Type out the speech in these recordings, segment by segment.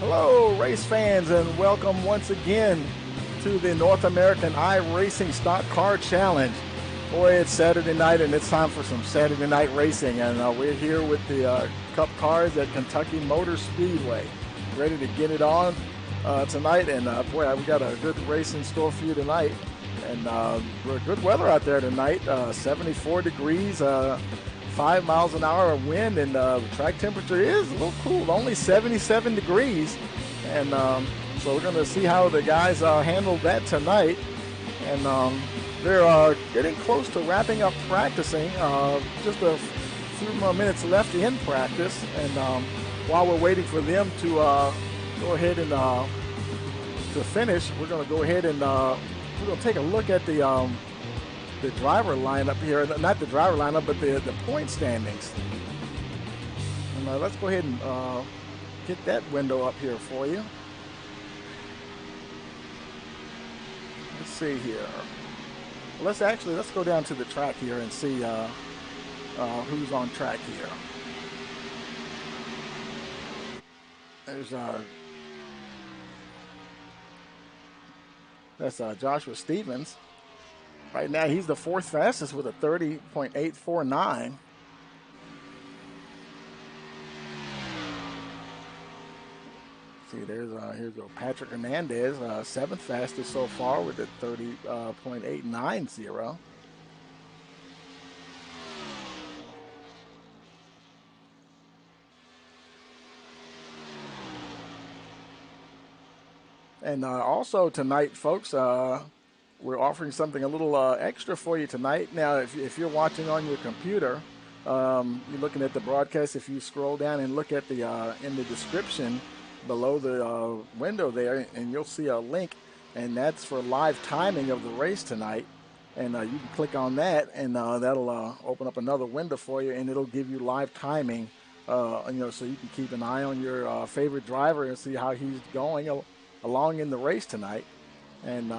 Hello, race fans, and welcome once again to the North American iRacing Stock Car Challenge. Boy, it's Saturday night, and it's time for some Saturday night racing, and we're here with the Cup cars at Kentucky Motor Speedway, ready to get it on tonight. And boy, we got a good race in store for you tonight, and we're good weather out there tonight. 74 degrees. 5 miles an hour of wind, and the track temperature is a little cool, only 77 degrees. And so we're going to see how the guys handle that tonight. And they're getting close to wrapping up practicing. Just a few more minutes left in practice. And while we're waiting for them to go ahead and to finish, we're going to go ahead and we're going to take a look at the driver lineup here, not the driver lineup, but the point standings. And let's go ahead and get that window up here for you. Let's see here. Let's go down to the track here and see who's on track here. There's that's Joshua Stevens. Right now, he's the fourth fastest with a 30.849. See, here's Patrick Hernandez, seventh fastest so far with a 30.890. And also tonight, folks, we're offering something a little extra for you tonight. Now, if you're watching on your computer, you're looking at the broadcast. If you scroll down and look at the in the description below the window there, and you'll see a link, and that's for live timing of the race tonight. And you can click on that, and that'll open up another window for you, and it'll give you live timing. So you can keep an eye on your favorite driver and see how he's going along in the race tonight. And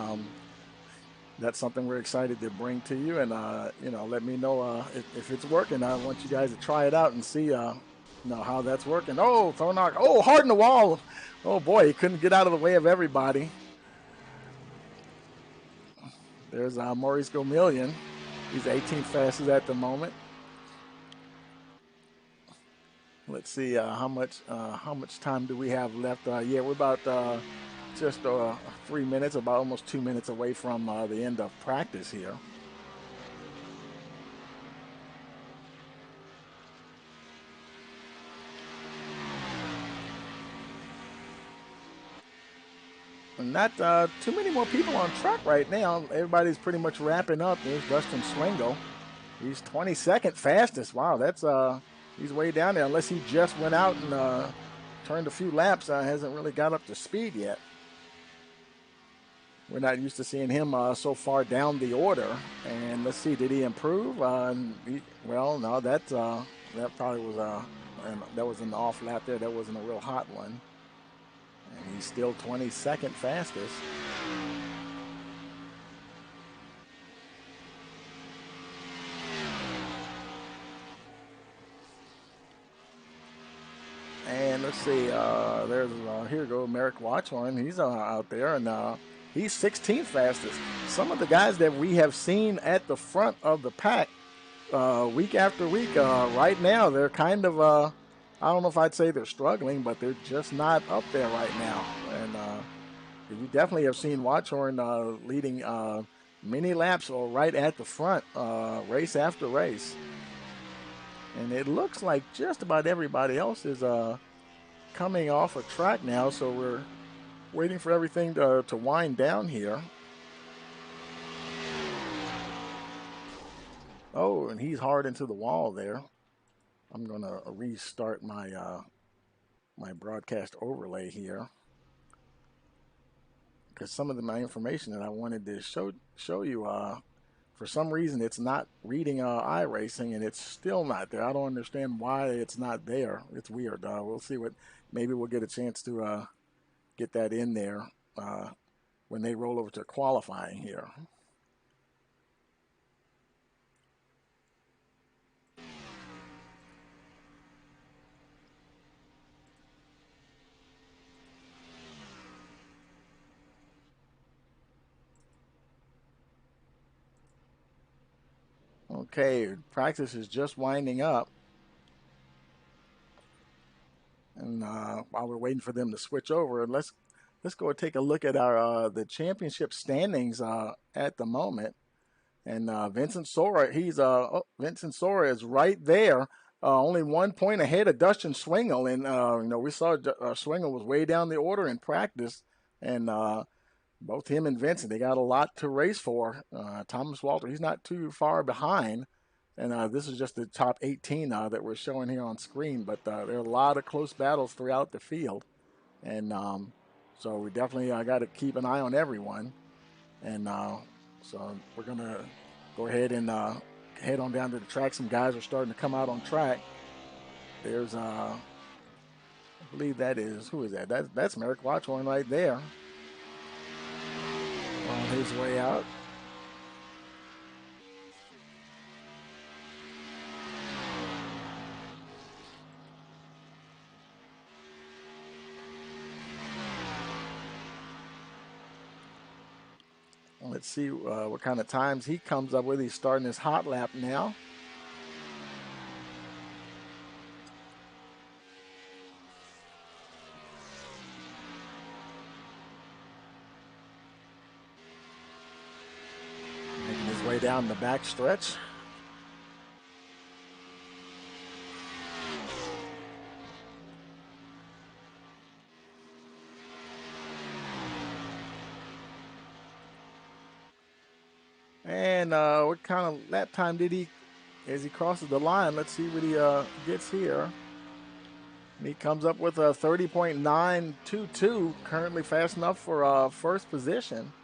that's something we're excited to bring to you, and let me know if it's working. I want you guys to try it out and see how that's working. Oh, Thornock! Oh, hard in the wall! Oh boy, he couldn't get out of the way of everybody. There's Maurice Gomillion. He's 18th fastest at the moment. Let's see how much time do we have left? Yeah, we're about just 3 minutes, about almost 2 minutes away from the end of practice here. And not too many more people on track right now. Everybody's pretty much wrapping up. There's Dustin Swingle. He's 22nd fastest. Wow, that's he's way down there. Unless he just went out and turned a few laps, hasn't really got up to speed yet. We're not used to seeing him so far down the order. And let's see, did he improve? Well, no, that probably was that was an off lap there. That wasn't a real hot one. And he's still 22nd fastest. And let's see, there's here we go, Merrick Watchorn. He's out there, and he's 16th fastest. Some of the guys that we have seen at the front of the pack week after week, right now, they're kind of, I don't know if I'd say they're struggling, but they're just not up there right now. And you definitely have seen Watchorn leading many laps or right at the front, race after race. And it looks like just about everybody else is coming off a track now, so we're waiting for everything to wind down here. Oh, and he's hard into the wall there. I'm going to restart my my broadcast overlay here, because some of my information that I wanted to show you, for some reason it's not reading iRacing, and it's still not there. I don't understand why it's not there. It's weird. We'll see maybe we'll get a chance to get that in there when they roll over to qualifying here. Okay, practice is just winding up. And while we're waiting for them to switch over, let's go take a look at our the championship standings at the moment. And Vincent Sora is right there, only 1 point ahead of Dustin Swingle. And we saw Swingle was way down the order in practice, and both him and Vincent, they got a lot to race for. Thomas Walter, he's not too far behind. And this is just the top 18 that we're showing here on screen. But there are a lot of close battles throughout the field. And so we definitely got to keep an eye on everyone. And so we're going to go ahead and head on down to the track. Some guys are starting to come out on track. There's, I believe that is, who is that? That's Merrick Watchorn right there on his way out. Let's see what kind of times he comes up with. He's starting his hot lap now. Making his way down the back stretch. And what kind of lap time did he, as he crosses the line? Let's see what he gets here. And he comes up with a 30.922, currently fast enough for first position.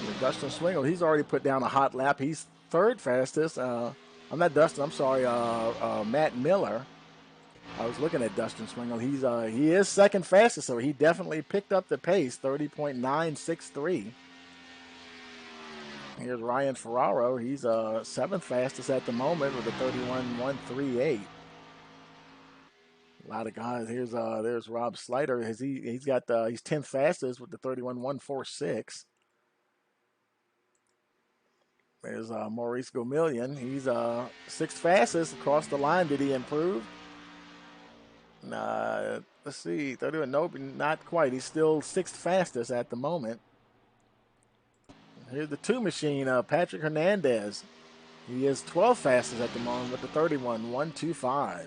And Dustin Swingle, he's already put down a hot lap. He's third fastest. I'm not Dustin, I'm sorry, Matt Miller. I was looking at Dustin Swingle. He is second fastest, so he definitely picked up the pace, 30.963. Here's Ryan Ferraro. He's seventh fastest at the moment with a 31.138. A lot of guys. There's Rob Slider. He's 10th fastest with the 31.146. There's Maurice Gomillion. He's sixth fastest across the line. Did he improve? Let's see. 31. Nope, not quite. He's still sixth fastest at the moment. Here's the two machine, Patrick Hernandez. He is 12th fastest at the moment with the 31.125.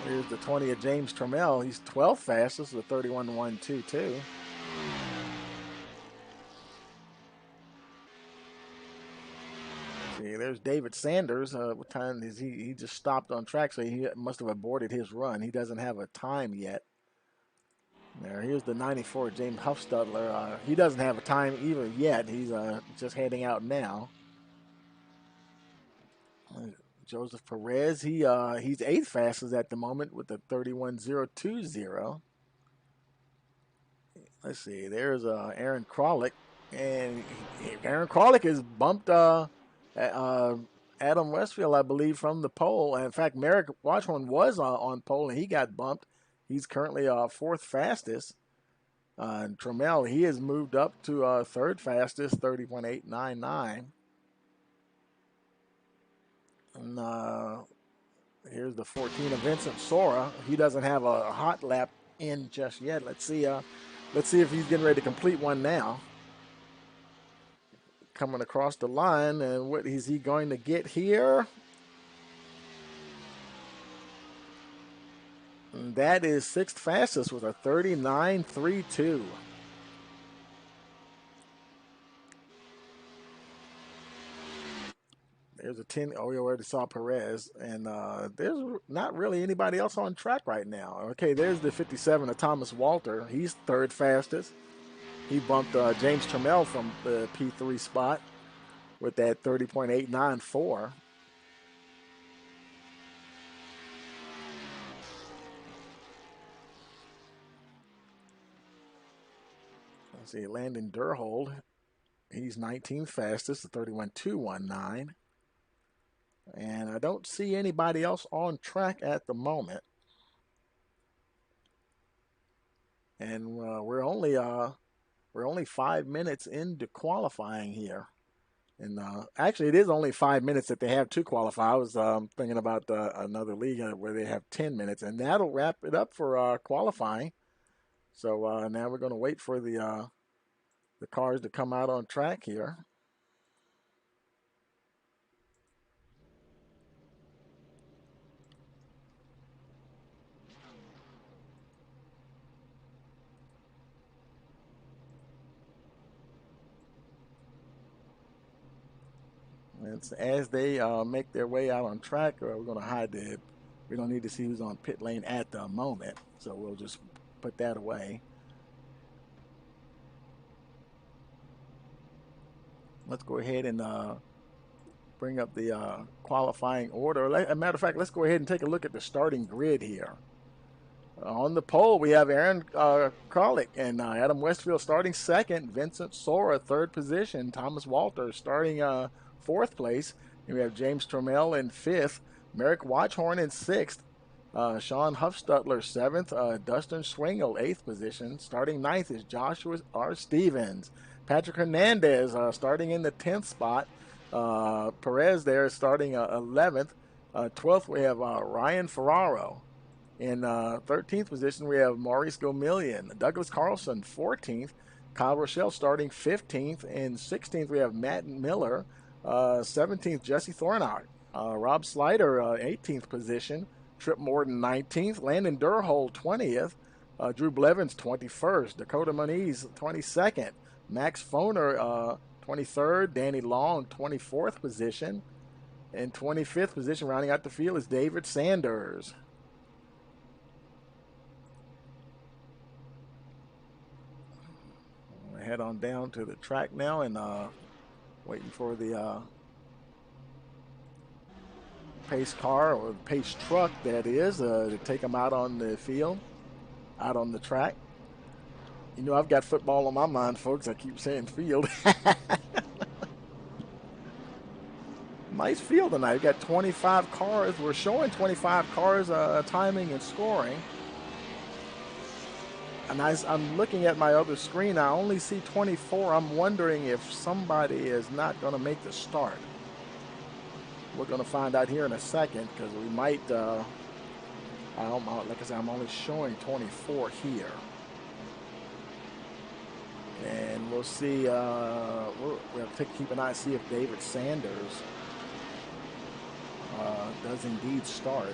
Here's the 20 of James Trammell. He's 12th fastest with 31.122. See, there's David Sanders. What time is he? He just stopped on track, so he must have aborted his run. He doesn't have a time yet. Here's the 94 James Huffstudler. He doesn't have a time even yet. He's just heading out now. Joseph Perez, he's eighth fastest at the moment with the 31.020. Let's see. There's Aaron Krolick, and Aaron Krolick has bumped Adam Westfield, I believe, from the pole. And in fact, Merrick Watchorn was on pole, and he got bumped. He's currently fourth fastest. And Trammell, he has moved up to third fastest, 30.899. And here's the 14 of Vincent Sora. He doesn't have a hot lap in just yet. Let's see if he's getting ready to complete one now. Coming across the line, and what is he going to get here? And that is sixth fastest with a 39.32. There's a 10. Oh, we already saw Perez, and there's not really anybody else on track right now. Okay, there's the 57 of Thomas Walter. He's third fastest. He bumped James Trammell from the P3 spot with that 30.894. Let's see, Landon Durhold. He's 19th fastest, 31.219. And I don't see anybody else on track at the moment. And we're only 5 minutes into qualifying here. And actually, it is only 5 minutes that they have to qualify. I was thinking about another league where they have 10 minutes, and that'll wrap it up for qualifying. So now we're going to wait for the cars to come out on track here. And as they make their way out on track, we're going to hide the. We don't need to see who's on pit lane at the moment, so we'll just put that away. Let's go ahead and bring up the qualifying order. As a matter of fact, let's go ahead and take a look at the starting grid here. On the pole, we have Aaron Kralik and Adam Westfield starting second. Vincent Sora, third position. Thomas Walter starting fourth place. And we have James Trammell in fifth. Merrick Watchhorn in sixth. Sean Huffstutler, seventh. Dustin Swingle, eighth position. Starting ninth is Joshua R. Stevens. Patrick Hernandez starting in the 10th spot. Perez there starting 11th. 12th, we have Ryan Ferraro. In 13th position, we have Maurice Gomillion. Douglas Carlson, 14th. Kyle Rochelle starting 15th. In 16th, we have Matt Miller. 17th, Jesse Thornhart. Rob Slider, 18th position. Trip Morton, 19th. Landon Durhold, 20th. Drew Blevins, 21st. Dakota Moniz, 22nd. Max Foner, 23rd. Danny Long, 24th position. In 25th position, rounding out the field, is David Sanders. Head on down to the track now and waiting for the pace car or the pace truck, that is, to take them out on the field, out on the track. You know, I've got football on my mind, folks. I keep saying field. Nice field tonight. We've got 25 cars. We're showing 25 cars timing and scoring. And I'm looking at my other screen. I only see 24. I'm wondering if somebody is not going to make the start. We're going to find out here in a second because we might. Like I said, I'm only showing 24 here. And we'll see. We'll have to keep an eye to see if David Sanders does indeed start.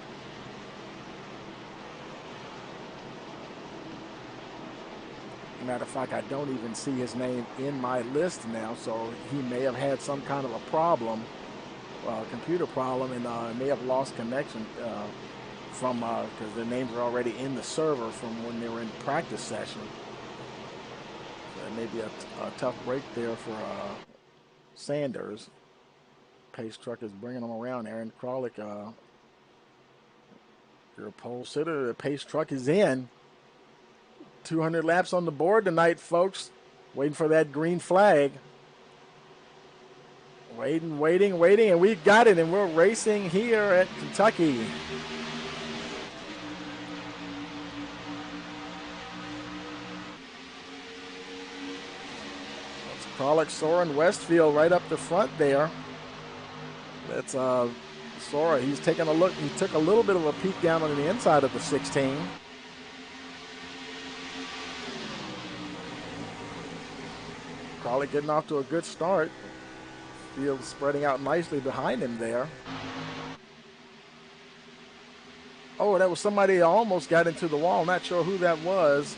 Matter of fact, I don't even see his name in my list now, so he may have had some kind of a problem, computer problem, and may have lost connection from because their names are already in the server from when they were in practice session. So it may be a tough break there for Sanders. Pace truck is bringing them around. Aaron Kralik, your pole sitter. The pace truck is in. 200 laps on the board tonight, folks. Waiting for that green flag. Waiting, and we've got it, and we're racing here at Kentucky. That's Kralik, Soren, Westfield right up the front there. That's Sora. He's taking a look. He took a little bit of a peek down on the inside of the 16. Kralik getting off to a good start. Field spreading out nicely behind him there. Oh, that was somebody who almost got into the wall. Not sure who that was.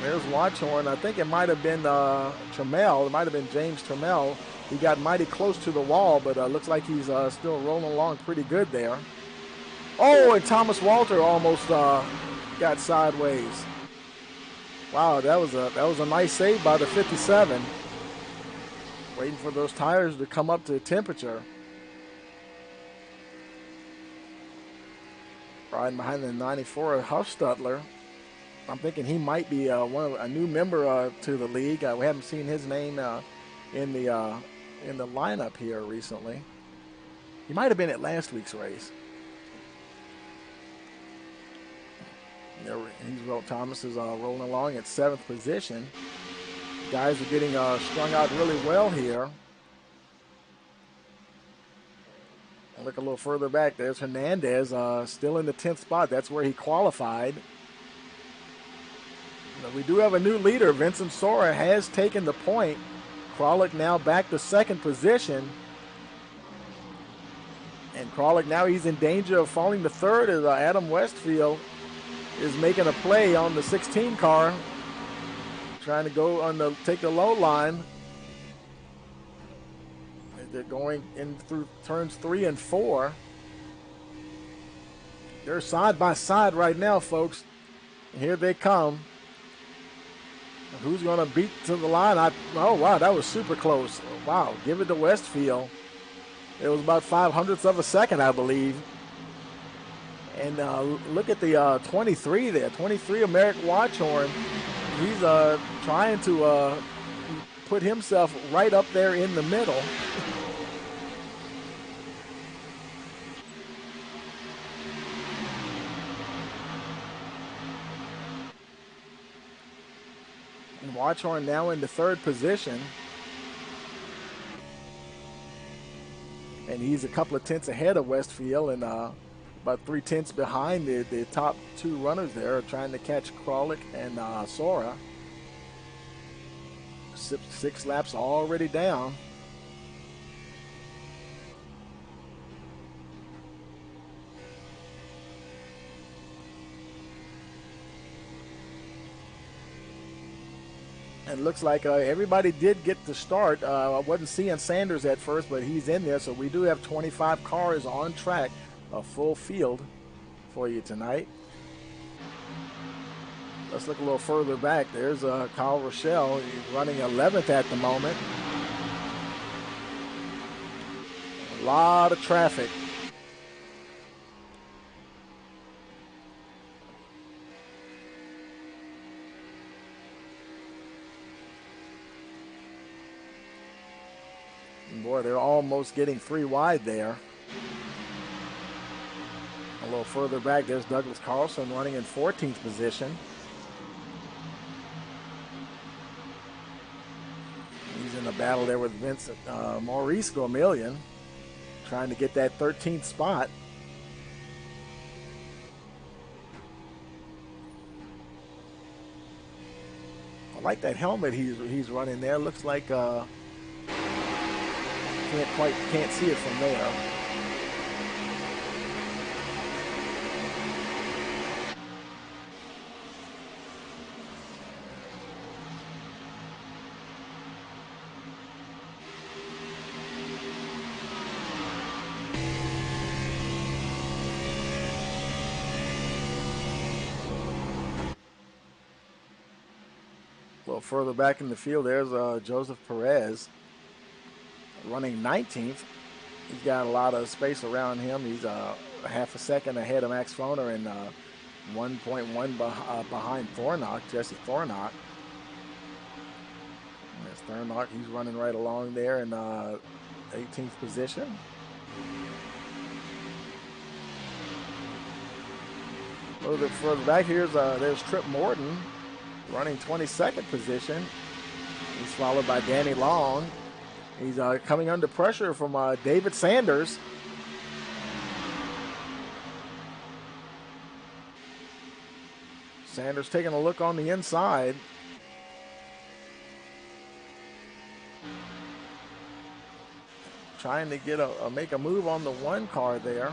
There's Watchhorn. I think it might have been Trammell. It might have been James Trammell. He got mighty close to the wall, but looks like he's still rolling along pretty good there. Oh, and Thomas Walter almost got sideways. Wow, that was a nice save by the 57. Waiting for those tires to come up to temperature. Riding behind the 94 Huffstutler. I'm thinking he might be a new member to the league. We haven't seen his name in the lineup here recently. He might have been at last week's race. Thomas is rolling along at 7th position. Guys are getting strung out really well here. Look a little further back. There's Hernandez still in the 10th spot. That's where he qualified. We do have a new leader. Vincent Sora has taken the point. Kralik now back to 2nd position. And Kralik now he's in danger of falling to 3rd as Adam Westfield is making a play on the 16 car, trying to go on take the low line. They're going in through turns 3 and 4. They're side by side right now, folks. And here they come. Who's going to beat to the line? Oh, wow, that was super close. Wow, give it to Westfield. It was about 0.05 of a second, I believe. And look at the 23 there. 23 of Merrick Watchorn. He's trying to put himself right up there in the middle. And Watchorn now into 3rd position. And he's a couple of tenths ahead of Westfield and about 3 tenths behind the top 2 runners there, trying to catch Kralik and Sora. 6 laps already down. And it looks like everybody did get the start. I wasn't seeing Sanders at first, but he's in there. So we do have 25 cars on track, a full field for you tonight. Let's look a little further back. There's Kyle Rochelle. He's running 11th at the moment. A lot of traffic. Boy, they're almost getting 3 wide there. A little further back, there's Douglas Carlson running in 14th position. He's in a battle there with Vincent Maurice Gormillion, trying to get that 13th spot. I like that helmet he's running there. Looks like can't see it from there. A little further back in the field, there's Joseph Perez running 19th. He's got a lot of space around him. He's half a second ahead of Max Foner and 1.1 behind Thornock, Jesse Thornock. There's Thornock. He's running right along there in 18th position. A little bit further back here, there's Trip Morton running 22nd position. He's followed by Danny Long. He's coming under pressure from David Sanders. Sanders taking a look on the inside. Trying to get make a move on the 1 car there.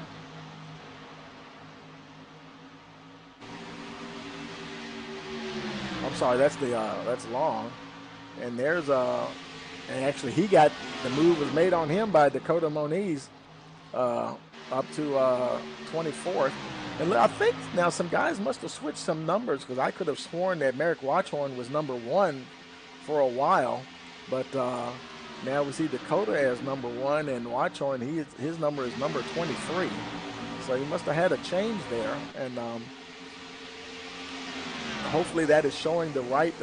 I'm sorry, that's Long. And there's and actually he got the move was made on him by Dakota Moniz up to 24th. And I think now some guys must have switched some numbers, because I could have sworn that Merrick Watchorn was number 1 for a while, but now we see Dakota as number 1 and Watchorn, his number is number 23. So he must have had a change there, and hopefully that is showing the right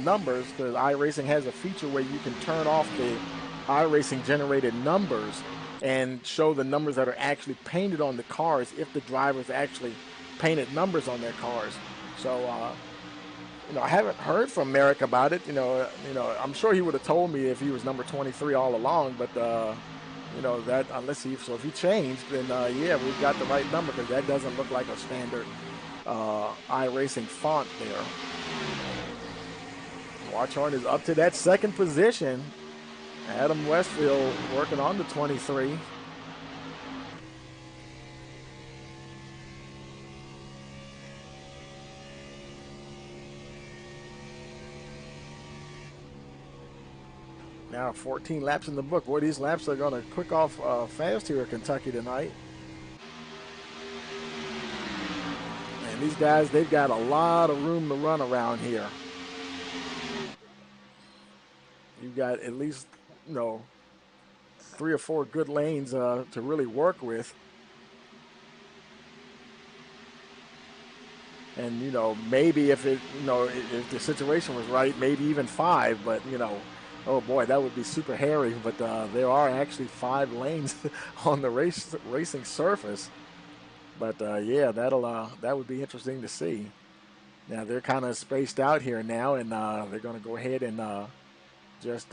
numbers, because iRacing has a feature where you can turn off the iRacing generated numbers and show the numbers that are actually painted on the cars if the drivers actually painted numbers on their cars. So, I haven't heard from Merrick about it. I'm sure he would have told me if he was number 23 all along, but that unless if he changed, then yeah, we've got the right number because that doesn't look like a standard iRacing font there. Watchorn is up to that second position. Adam Westfield working on the 23. Now 14 laps in the book. Boy, these laps are going to quick off fast here at Kentucky tonight. And these guys, they've got a lot of room to run around here. You've got at least, 3 or 4 good lanes to really work with. And, maybe if if the situation was right, maybe even 5, but, oh boy, that would be super hairy. But there are actually 5 lanes on the racing surface. But yeah, that would be interesting to see. Now they're kind of spaced out here now, and they're going to go ahead and just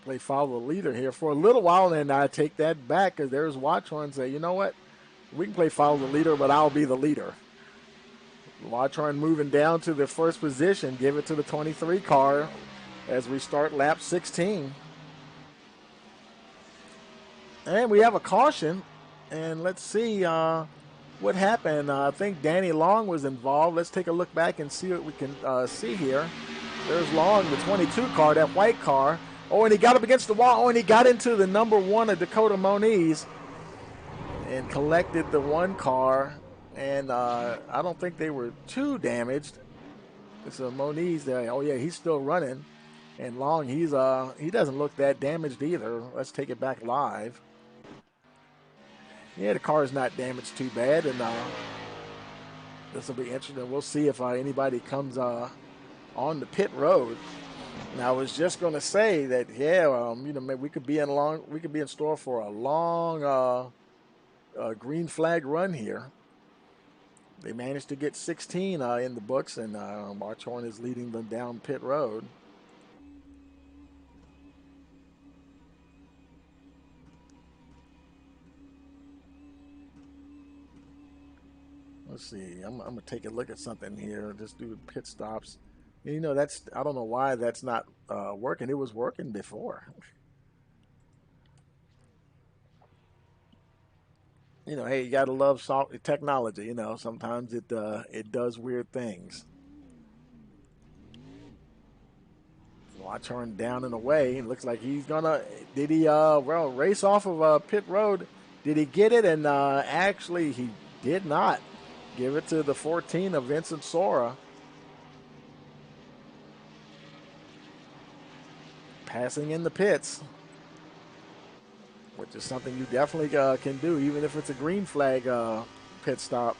play follow the leader here for a little while. And I take that back because there's Watchorn and say, you know what, we can play follow the leader, but I'll be the leader. Watchorn moving down to the first position, give it to the 23 car as we start lap 16. And we have a caution, and let's see what happened. I think Danny Long was involved. Let's take a look back and see what we can see here. There's Long, the 22 car, that white car. Oh, and he got up against the wall. Oh, and he got into the number 1 of Dakota Moniz and collected the 1 car. And I don't think they were too damaged. So Moniz there. Oh yeah, he's still running. And Long, he doesn't look that damaged either. Let's take it back live. Yeah, the car is not damaged too bad, and this will be interesting. We'll see if anybody comes on the pit road. Now, I was just going to say that, yeah, we could be in store for a long green flag run here. They managed to get 16 in the books, and Watchorn is leading them down pit road. Let's see. I'm going to take a look at something here. Just do pit stops. I don't know why that's not working. It was working before. Hey, you gotta love technology. Sometimes it does weird things. Watchorn down and away. It looks like he's gonna. Did he race off of pit road? Did he get it? And actually, he did not. Give it to the 14 of Vincent Sora. Passing in the pits, which is something you definitely can do, even if it's a green flag pit stop.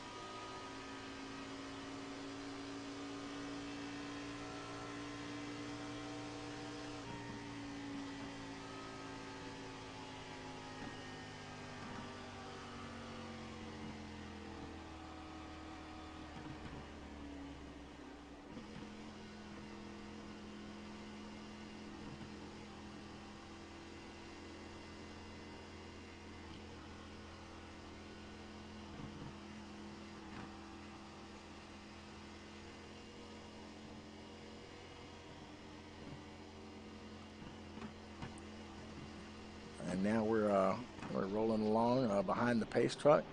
And now we're rolling along behind the pace truck.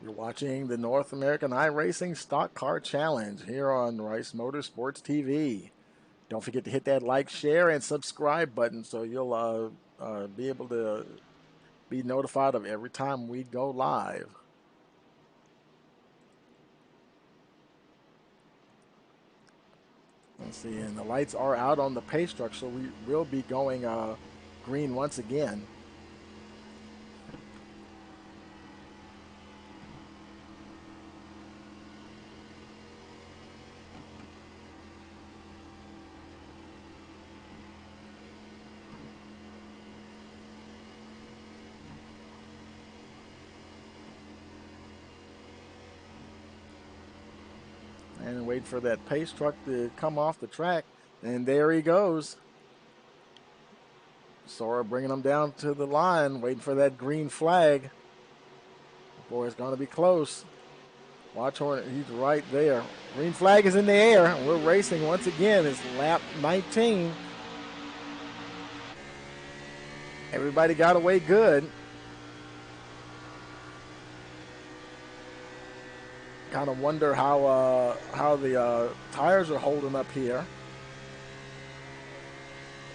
You're watching the North American iRacing Stock Car Challenge here on Rice Motorsports TV. Don't forget to hit that like, share, and subscribe button so you'll be able to be notified of every time we go live. Let's see, and the lights are out on the pace truck, so we will be going green once again. And wait for that pace truck to come off the track. And there he goes. Sora bringing him down to the line, waiting for that green flag. Boy, it's going to be close. Watch Hornet, he's right there. Green flag is in the air. We're racing once again. It's lap 19. Everybody got away good. Kind of wonder how the tires are holding up here.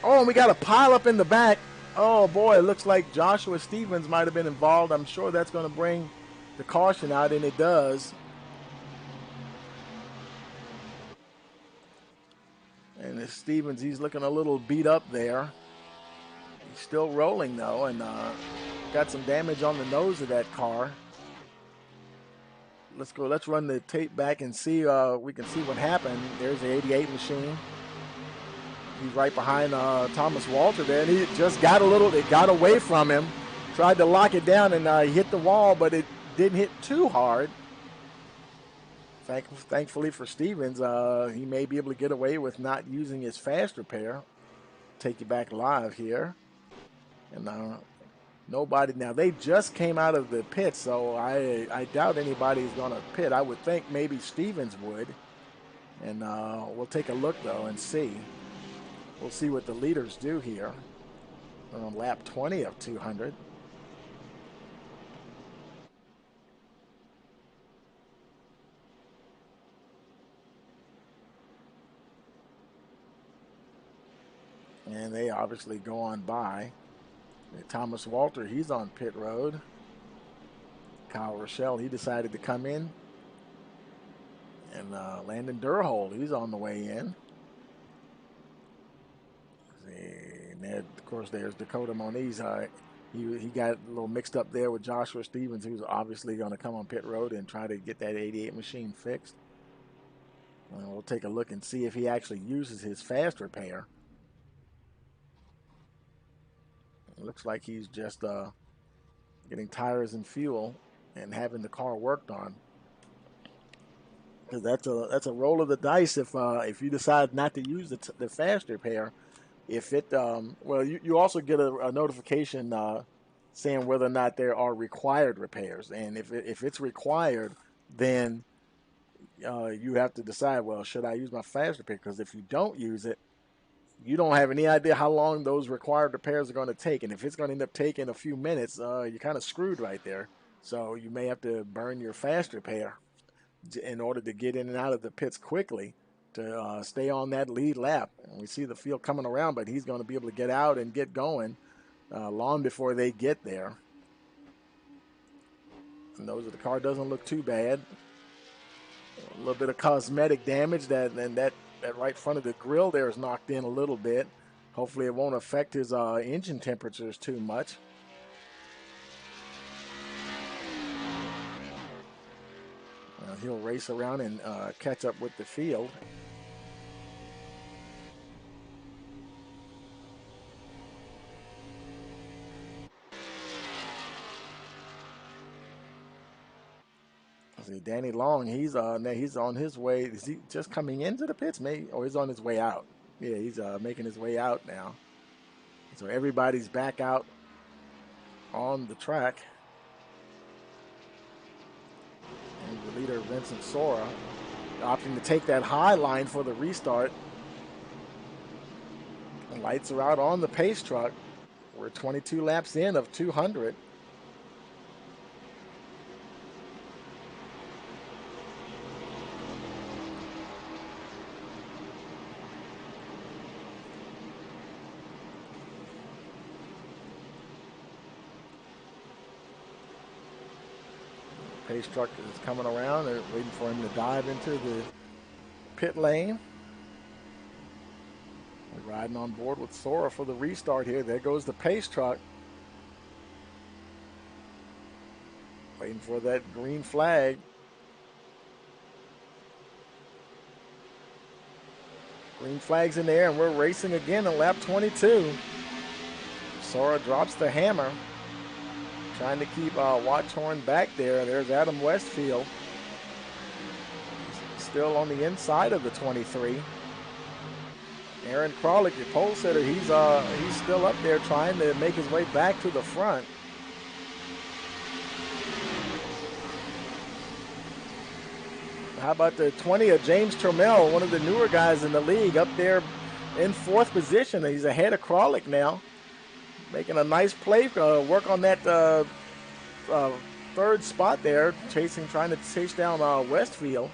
Oh, and we got a pile up in the back. Oh boy, it looks like Joshua Stevens might have been involved. I'm sure that's going to bring the caution out, and it does. And Stevens, he's looking a little beat up there. He's still rolling though, and got some damage on the nose of that car. Let's go. Let's run the tape back and see. We can see what happened. There's the 88 machine. He's right behind Thomas Walter there, and he just got a little. It got away from him. Tried to lock it down, and he hit the wall, but it didn't hit too hard. Thankfully for Stevens, he may be able to get away with not using his fast repair. Take you back live here, and nobody. Now they just came out of the pit, so I doubt anybody's going to pit. I would think maybe Stevens would, and we'll take a look though and see. We'll see what the leaders do here. We're on lap 20 of 200. And they obviously go on by. Thomas Walter, he's on pit road. Kyle Rochelle, he decided to come in. And Landon Durhold, he's on the way in. And there, of course, there's Dakota Moniz. He got a little mixed up there with Joshua Stevens, who's obviously going to come on pit road and try to get that 88 machine fixed. And we'll take a look and see if he actually uses his fast repair. It looks like he's just getting tires and fuel and having the car worked on. Because that's a roll of the dice if you decide not to use the fast repair. If it well, you also get a notification saying whether or not there are required repairs, and if it's required, then you have to decide, well, should I use my fast repair? Because if you don't use it, you don't have any idea how long those required repairs are going to take, and if it's going to end up taking a few minutes, you're kind of screwed right there. So you may have to burn your fast repair in order to get in and out of the pits quickly to stay on that lead lap. And we see the field coming around, but he's going to be able to get out and get going long before they get there. And those of the car doesn't look too bad. A little bit of cosmetic damage that right front of the grill there is knocked in a little bit. Hopefully it won't affect his engine temperatures too much. He'll race around and catch up with the field. See, Danny Long, he's on his way. Is he just coming into the pits? Maybe, or he's on his way out. Yeah, he's making his way out now. So everybody's back out on the track. And the leader, Vincent Sora, opting to take that high line for the restart. The lights are out on the pace truck. We're 22 laps in of 200. Pace truck is coming around. They're waiting for him to dive into the pit lane. Riding on board with Sora for the restart here. There goes the pace truck. Waiting for that green flag. Green flag's in there, and we're racing again in lap 22. Sora drops the hammer. Trying to keep Watchorn back there. There's Adam Westfield. Still on the inside of the 23. Aaron Kralik, your pole sitter, he's still up there trying to make his way back to the front. How about the 20 of James Trammell, one of the newer guys in the league, up there in fourth position. He's ahead of Kralik now. Making a nice play, work on that third spot there, trying to chase down Westfield.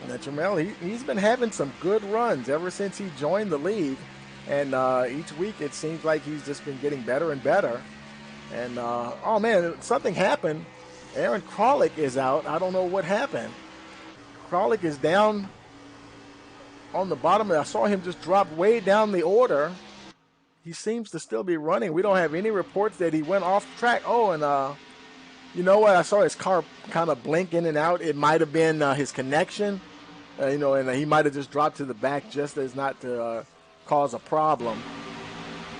And Trammell, he's been having some good runs ever since he joined the league. And each week it seems like he's just been getting better and better. And, oh man, something happened. Aaron Kralik is out. I don't know what happened. Kralik is down on the bottom. I saw him just drop way down the order. He seems to still be running. We don't have any reports that he went off track. Oh, and you know what? I saw his car kind of blink in and out. It might have been his connection, and he might have just dropped to the back just as not to cause a problem,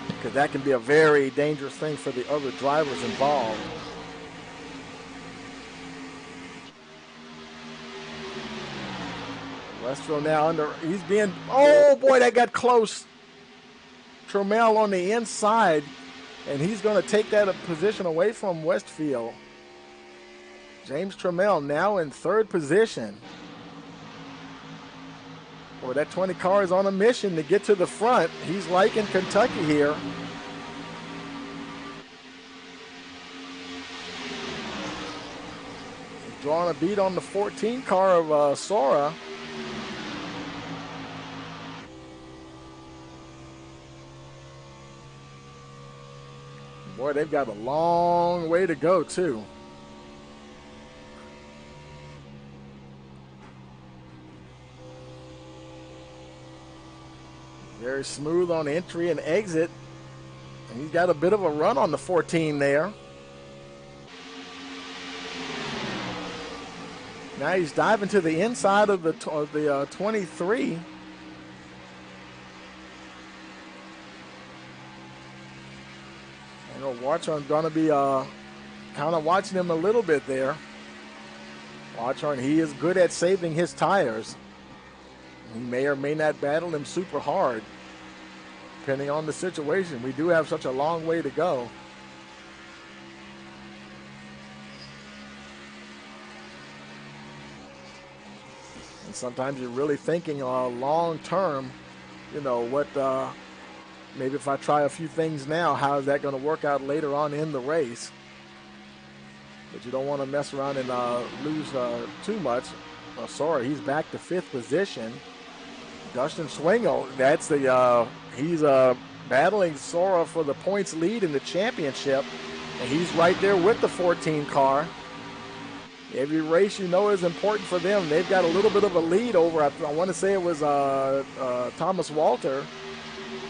because that can be a very dangerous thing for the other drivers involved. Westfield now he's being, oh boy, that got close. Trammell on the inside, and he's going to take that position away from Westfield. James Trammell now in third position. Boy, that 20 car is on a mission to get to the front. He's liking Kentucky here. He's drawing a beat on the 14 car of Sora. Boy, they've got a long way to go, too. Very smooth on entry and exit. And he's got a bit of a run on the 14 there. Now he's diving to the inside of the 23. Watchorn going to be kind of watching him a little bit there. Watchorn, he is good at saving his tires. He may or may not battle him super hard, depending on the situation. We do have such a long way to go. And sometimes you're really thinking long term, what maybe if I try a few things now, how is that going to work out later on in the race? But you don't want to mess around and lose too much. Sorry, he's back to fifth position. Dustin Swingle, that's he's battling Sora for the points lead in the championship, and he's right there with the 14 car. Every race is important for them. They've got a little bit of a lead over, I want to say it was Thomas Walter,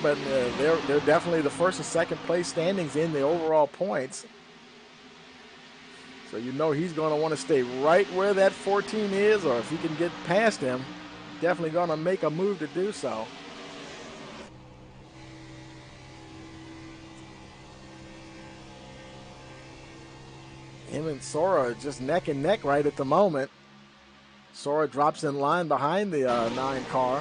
but they're definitely the first and second place standings in the overall points. So he's going to want to stay right where that 14 is, or if he can get past him, definitely going to make a move to do so. Him and Sora are just neck and neck right at the moment. Sora drops in line behind the 9 car.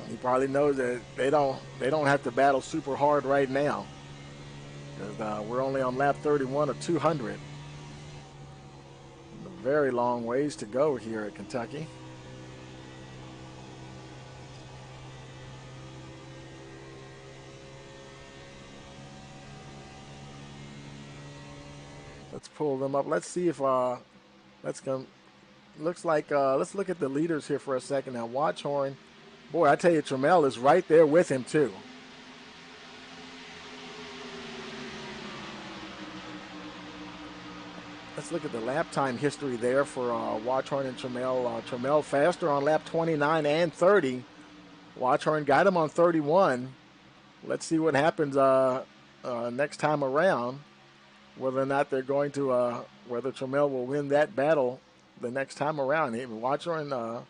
He probably knows that they don't have to battle super hard right now, because we're only on lap 31 of 200. A very long ways to go here at Kentucky. Let's pull them up. Let's see if looks like let's look at the leaders here for a second now. Watchorn. Boy, I tell you, Trammell is right there with him, too. Let's look at the lap time history there for Watchorn and Trammell. Trammell faster on lap 29 and 30. Watchorn got him on 31. Let's see what happens next time around. Whether or not they're going to, whether Trammell will win that battle the next time around. Watchorn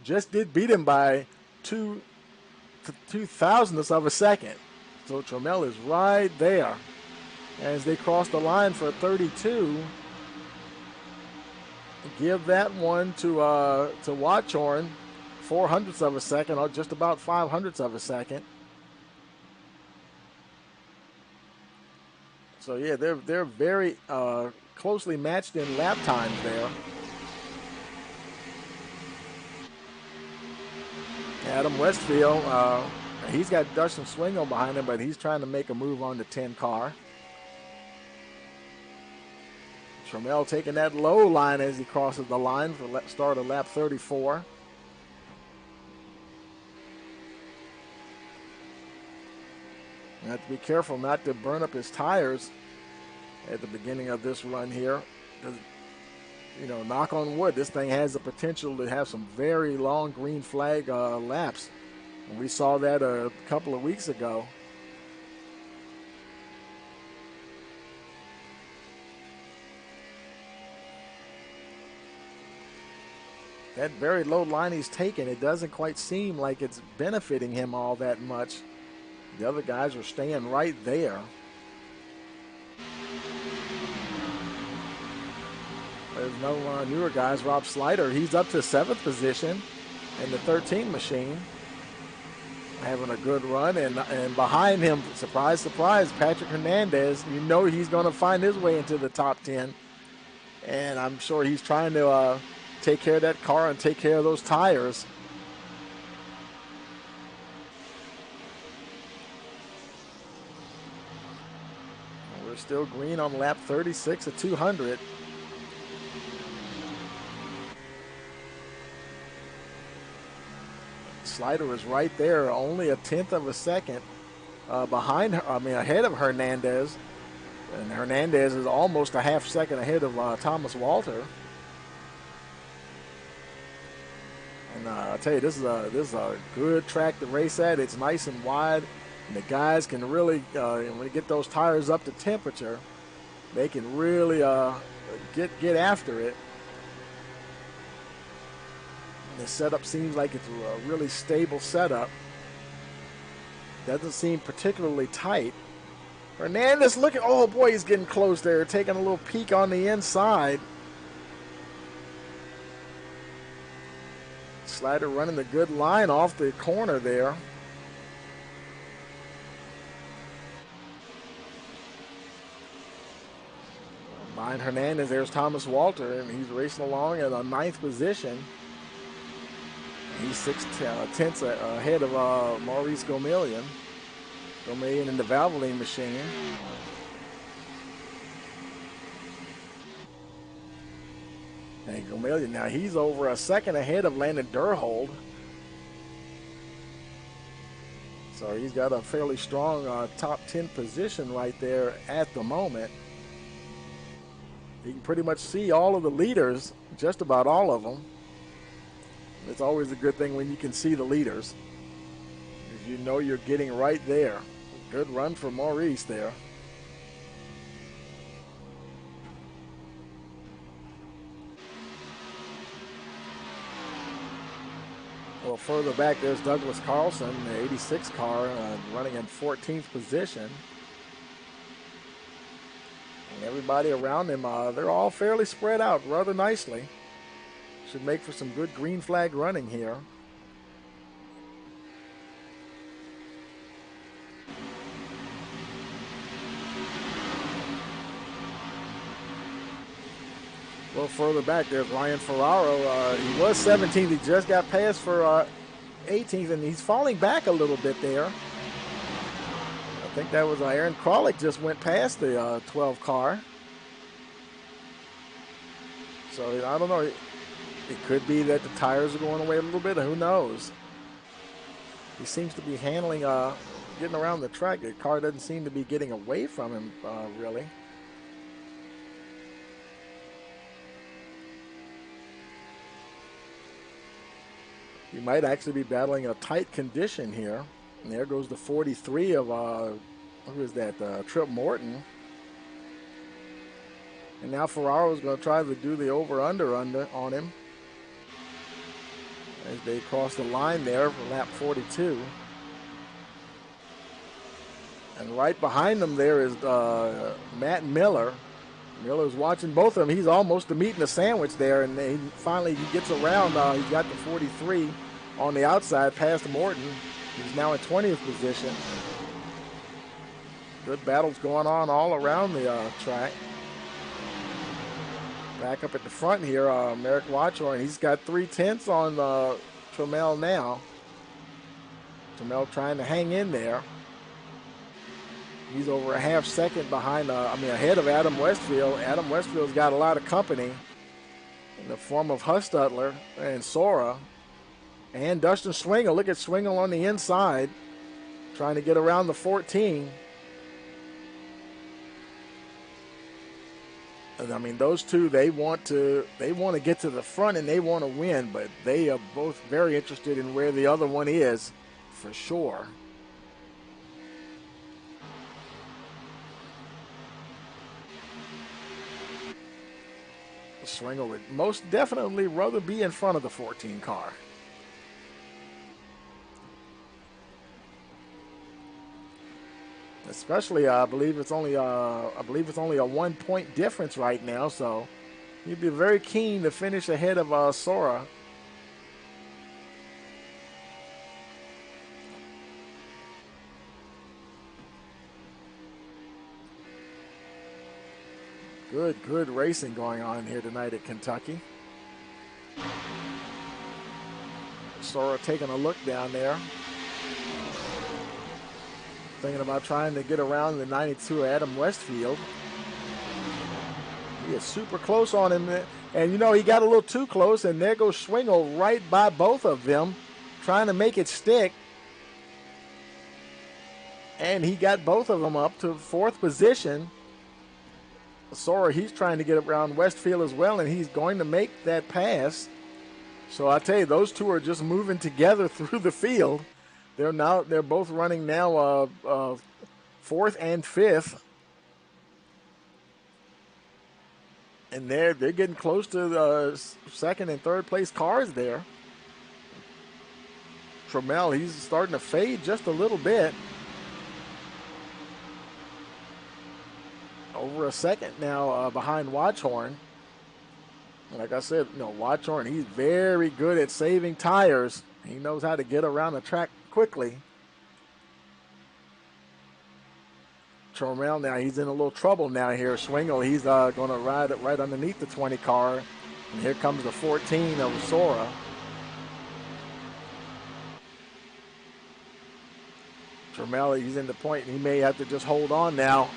just did beat him by 2/2000ths of a second. So Trammell is right there as they cross the line for 32. Give that one to Watchorn, 0.04 of a second, or just about 0.05 of a second. So yeah, they're very closely matched in lap times there. Adam Westfield, he's got Dustin Swingle behind him, but he's trying to make a move on the 10 car. Trammell taking that low line as he crosses the line for start of lap 34. You have to be careful not to burn up his tires at the beginning of this run here. You know, knock on wood, this thing has the potential to have some very long green flag laps. And we saw that a couple of weeks ago. That very low line he's taken, it doesn't quite seem like it's benefiting him all that much. The other guys are staying right there. There's no newer guys. Rob Slider, he's up to 7th position in the 13 machine. Having a good run, and behind him, surprise, surprise, Patrick Hernandez. You know he's going to find his way into the top 10. And I'm sure he's trying to take care of that car and take care of those tires. And we're still green on lap 36 of 200. Slider is right there, only 1/10 of a second ahead of Hernandez. And Hernandez is almost a 1/2 second ahead of Thomas Walter. And I tell you, this is a good track to race at. It's nice and wide, and the guys can really, when they get those tires up to temperature, they can really get after it. The setup seems like it's a really stable setup. Doesn't seem particularly tight. Hernandez, look at, oh boy, he's getting close there, taking a little peek on the inside. Slider running the good line off the corner there. Behind Hernandez, there's Thomas Walter, and he's racing along at a 9th position. He's 6/10 ahead of Maurice Gomillion. Gomillion in the Valvoline machine. And Gomillion, now he's over a second ahead of Landon Durhold. So he's got a fairly strong top 10 position right there at the moment. You can pretty much see all of the leaders, just about all of them. It's always a good thing when you can see the leaders, because you know you're getting right there. Good run for Maurice there. Well, further back, there's Douglas Carlson, the 86 car, running in 14th position. And everybody around him, they're all fairly spread out rather nicely. Should make for some good green flag running here. A little further back, there's Ryan Ferraro. He was 17th. He just got passed for 18th, and he's falling back a little bit there. I think that was Aaron Kralik just went past the 12 car. So I don't know. It could be that the tires are going away a little bit. Who knows? He seems to be handling, getting around the track. The car doesn't seem to be getting away from him, really. He might actually be battling a tight condition here. And there goes the 43 of, who is that, Trip Morton. And now Ferraro's going to try to do the over-under on him as they cross the line there for lap 42. And right behind them there is Matt Miller. Miller's watching both of them. He's almost to meeting a sandwich there, and he finally gets around. He's got the 43 on the outside past Morton. He's now in 20th position. Good battles going on all around the track. Back up at the front here, Merrick Watchorn. He's got 3/10 on Trammell now. Trammell trying to hang in there. He's over a half second behind, ahead of Adam Westfield. Adam Westfield's got a lot of company in the form of Hustutler and Sora and Dustin Swingle. Look at Swingle on the inside trying to get around the 14. I mean, those two, they want to get to the front and they want to win, but they are both very interested in where the other one is, for sure. Swingle would most definitely rather be in front of the 14 car. Especially, I believe it's only a 1 point difference right now, so he'd be very keen to finish ahead of Sora. Good racing going on here tonight at Kentucky. Sora taking a look down there. Thinking about trying to get around the 92 Adam Westfield. He is super close on him. And, you know, he got a little too close, and there goes Swingle right by both of them, trying to make it stick. And he got both of them up to 4th position. Sora, he's trying to get around Westfield as well, and he's going to make that pass. So I tell you, those two are just moving together through the field. They're both running now 4th and 5th. And they're getting close to the 2nd and 3rd place cars there. Trammell, he's starting to fade just a little bit. Over a second now behind Watchorn. Like I said, you know, Watchorn, he's very good at saving tires. He knows how to get around the track quickly. Trammell now, he's in a little trouble now here. Swingle, he's going to ride it right underneath the 20 car. And here comes the 14 of Sora. Trammell, he's in the point, and he may have to just hold on now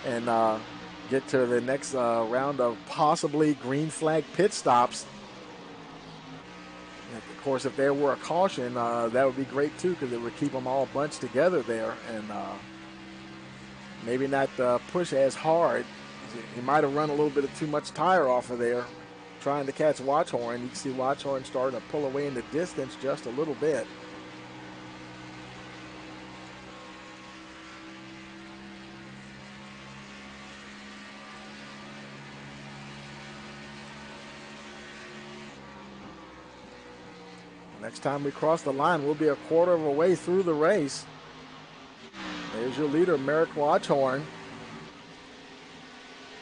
and get to the next round of possibly green flag pit stops. Of course, if there were a caution, that would be great too, because it would keep them all bunched together there and maybe not push as hard. He might have run a little bit of too much tire off of there trying to catch Watchorn. You can see Watchorn starting to pull away in the distance just a little bit. Next time we cross the line, we'll be a quarter of a way through the race. There's your leader, Merrick Watchorn.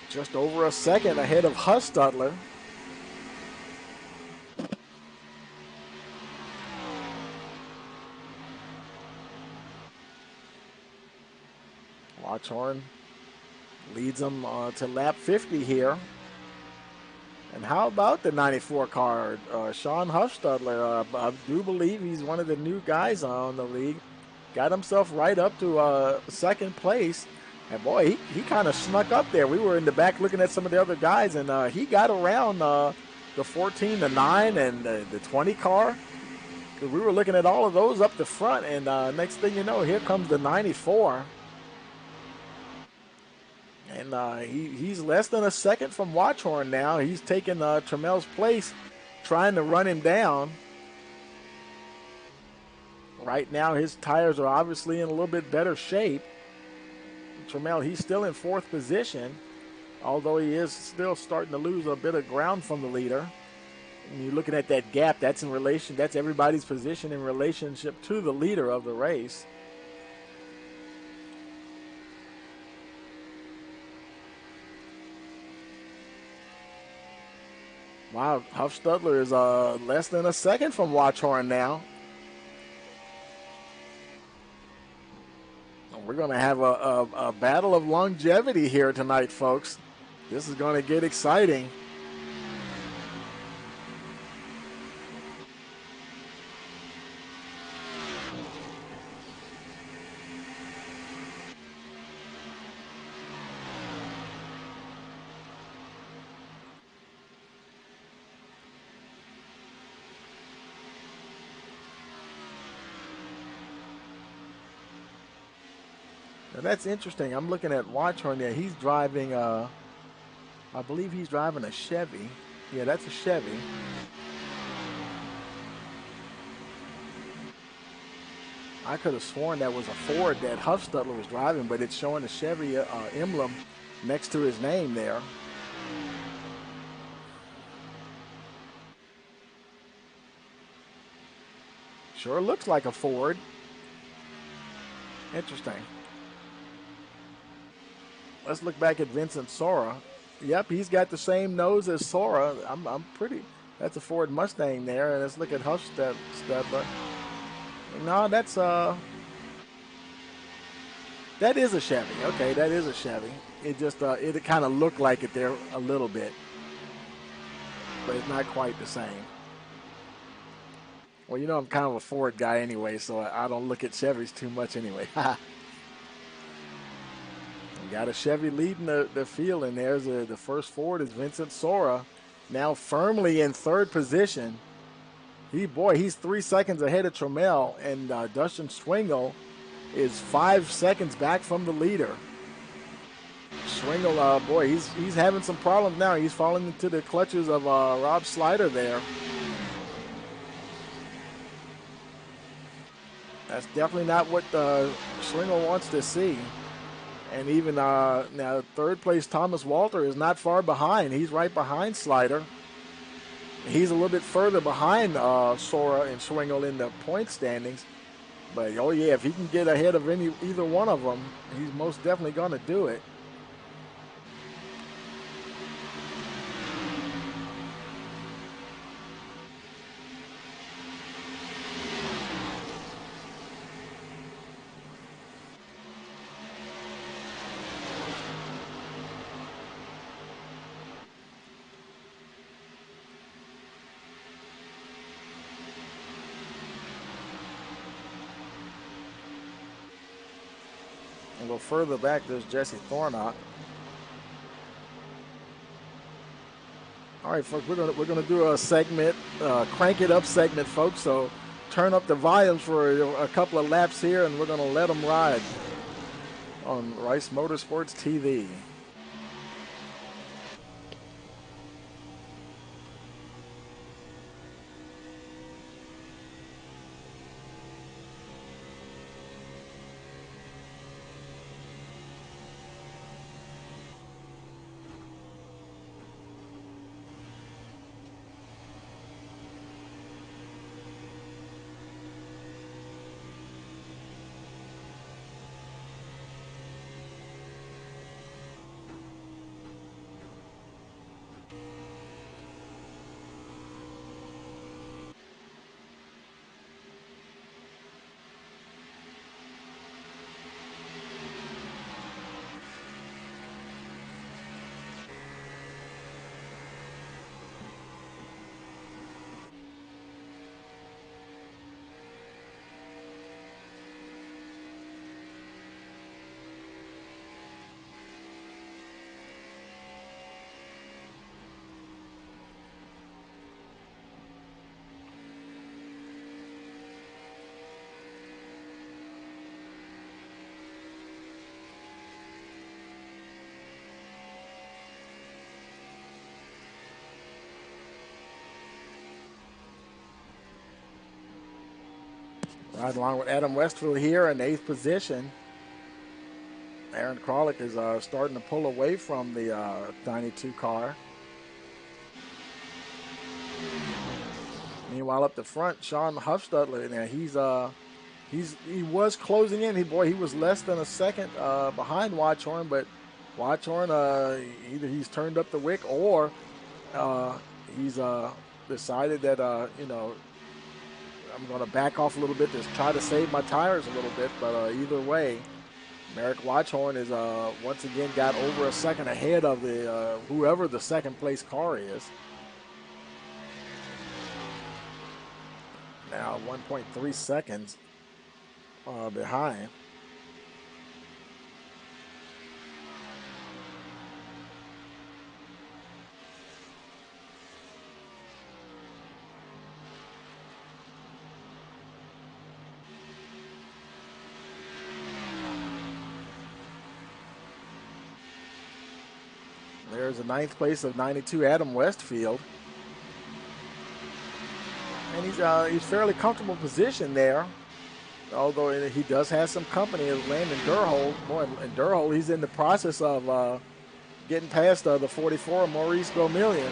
Just over a second ahead of Hustutler. Watchorn leads them to lap 50 here. And how about the 94 car? Sean Hustutler, I do believe he's one of the new guys on the league. Got himself right up to 2nd place. And boy, he kind of snuck up there. We were in the back looking at some of the other guys, and he got around the 14, the 9, and the 20 car. We were looking at all of those up the front, and next thing you know, here comes the 94. And he's less than a second from Watchorn now. He's taking Trammell's place, trying to run him down. Right now, his tires are obviously in a little bit better shape. Trammell, he's still in fourth position, although he is still starting to lose a bit of ground from the leader. And you're looking at that gap, that's everybody's position in relationship to the leader of the race. Wow, Huffstudler is less than a second from Watchorn now. We're going to have a battle of longevity here tonight, folks. This is going to get exciting. Now that's interesting. I'm looking at Watchorn there. He's driving, I believe he's driving a Chevy. Yeah, that's a Chevy. I could have sworn that was a Ford that Huffstudler was driving, but it's showing a Chevy emblem next to his name there. Sure looks like a Ford. Interesting. Let's look back at Vincent Sora. Yep, he's got the same nose as Sora. I'm pretty. That's a Ford Mustang there. And let's look at Huffstudler. No, that is a Chevy. Okay, that is a Chevy. It just it kind of looked like it there a little bit, but it's not quite the same. Well, you know I'm kind of a Ford guy anyway, so I don't look at Chevys too much anyway. We got a Chevy leading the field, and there's the first Ford is Vincent Sora, now firmly in third position. He's 3 seconds ahead of Trammell, and Dustin Swingle is 5 seconds back from the leader. Swingle, he's having some problems now. He's falling into the clutches of Rob Slider there. That's definitely not what Swingle wants to see. And even now, third place Thomas Walter is not far behind. He's right behind Slider. He's a little bit further behind Sora and Swingle in the point standings. But, oh, yeah, if he can get ahead of either one of them, he's most definitely going to do it. A little further back, there's Jesse Thornock. All right, folks, we're gonna do a segment, crank it up segment, folks. So turn up the volumes for a couple of laps here, and we're gonna let them ride on Rice Motorsports TV. Right along with Adam Westfield here in 8th position. Aaron Kralik is starting to pull away from the 92 car. Meanwhile, up the front, Sean Huffstutler. Now he was closing in. He was less than a second behind Watchorn, but Watchorn either he's turned up the wick or he's decided that I'm going to back off a little bit to try to save my tires a little bit. But either way, Merrick Watchorn is once again got over a second ahead of the whoever the second place car is. Now 1.3 seconds behind. There's the 9th place of 92, Adam Westfield. And he's fairly comfortable position there. Although he does have some company of Landon Durhold. Boy, and Durhold, he's in the process of getting past the 44, Maurice Gomillion.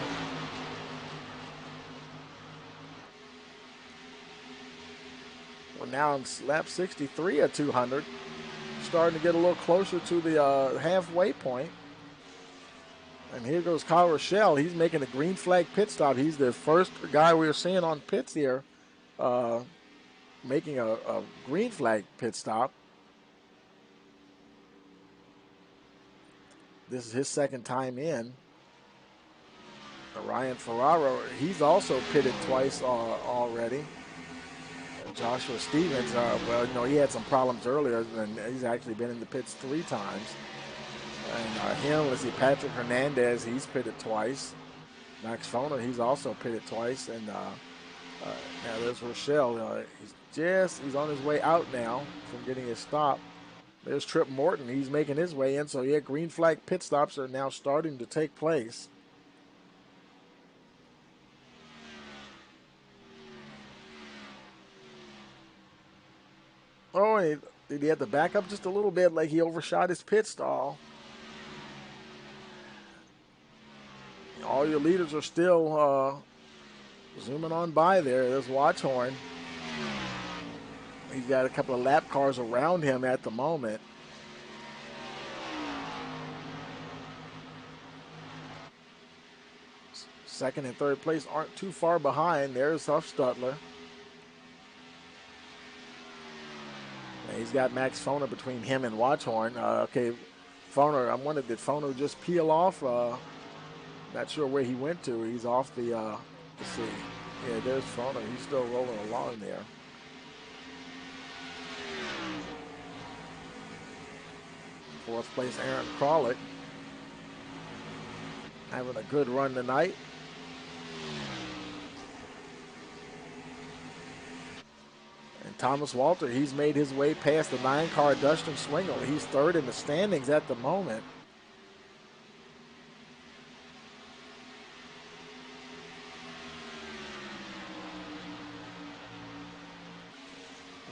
We're now on lap 63 at 200. Starting to get a little closer to the halfway point. And here goes Kyle Rochelle. He's making a green flag pit stop. He's the first guy we're seeing on pits here making a green flag pit stop. This is his second time in. Ryan Ferraro, he's also pitted twice already. Joshua Stevens, he had some problems earlier, and he's actually been in the pits 3 times. And let's see, Patrick Hernandez, he's pitted twice. Max Foner, he's also pitted twice. And now there's Rochelle. He's on his way out now from getting his stop. There's Trip Morton. He's making his way in. So, yeah, green flag pit stops are now starting to take place. Oh, did he have to back up just a little bit, like he overshot his pit stall? All your leaders are still zooming on by there. There's Watchorn. He's got a couple of lap cars around him at the moment. Second and third place aren't too far behind. There's Huffstutler. He's got Max Foner between him and Watchorn. Okay, Foner, I wondered, did Foner just peel off? Not sure where he went to. He's off the, let's see. Yeah, there's Foner. He's still rolling along there. Fourth place, Aaron Kralik. Having a good run tonight. And Thomas Walter, he's made his way past the 9-car Dustin Swingle. He's third in the standings at the moment.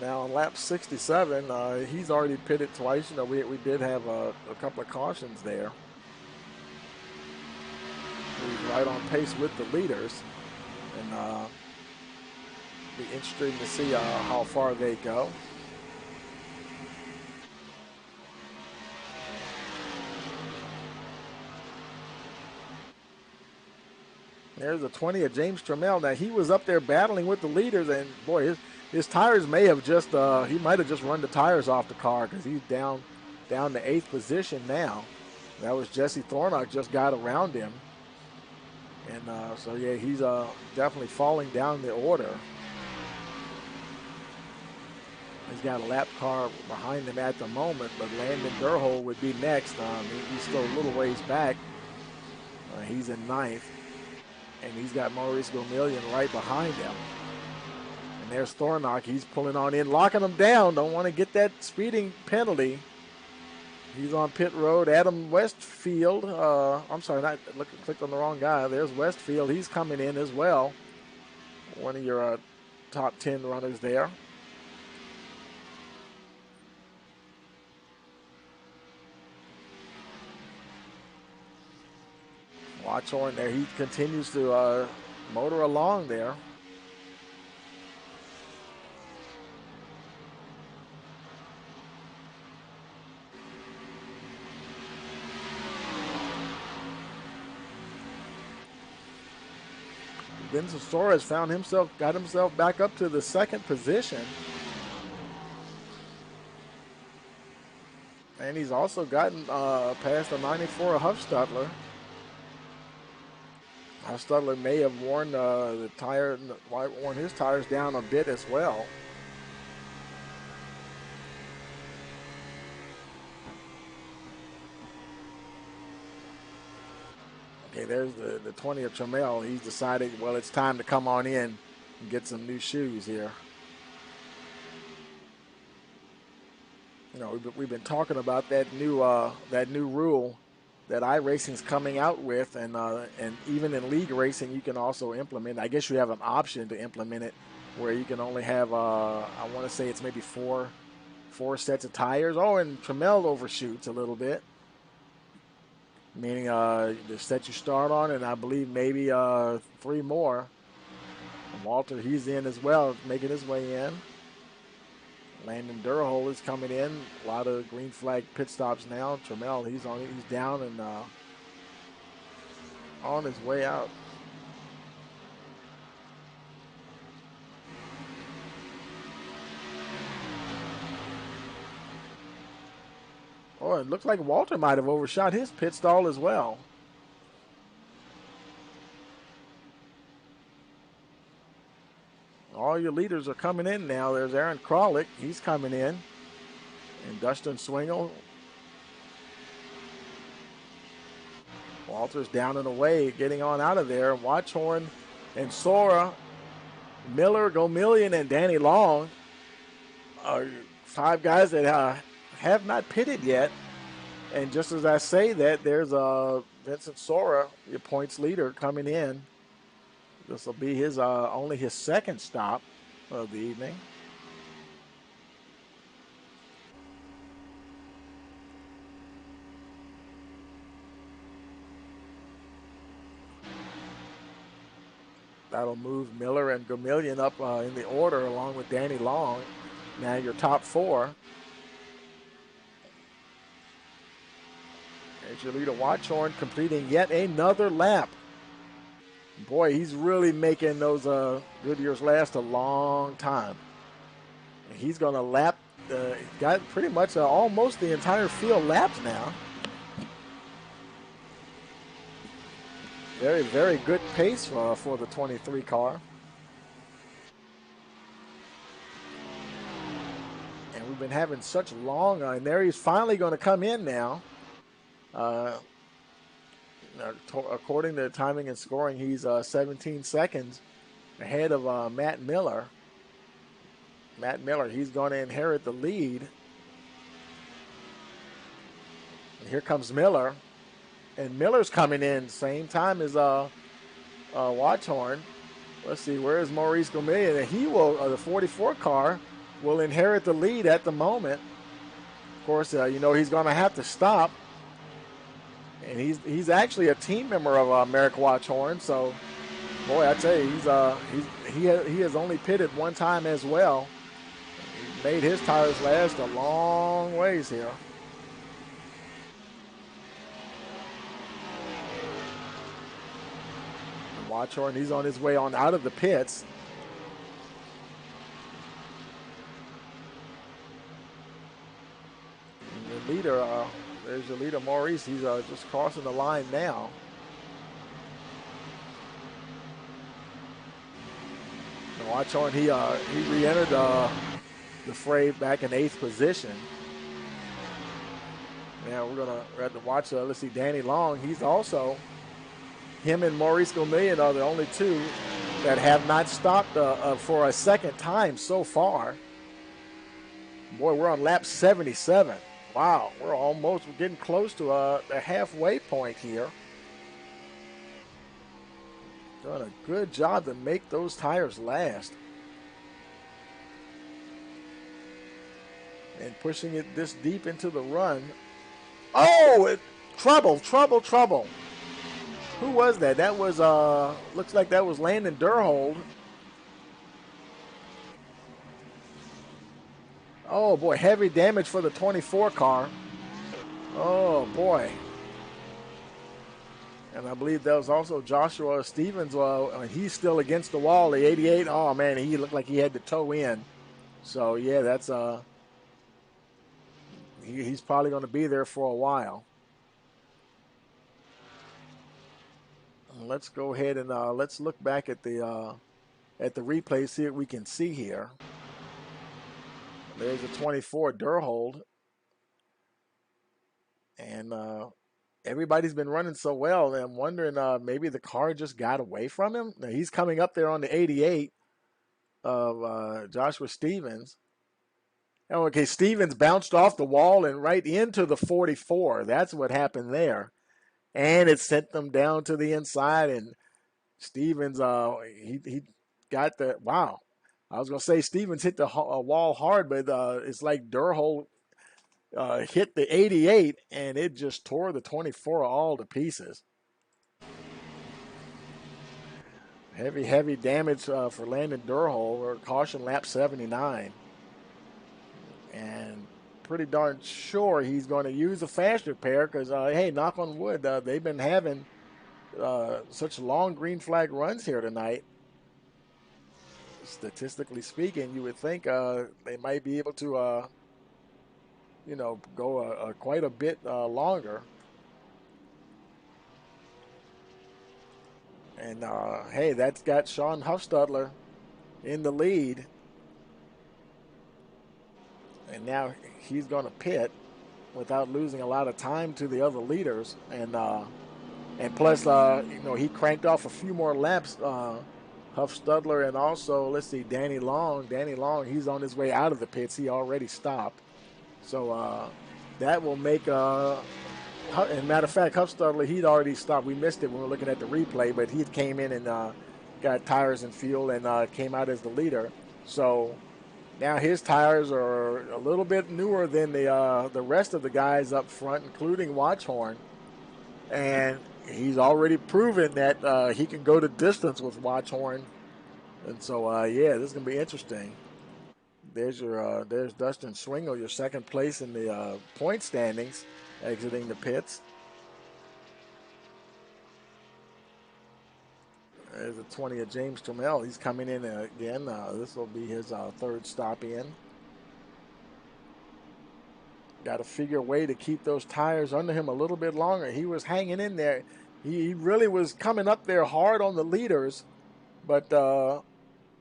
Now on lap 67, he's already pitted twice. We did have a couple of cautions there. He's right on pace with the leaders. And be interesting to see how far they go. There's the 20 of James Trammell. Now he was up there battling with the leaders, and boy, his tires may have just he might have just run the tires off the car, because he's down to 8th position now. That was Jesse Thornock just got around him, and so yeah, he's definitely falling down the order. He's got a lap car behind him at the moment, but Landon Durhold would be next. He's still a little ways back. He's in 9th, and he's got Maurice Gomillion right behind him. And there's Thornock. He's pulling on in, locking him down. Don't want to get that speeding penalty. He's on pit road. Adam Westfield. I'm sorry, clicked on the wrong guy. There's Westfield. He's coming in as well. One of your top 10 runners there. Watchorn there. He continues to motor along there. Vincent Sora has got himself back up to the second position. And he's also gotten past the 94 Huffstutler. Huffstutler may have worn his tires down a bit as well. Okay, there's the 20 of Trammell. He's decided, well, it's time to come on in and get some new shoes here. You know, we've been talking about that new rule that iRacing's coming out with, and even in league racing, you can also implement. I guess you have an option to implement it, where you can only have I want to say it's maybe four sets of tires. Oh, and Trammell overshoots a little bit, meaning the set you start on, and I believe maybe 3 more. And Walter, he's in as well, making his way in. Landon Durhol is coming in. A lot of green flag pit stops now. Trammell, he's down and on his way out. Oh, it looks like Walter might have overshot his pit stall as well. All your leaders are coming in now. There's Aaron Kralik. He's coming in. And Dustin Swingle. Walter's down and away, getting on out of there. Watchorn and Sora, Miller, Gomillion, and Danny Long are 5 guys that have not pitted yet. And just as I say that, there's Vincent Sora, your points leader, coming in. This will be his only his second stop of the evening. That'll move Miller and Gomillion up in the order along with Danny Long. Now your top 4. There's your leader Watchorn completing yet another lap. Boy, he's really making those Goodyears last a long time. And he's going to lap, got pretty much almost the entire field lapped now. Very, very good pace for the 23 car. And we've been having such long, and there he's finally going to come in now. According to timing and scoring, he's 17 seconds ahead of Matt Miller. Matt Miller, he's going to inherit the lead. And here comes Miller. And Miller's coming in same time as Watchorn. Let's see, where is Maurice Gomillion? And he will, the 44 car, will inherit the lead at the moment. Of course, he's going to have to stop. And he's actually a team member of Merrick Watchorn. So, boy, I tell you, he has only pitted one time as well. He made his tires last a long ways here. And Watchorn, he's on his way on out of the pits. And the leader. There's your leader, Maurice. He's just crossing the line now. And Watchorn, he re-entered the fray back in 8th position. Now we're going to watch, let's see, Danny Long. He's also, him and Maurice Gomillion are the only 2 that have not stopped for a second time so far. Boy, we're on lap 77. Wow, we're getting close to the halfway point here. Doing a good job to make those tires last. And pushing it this deep into the run. Oh, trouble. Who was that? That was looks like that was Landon Durhold. Oh boy, heavy damage for the 24 car. Oh boy. And I believe that was also Joshua Stevens. He's still against the wall. The 88. Oh man, he looked like he had to toe in. So yeah, that's he's probably going to be there for a while. Let's go ahead and let's look back at the replay, see what we can see here. There's a 24 Durhold, and everybody's been running so well. And I'm wondering maybe the car just got away from him. Now, he's coming up there on the 88 of Joshua Stevens. Oh, okay, Stevens bounced off the wall and right into the 44. That's what happened there, and it sent them down to the inside. And Stevens, he got the wow. I was gonna say Stevens hit the wall hard, but it's like Durhold hit the 88 and it just tore the 24 all to pieces. Heavy damage for Landon Durhold, or caution lap 79, and pretty darn sure he's going to use a fast repair because hey, knock on wood, they've been having such long green flag runs here tonight. Statistically speaking, you would think they might be able to, go quite a bit longer. And hey, that's got Sean Huffstudler in the lead. And now he's going to pit without losing a lot of time to the other leaders. And plus, he cranked off a few more laps. Huffstudler, and also, let's see, Danny Long. Danny Long, he's on his way out of the pits. He already stopped. So that will make, and matter of fact, Huffstudler, he'd already stopped. We missed it when we were looking at the replay, but he came in and got tires and fuel and came out as the leader. So now his tires are a little bit newer than the rest of the guys up front, including Watchhorn. And he's already proven that he can go the distance with Watchhorn. And so, yeah, this is going to be interesting. There's Dustin Swingle, your second place in the point standings, exiting the pits. There's a 20 of James Trammell. He's coming in again. This will be his third stop in. Got to figure a way to keep those tires under him a little bit longer. He was hanging in there. He really was coming up there hard on the leaders, but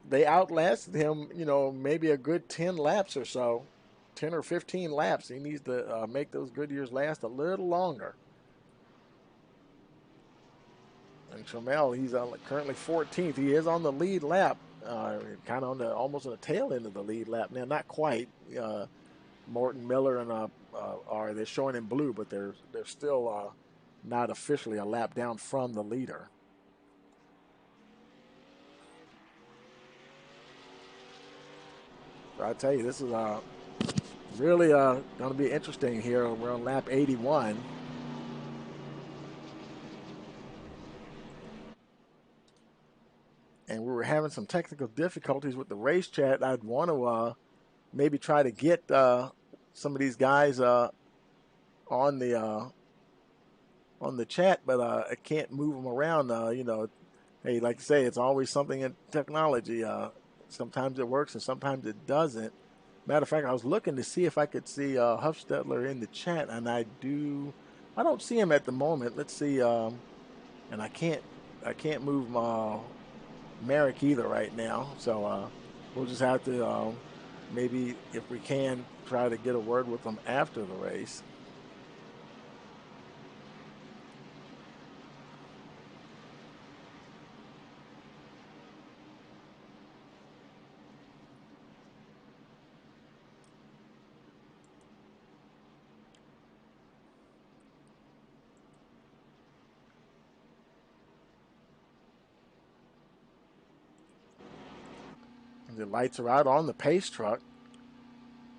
they outlasted him, maybe a good 10 laps or so, 10 or 15 laps. He needs to make those Goodyears last a little longer. And Trammell, he's currently 14th. He is on the lead lap, kind of almost on the tail end of the lead lap. Now, not quite. Morton Miller and they're showing in blue, but they're still not officially a lap down from the leader. So I tell you, this is really going to be interesting here. We're on lap 81. And we were having some technical difficulties with the race chat. I'd want to maybe try to get some of these guys on the chat, but I can't move them around. Hey, like I say, it's always something in technology. Sometimes it works and sometimes it doesn't. Matter of fact, I was looking to see if I could see Huffstedler in the chat, and I don't see him at the moment. Let's see, and I can't move Merrick either right now. So we'll just have to maybe, if we can, try to get a word with them after the race. The lights are out on the pace truck.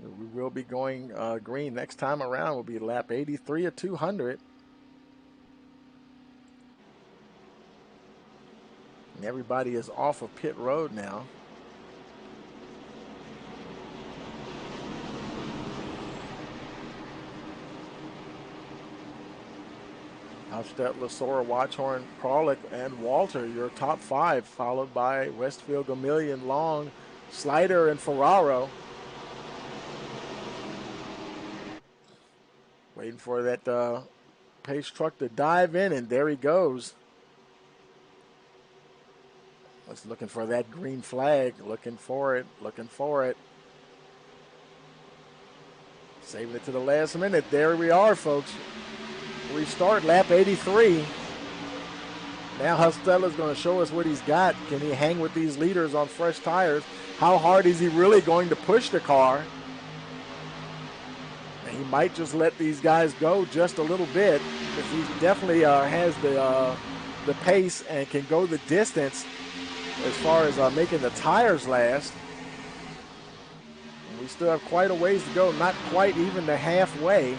We will be going green next time around. Will be lap 83 of 200. And everybody is off of pit road now. Hofstetler, Sora, Watchorn, Kralik, and Walter, your top 5, followed by Westfield, Gamillion, Long, Slider, and Ferraro. Waiting for that pace truck to dive in, and there he goes. Just looking for that green flag, looking for it. Saving it to the last minute. There we are, folks. We start lap 83. Now Hostetler's going to show us what he's got. Can he hang with these leaders on fresh tires? How hard is he really going to push the car? And he might just let these guys go just a little bit, because he definitely has the pace and can go the distance as far as making the tires last. And we still have quite a ways to go, not quite even the halfway.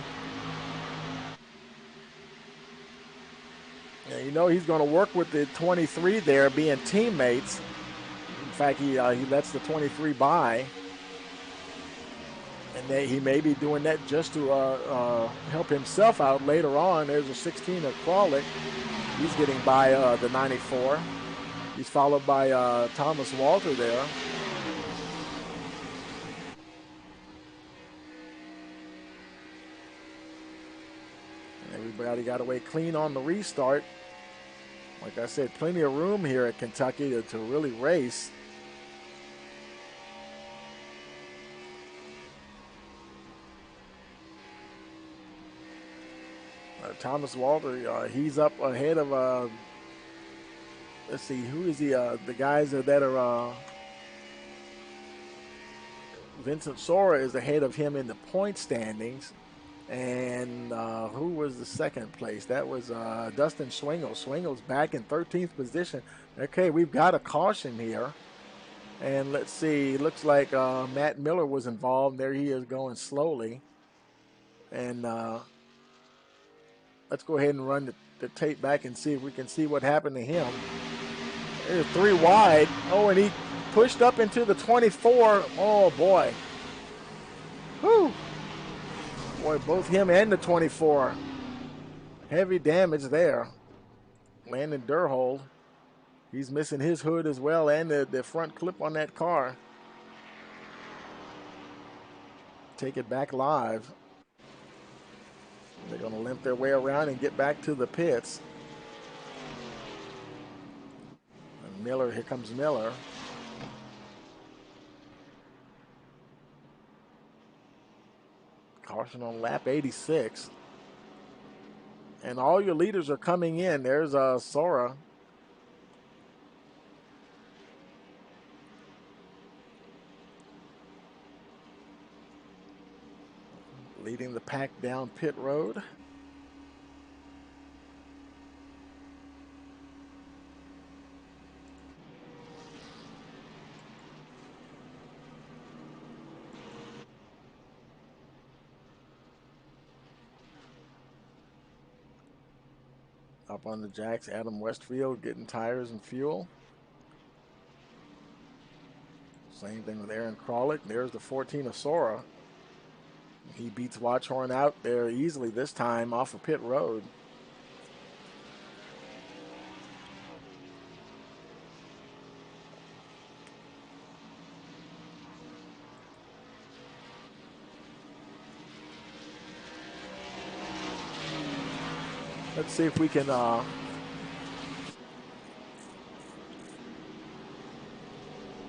And you know he's going to work with the 23 there, being teammates. In fact, he lets the 23 by. And he may be doing that just to help himself out later on. There's a 16 of Kralik. He's getting by the 94. He's followed by Thomas Walter there. Everybody got away clean on the restart. Like I said, plenty of room here at Kentucky to really race. Thomas Walter, he's up ahead of, let's see, who is he? The guys that are, Vincent Sora is ahead of him in the point standings. And who was the second place? That was Dustin Schwingel. Schwingel's back in 13th position. Okay, we've got a caution here. And let's see, looks like Matt Miller was involved. There he is going slowly. And let's go ahead and run the tape back and see if we can see what happened to him. There's 3 wide. Oh, and he pushed up into the 24. Oh, boy. Whew. Boy, both him and the 24. Heavy damage there. Landon Durhold. He's missing his hood as well, and the front clip on that car. Take it back live. They're going to limp their way around and get back to the pits. And Miller, here comes Miller. Caution on lap 86. And all your leaders are coming in. There's Sora. Leading the pack down pit road. Up on the jacks, Adam Westfield getting tires and fuel. Same thing with Aaron Kralik. There's the 14 of Sora. He beats Watchorn out there easily this time off of pit road. Let's see if we can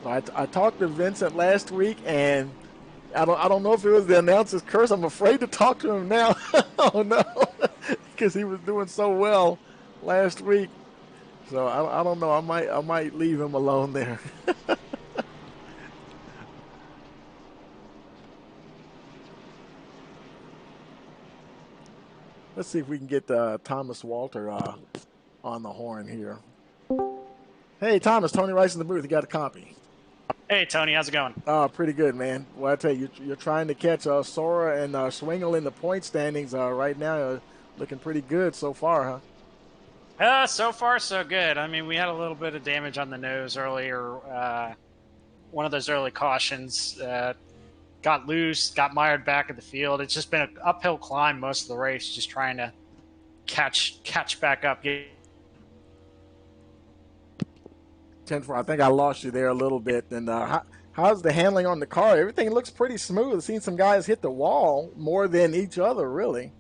I talked to Vincent last week, and I don't know if it was the announcer's curse. I'm afraid to talk to him now. Oh no, because he was doing so well last week. So I don't know. I might leave him alone there. Let's see if we can get Thomas Walter on the horn here. Hey, Thomas, Tony Rice in the booth. You got a copy? Hey, Tony. How's it going? Pretty good, man. Well, I tell you, you're trying to catch Sora and Schwingel in the point standings right now. Looking pretty good so far, huh? So far, so good. I mean, we had a little bit of damage on the nose earlier. One of those early cautions got loose, got mired back in the field. It's just been an uphill climb most of the race, just trying to catch back up. 10-4. I think I lost you there a little bit. And how's the handling on the car? Everything looks pretty smooth. I've seen some guys hit the wall more than each other, really.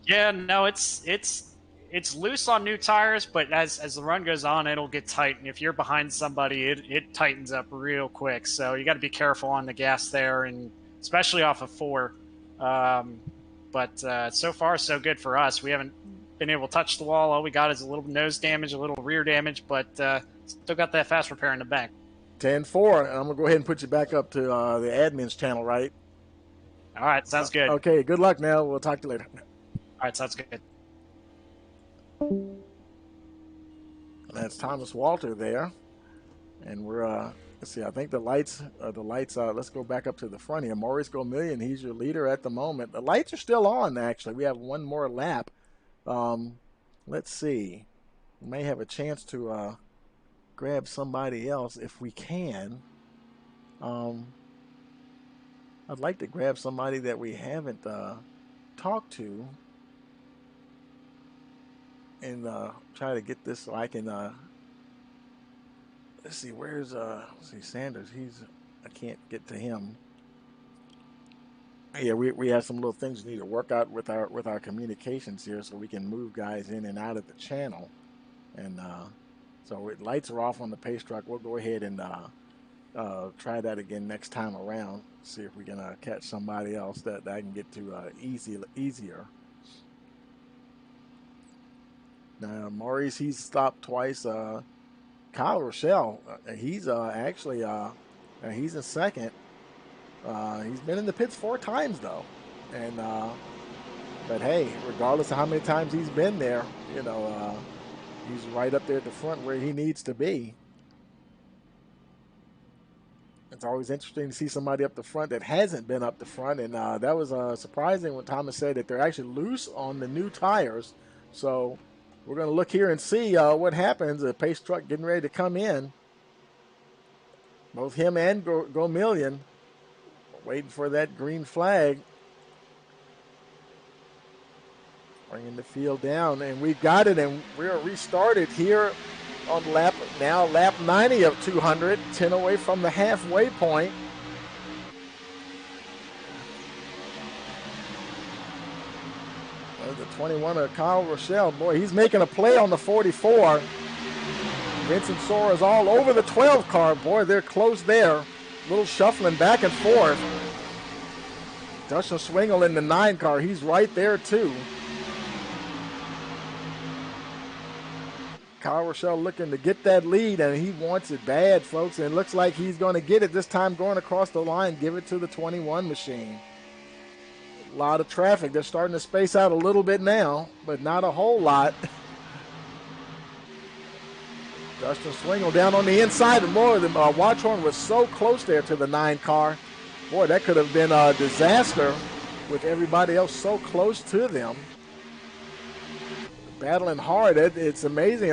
Yeah, no, it's loose on new tires, but as the run goes on, it'll get tight. And if you're behind somebody, it tightens up real quick. So you got to be careful on the gas there, and especially off of 4. But so far, so good for us. We haven't been able to touch the wall. All we got is a little nose damage, a little rear damage, but still got that fast repair in the bank. 10-4. I'm going to go ahead and put you back up to the admin's channel, right? All right, sounds good. Okay, good luck, Nell. We'll talk to you later. All right, sounds good. That's Thomas Walter there. And we're, let's see, I think the lights, let's go back up to the front here. Maurice Gomillion, he's your leader at the moment. The lights are still on, actually. We have one more lap. Let's see. We may have a chance to grab somebody else if we can. I'd like to grab somebody that we haven't talked to and try to get this so I can let's see, where's let's see, Sanders. I can't get to him. Yeah, we have some little things we need to work out with our communications here so we can move guys in and out of the channel. And so lights are off on the pace truck. We'll go ahead and try that again next time around. See if we can catch somebody else that I can get to easier. Now, Maurice, he's stopped twice. Kyle Rochelle, he's actually he's in second. He's been in the pits 4 times though, and but hey, regardless of how many times he's been there, you know, he's right up there at the front where he needs to be. It's always interesting to see somebody up the front that hasn't been up the front, and that was surprising when Thomas said that they're actually loose on the new tires. So we're going to look here and see what happens. The pace truck getting ready to come in. Both him and Gomillion waiting for that green flag. Bringing the field down, and we've got it, and we're restarted here on lap 90 of 200, 10 away from the halfway point. The 21 of Kyle Rochelle, boy, he's making a play on the 44. Vincent Sora's all over the 12 car. Boy, they're close there. A little shuffling back and forth. Dustin Swingle in the 9 car, he's right there too. Kyle Rochelle looking to get that lead, and he wants it bad, folks. And it looks like he's going to get it this time going across the line. Give it to the 21 machine. A lot of traffic. They're starting to space out a little bit now, but not a whole lot. Dustin Swingle down on the inside. And more, the Watchorn was so close there to the 9 car. Boy, that could have been a disaster with everybody else so close to them. Battling hard. It's amazing.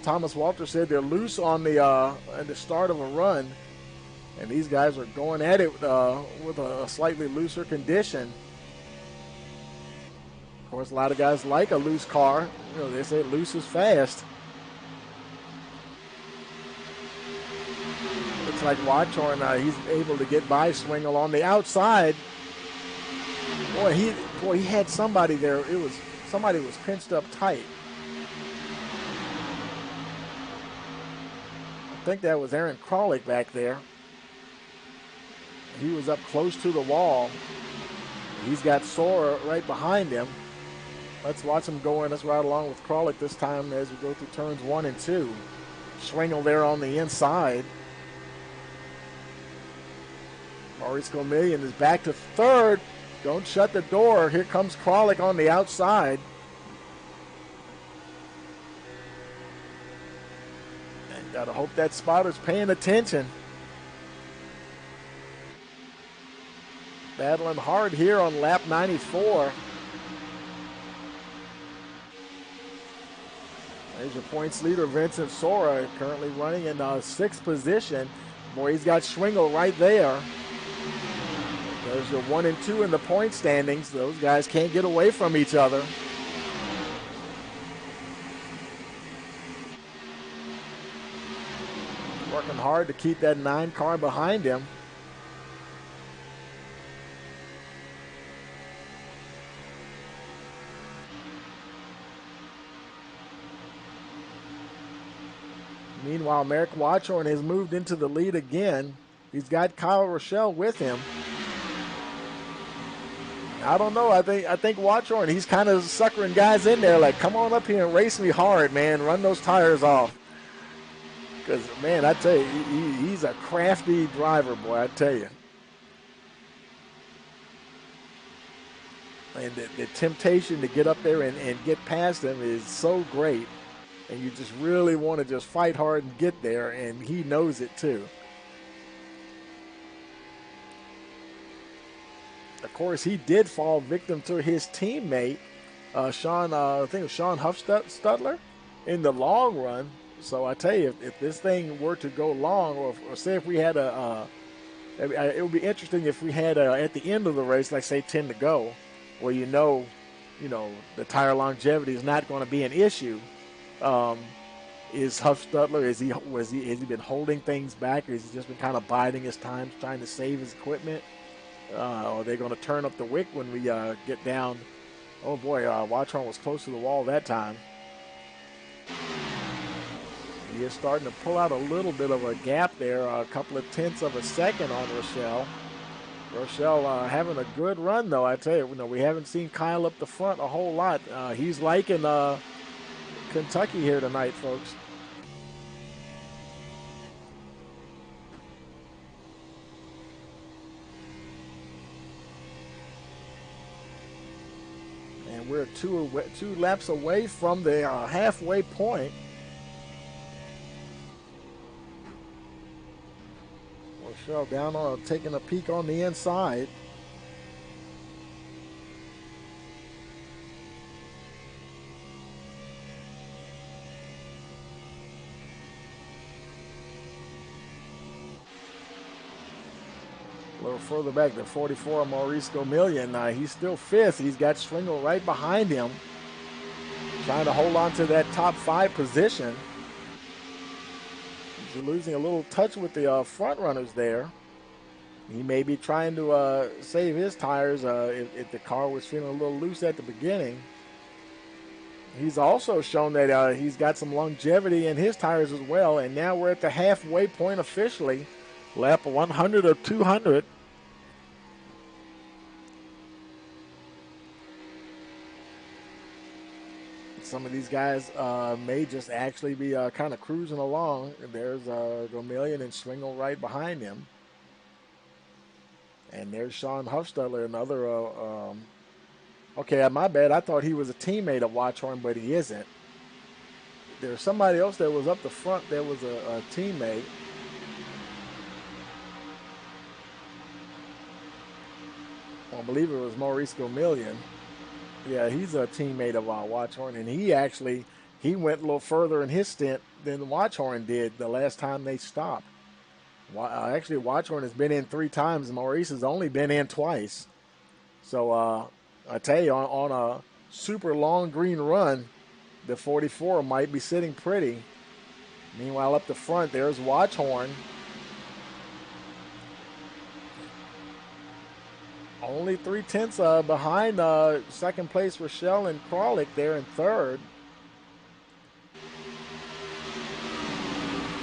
Thomas Walter said they're loose on the start of a run, and these guys are going at it with a slightly looser condition. Of course, a lot of guys like a loose car. You know, they say loose is fast. Looks like Watchorn, he's able to get by Swingle on the outside. Boy, he had somebody there. Somebody was pinched up tight. I think that was Aaron Kralik back there. He was up close to the wall. He's got Sora right behind him. Let's watch him go in. Let's ride along with Kralik this time as we go through turns 1 and 2. Swingle there on the inside. Maurice Gomillion is back to third. Don't shut the door. Here comes Kralik on the outside. And gotta hope that spotter's paying attention. Battling hard here on lap 94. There's your points leader, Vincent Sora, currently running in 6th position. Boy, he's got Schwingel right there. There's your 1 and 2 in the point standings. Those guys can't get away from each other. Working hard to keep that 9 car behind him. Meanwhile, Merrick Watchorn has moved into the lead again. He's got Kyle Rochelle with him. I don't know. I think Watchorn, he's kind of suckering guys in there like, come on up here and race me hard, man. Run those tires off. Because, man, I tell you, he's a crafty driver, boy, I tell you. And the temptation to get up there and get past him is so great. And you just really want to just fight hard and get there, and he knows it too. Of course, he did fall victim to his teammate, Sean, I think it was Sean Huffstutler, in the long run. So I tell you, if this thing were to go long, or say if we had it would be interesting if we had at the end of the race, like say 10 to go, where you know, the tire longevity is not going to be an issue. Is Huffstutler, has he been holding things back, or has he just been kind of biding his time, trying to save his equipment? Are they going to turn up the wick when we get down? Oh boy, Watchorn was close to the wall that time. He is starting to pull out a little bit of a gap there, a couple of tenths of a second on Rochelle. Rochelle having a good run, though, I tell you. We haven't seen Kyle up the front a whole lot. He's liking Kentucky here tonight, folks. And we're two laps away from the halfway point. Rochelle down on taking a peek on the inside. A little further back, the 44, Maurice Gomillion. He's still 5th. He's got Schwingel right behind him, trying to hold on to that top 5 position. He's losing a little touch with the front runners there. He may be trying to save his tires if the car was feeling a little loose at the beginning. He's also shown that he's got some longevity in his tires as well, and now we're at the halfway point officially. Lap 100 of 200. Some of these guys may just actually be kind of cruising along. There's Gomillion and Schwingel right behind him. And there's Sean Huffstutler, another. Okay, my bad. I thought he was a teammate of Watchorn, but he isn't. There's somebody else that was up the front that was a teammate. I believe it was Maurice Gomillion. Yeah, he's a teammate of Watchorn, and he went a little further in his stint than Watchorn did the last time they stopped. Actually, Watchorn has been in 3 times, and Maurice has only been in twice. So I tell you, on a super long green run, the 44 might be sitting pretty. Meanwhile, up the front, there's Watchorn. Only 3 tenths behind second place Rochelle and Kralik there in 3rd.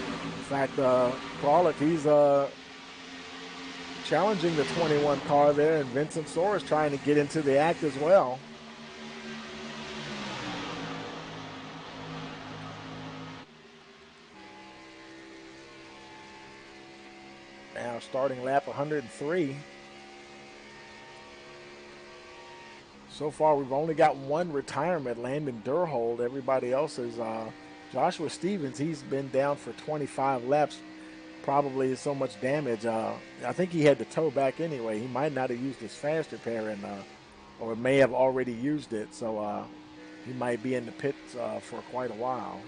In fact, Kralik, he's challenging the 21 car there, and Vincent Soar is trying to get into the act as well. Now starting lap 103. So far, we've only got 1 retirement, Landon Durhold. Everybody else is Joshua Stevens. He's been down for 25 laps, probably so much damage. I think he had to tow back anyway. He might not have used his fast repair, or may have already used it. So He might be in the pits for quite a while.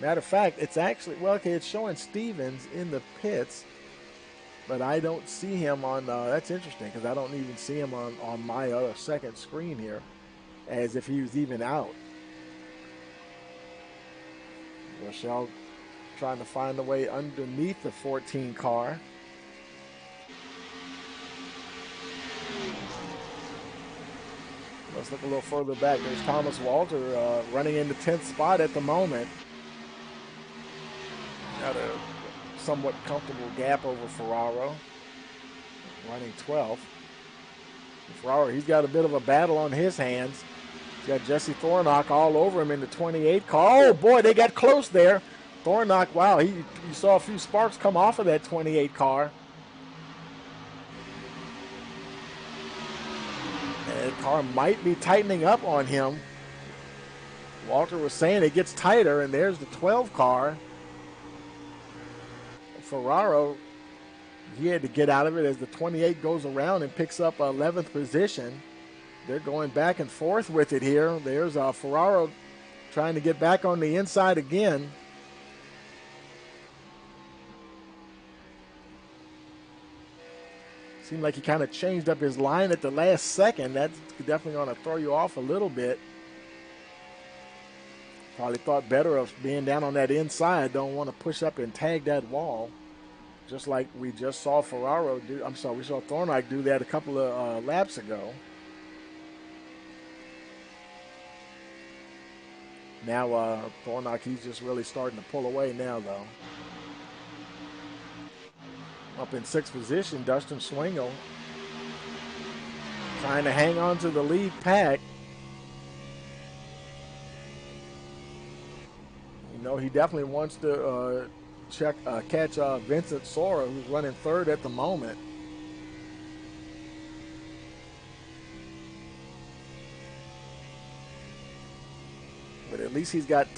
Matter of fact, it's actually, well, okay, it's showing Stevens in the pits, but I don't see him on, that's interesting because I don't even see him on my other second screen here as if he was even out. Rochelle trying to find a way underneath the 14 car. Let's look a little further back. There's Thomas Walter running in the 10th spot at the moment. Got a somewhat comfortable gap over Ferraro, running 12th. Ferraro, he's got a bit of a battle on his hands. He's got Jesse Thornock all over him in the 28 car. Oh boy, they got close there. Thornock, wow, you saw a few sparks come off of that 28 car. And the car might be tightening up on him. Walter was saying it gets tighter, and there's the 12 car. Ferraro, he had to get out of it as the 28 goes around and picks up 11th position. They're going back and forth with it here. There's Ferraro trying to get back on the inside again. Seemed like he kind of changed up his line at the last second. That's definitely going to throw you off a little bit. Probably thought better of being down on that inside. Don't want to push up and tag that wall. Just like we just saw Ferraro do. I'm sorry, we saw Thornock do that a couple of laps ago. Now Thornock, he's just really starting to pull away now, though. Up in 6th position, Dustin Swingle trying to hang on to the lead pack. You know, he definitely wants to catch Vincent Sora, who's running 3rd at the moment. But at least he's got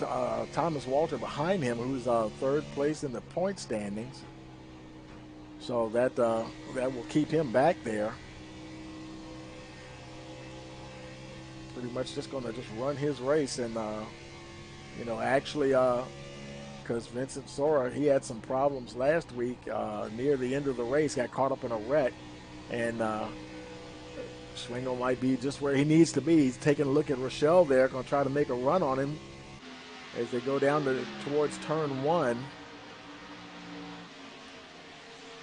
Thomas Walter behind him, who's 3rd place in the point standings. So that will keep him back there. Pretty much just going to just run his race and, you know, actually, because Vincent Sora, he had some problems last week near the end of the race, got caught up in a wreck, and Swingle might be just where he needs to be. He's taking a look at Rochelle there, going to try to make a run on him as they go down towards turn 1.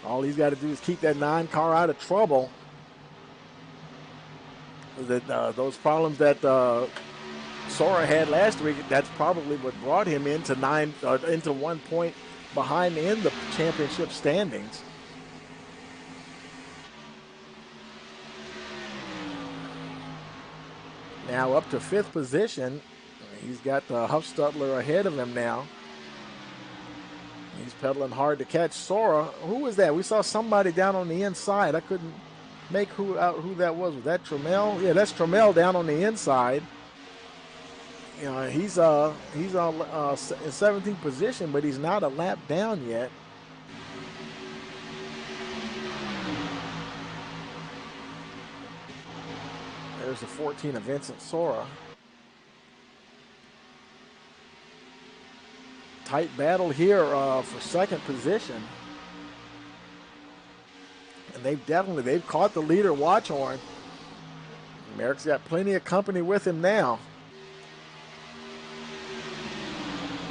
All he's got to do is keep that 9 car out of trouble. Those problems that Sora had last week, that's probably what brought him into 1 point behind in the championship standings. Now up to 5th position. He's got Huffstutler ahead of him now. He's pedaling hard to catch Sora. Who was that? We saw somebody down on the inside. I couldn't make out who that was. Was that Trammell? Yeah, that's Trammell down on the inside. You know, he's on in 17th position, but he's not a lap down yet. There's the 14 of Vincent Sora. Tight battle here for 2nd position. And they've caught the leader watch horn. Merrick's got plenty of company with him now.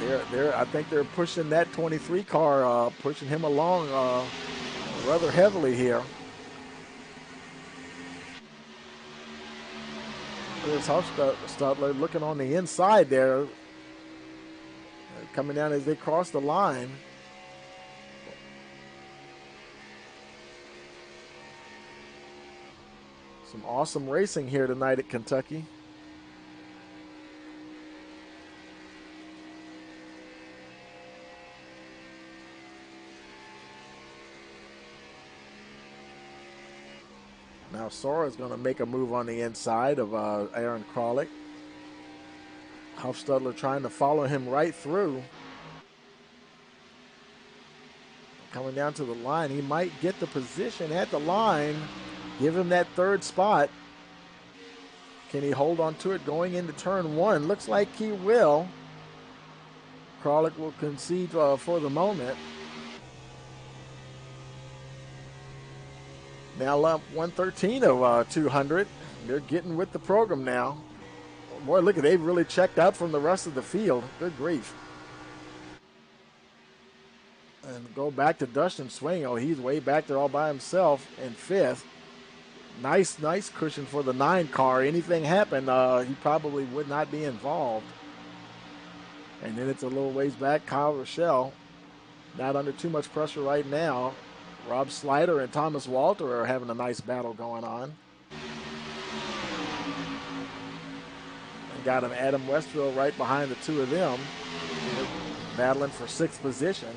I think they're pushing that 23 car, pushing him along rather heavily here. There's Huffstutler looking on the inside there. Coming down as they cross the line. Some awesome racing here tonight at Kentucky. Now Sora's going to make a move on the inside of Aaron Kralik. Huffstutler trying to follow him right through. Coming down to the line, he might get the position at the line, give him that 3rd spot. Can he hold on to it going into turn one? Looks like he will. Kralik will concede for the moment. Now up 113 of 200. They're getting with the program now. Boy, look at, they've really checked out from the rest of the field. Good grief. And go back to Dustin Swing. Oh, he's way back there all by himself in fifth. Nice cushion for the 9 car. Anything happened, he probably would not be involved. And then it's a little ways back. Kyle Rochelle, not under too much pressure right now. Rob Slider and Thomas Walter are having a nice battle going on. And got him Adam Westfield right behind the two of them. They're battling for 6th position.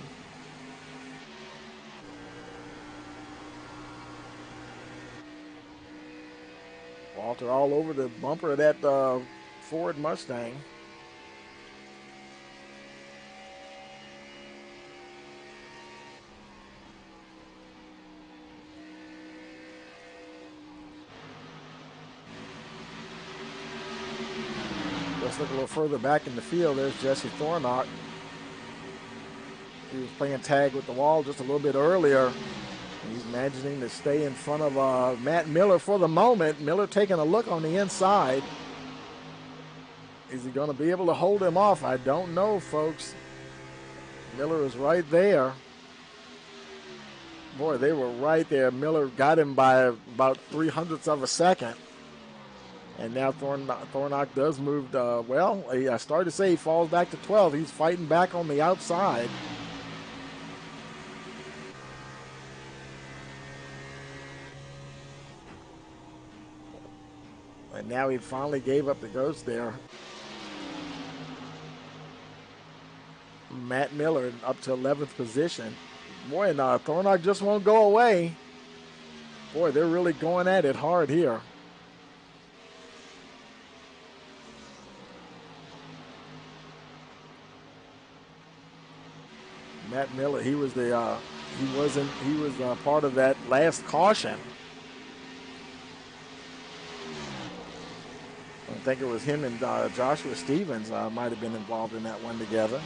Walter all over the bumper of that Ford Mustang. Let's look a little further back in the field. There's Jesse Thornock. He was playing tag with the wall just a little bit earlier. He's managing to stay in front of Matt Miller for the moment. Miller taking a look on the inside. Is he going to be able to hold him off? I don't know, folks. Miller is right there. Boy, they were right there. Miller got him by about 0.03 of a second. And now Thornock does move. Well, I started to say he falls back to 12. He's fighting back on the outside. And now he finally gave up the ghost there. Matt Miller up to 11th position. Boy, and Thornock just won't go away. Boy, they're really going at it hard here. Matt Miller, he was part of that last caution. I think it was him and Joshua Stevens might have been involved in that one together.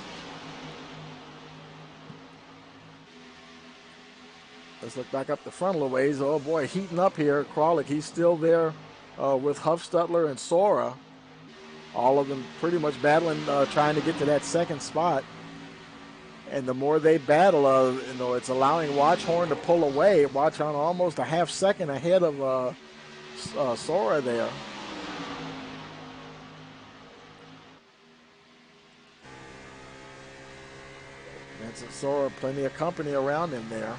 Let's look back up the front a little ways. Oh boy, heating up here. Kralik, he's still there with Huffstutler and Sora. All of them pretty much battling, trying to get to that second spot. And the more they battle, it's allowing Watchhorn to pull away. Watchhorn almost a half second ahead of Sora there. Vincent Sora, plenty of company around him there.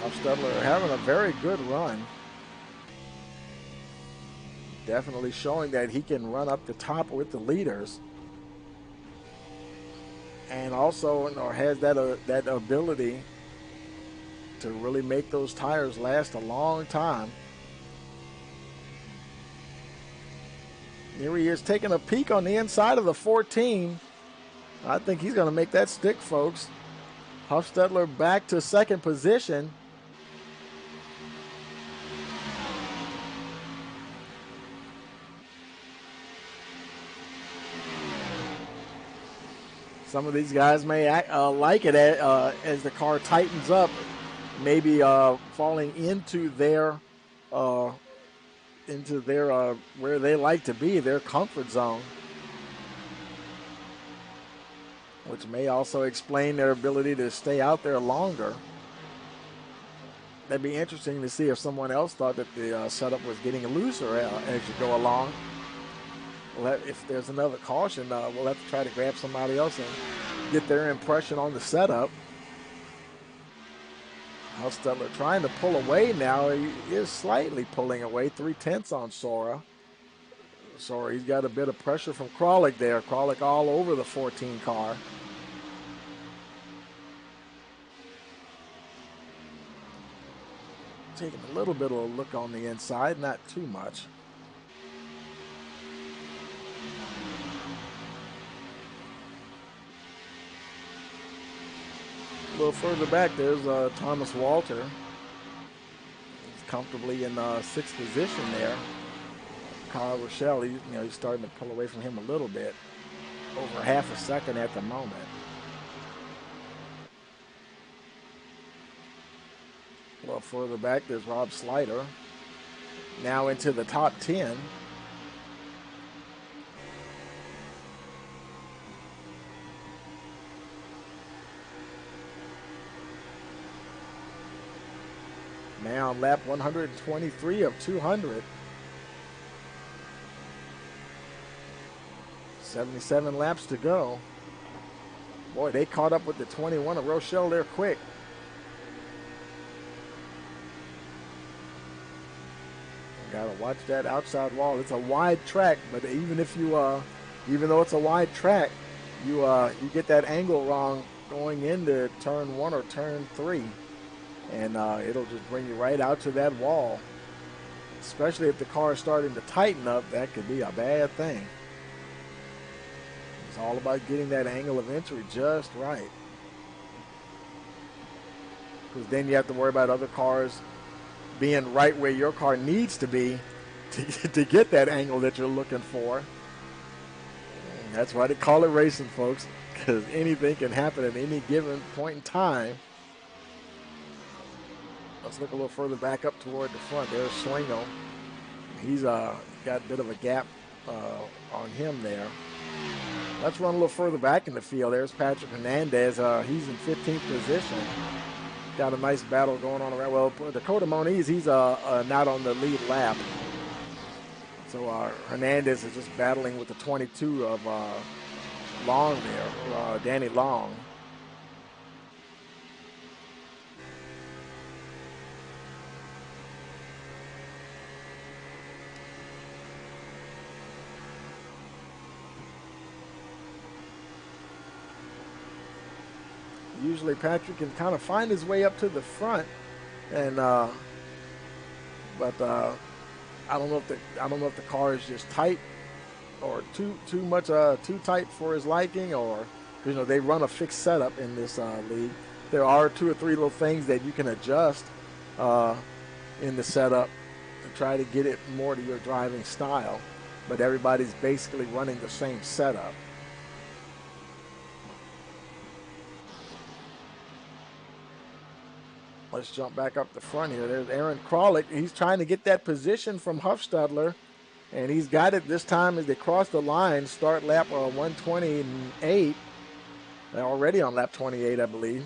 Huffstutler having a very good run. Definitely showing that he can run up the top with the leaders. And also has that ability to really make those tires last a long time. Here he is taking a peek on the inside of the 14. I think he's going to make that stick, folks. Huffstutler back to second position. Some of these guys may like it as the car tightens up, maybe falling into their where they like to be, their comfort zone, which may also explain their ability to stay out there longer. That'd be interesting to see if someone else thought that the setup was getting looser as you go along. If there's another caution, we'll have to try to grab somebody else and get their impression on the setup. Huffstutler trying to pull away now. He is slightly pulling away, 0.3 on Sora. Sora, he's got a bit of pressure from Kralik there. Kralik all over the 14 car. Taking a little bit of a look on the inside, not too much. A little further back, there's Thomas Walter. He's comfortably in sixth position there. Kyle Rochelle, he's starting to pull away from him a little bit. Over half a second at the moment. A little further back, there's Rob Slider. Now into the top 10. Now on lap 123 of 200. 77 laps to go. Boy, they caught up with the 21 of Rochelle there quick. Gotta watch that outside wall. It's a wide track, but even though it's a wide track, you get that angle wrong going into turn 1 or turn 3, and it'll just bring you right out to that wall. Especially if the car is starting to tighten up, that could be a bad thing. It's all about getting that angle of entry just right, because then you have to worry about other cars being right where your car needs to be to get that angle that you're looking for. And that's why they call it racing, folks, because anything can happen at any given point in time. Let's look a little further back up toward the front. There's Schlingo. He's got a bit of a gap on him there. Let's run a little further back in the field. There's Patrick Hernandez. He's in 15th position. Got a nice battle going on around. Well, Dakota Moniz, he's not on the lead lap. So Hernandez is just battling with the 22 of Long there, Danny Long. Usually Patrick can kind of find his way up to the front, and but I don't know if the car is just tight or too tight for his liking, or they run a fixed setup in this league. There are 2 or 3 little things that you can adjust in the setup to try to get it more to your driving style, but everybody's basically running the same setup. Let's jump back up the front here. There's Aaron Kralik. He's trying to get that position from Huffstadler, and he's got it this time as they cross the line. Start lap 128. They're already on lap 28, I believe.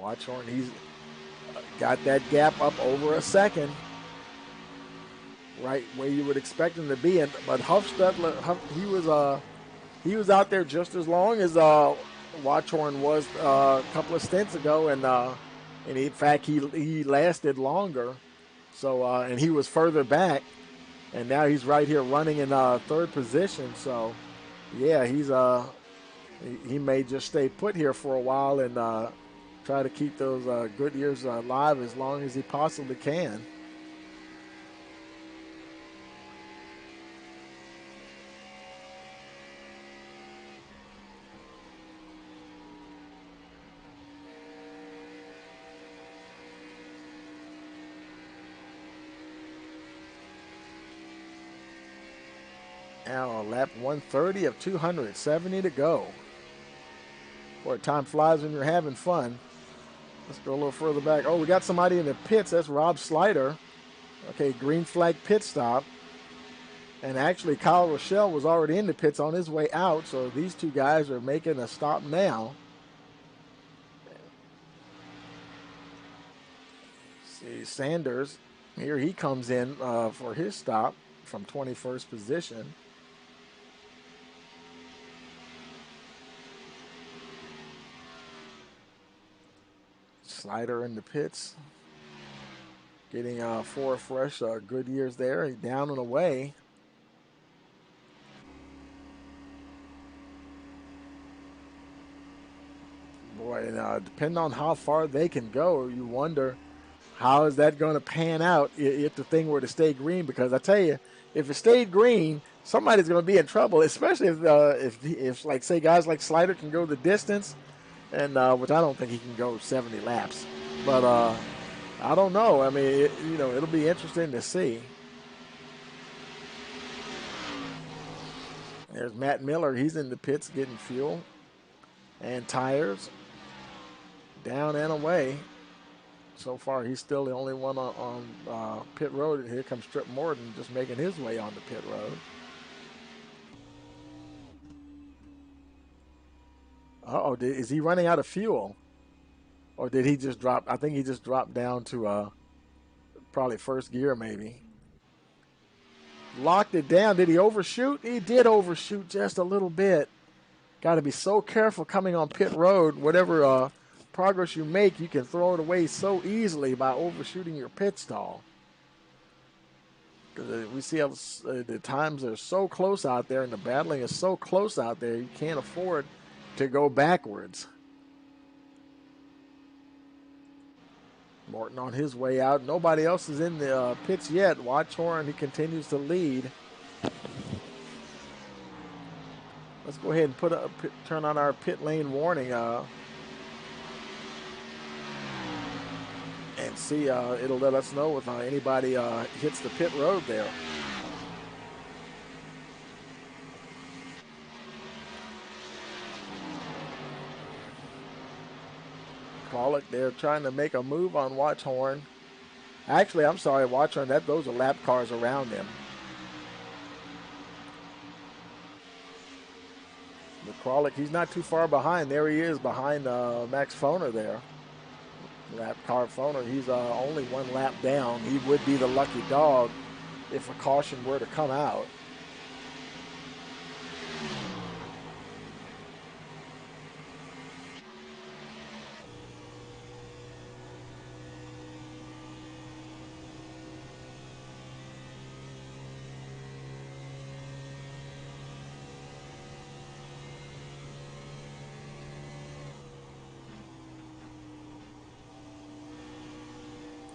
Watchhorn, he's got that gap up over a second, right where you would expect him to be. But Huffstadler, he was out there just as long as Watchhorn was a couple of stints ago, and in fact he lasted longer. So and he was further back, and now he's right here running in third position. So yeah, he may just stay put here for a while and try to keep those good years alive as long as he possibly can. Now lap 130 of 270 to go. Boy, time flies when you're having fun. Let's go a little further back. Oh, we got somebody in the pits. That's Rob Slider. Okay, green flag pit stop. And actually, Kyle Rochelle was already in the pits on his way out, so these two guys are making a stop now. See, Sanders, here he comes in for his stop from 21st position. Slider in the pits, getting 4 fresh good years there. He's down and away. Boy, and depending on how far they can go, you wonder how is that going to pan out if the thing were to stay green. Because I tell you, if it stayed green, somebody's going to be in trouble, especially if like say guys like Slider can go the distance, and which I don't think he can go 70 laps, but I don't know. I mean, it'll be interesting to see. There's Matt Miller. He's in the pits getting fuel and tires. Down and away. So far, he's still the only one on pit road. And here comes Trip Morton just making his way on the pit road. Uh-oh, is he running out of fuel? Or did he just drop? I think he just dropped down to probably first gear maybe. Locked it down. Did he overshoot? He did overshoot just a little bit. Got to be so careful coming on pit road. Whatever progress you make, you can throw it away so easily by overshooting your pit stall. Because we see how the times are so close out there and the battling is so close out there, you can't afford to go backwards. Morton on his way out. Nobody else is in the pits yet. Watchhorn, he continues to lead. Let's go ahead and turn on our pit lane warning and see. It'll let us know if anybody hits the pit road there. Call it. They're trying to make a move on Watchhorn. Actually, I'm sorry, Watchhorn. Those are lap cars around them. McCrawlick, he's not too far behind. There he is behind Max Foner there. Lap car Foner, he's only one lap down. He would be the lucky dog if a caution were to come out.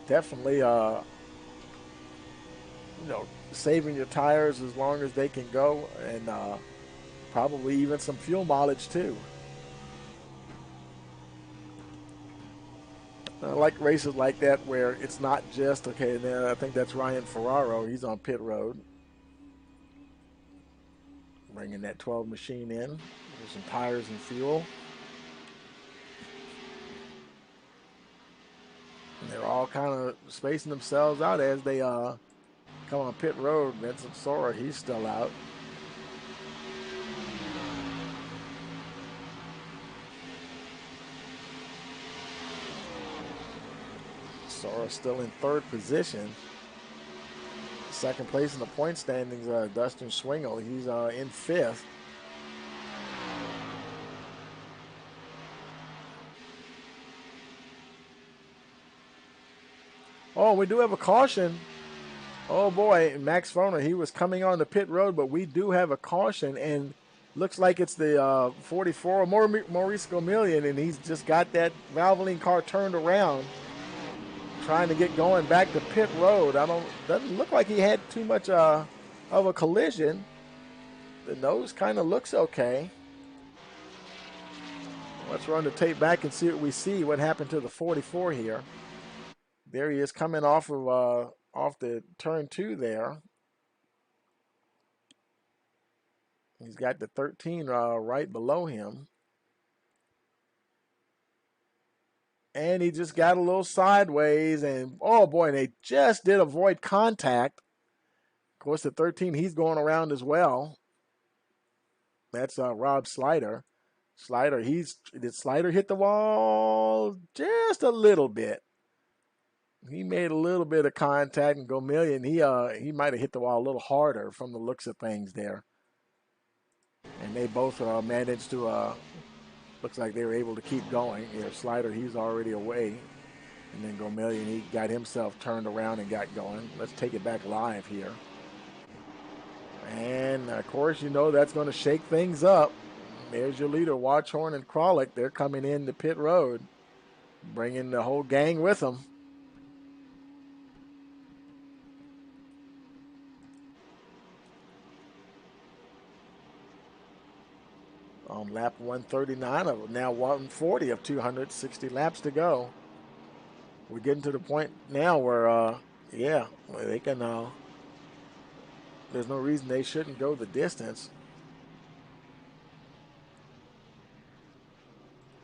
Definitely, saving your tires as long as they can go, and probably even some fuel mileage too. I like races like that where it's not just, okay, and then I think that's Ryan Ferraro. He's on pit road. Bringing that 12 machine in. There's some tires and fuel. And they're all kind of spacing themselves out as they come on pit road. Vincent Sora, he's still out. Sora still in third position. Second place in the point standings, Dustin Swingle. He's in fifth. Oh, we do have a caution. Oh boy, Max Foner, he was coming on the pit road, but we do have a caution, and looks like it's the 44 Maurice Gomillion, and he's just got that Valvoline car turned around, trying to get going back to pit road. Doesn't look like he had too much of a collision. The nose kind of looks okay. Let's run the tape back and see what happened to the 44 here. There he is coming off the turn 2 there. He's got the 13 right below him. And he just got a little sideways, and oh boy, they just did avoid contact. Of course, the 13, he's going around as well. That's Rob Slider. Did Slider hit the wall just a little bit? He made a little bit of contact, and Gomillion, he might have hit the wall a little harder from the looks of things there. And they both managed to, looks like they were able to keep going. Slider, he's already away. And then Gomillion, he got himself turned around and got going. Let's take it back live here. And, of course, that's going to shake things up. There's your leader, Watchhorn and Kralik. They're coming in the pit road, bringing the whole gang with them. on lap 139 of now 140 of 260 laps to go. We're getting to the point now where, yeah, where they can, there's no reason they shouldn't go the distance.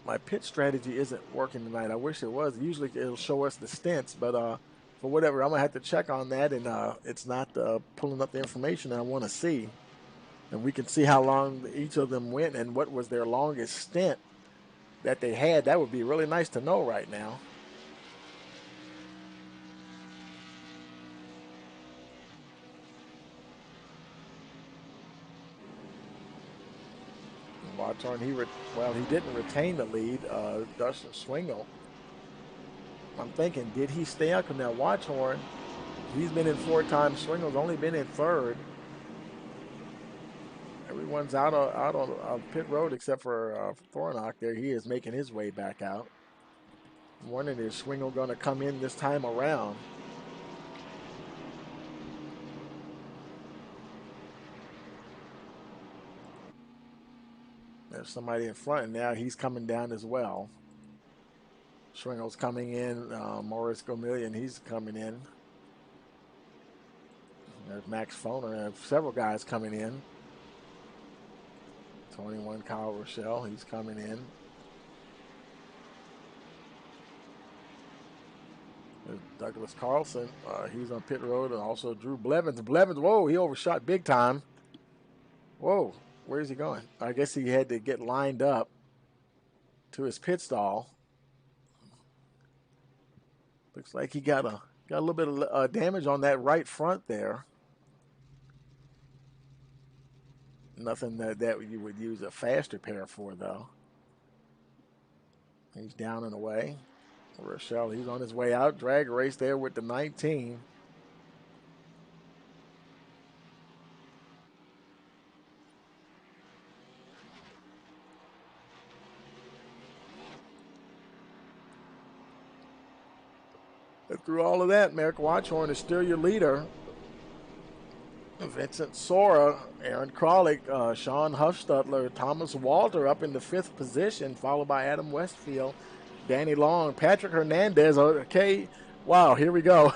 My pit strategy isn't working tonight. I wish it was. Usually it'll show us the stints, but for whatever, I'm going to have to check on that, and it's not pulling up the information that I want to see. And we can see how long each of them went and what was their longest stint that they had. That would be really nice to know right now. Wattorn, he didn't retain the lead. Dustin Swingle. I'm thinking, did he stay out? Because now Wattorn, he's been in 4 times. Swingle's only been in 3rd. Everyone's out on pit road except for Thornock there. He is making his way back out. I'm wondering, is Swingle going to come in this time around? There's somebody in front, and now he's coming down as well. Swingle's coming in. Maurice Gomillion, he's coming in. There's Max Foner. Several guys coming in. 21 Kyle Rochelle, he's coming in. There's Douglas Carlson, he's on pit road, and also Drew Blevins. Blevins, whoa, he overshot big time. Whoa, where's he going? I guess he had to get lined up to his pit stall. Looks like he got a little bit of damage on that right front there. Nothing that you would use a fast repair for, though. He's down and away. Rochelle, he's on his way out. Drag race there with the 19. And through all of that, Merrick Watchorn is still your leader. Vincent Sora, Aaron Kralik, Sean Huffstutler, Thomas Walter up in the 5th position, followed by Adam Westfield, Danny Long, Patrick Hernandez. Okay, wow, here we go.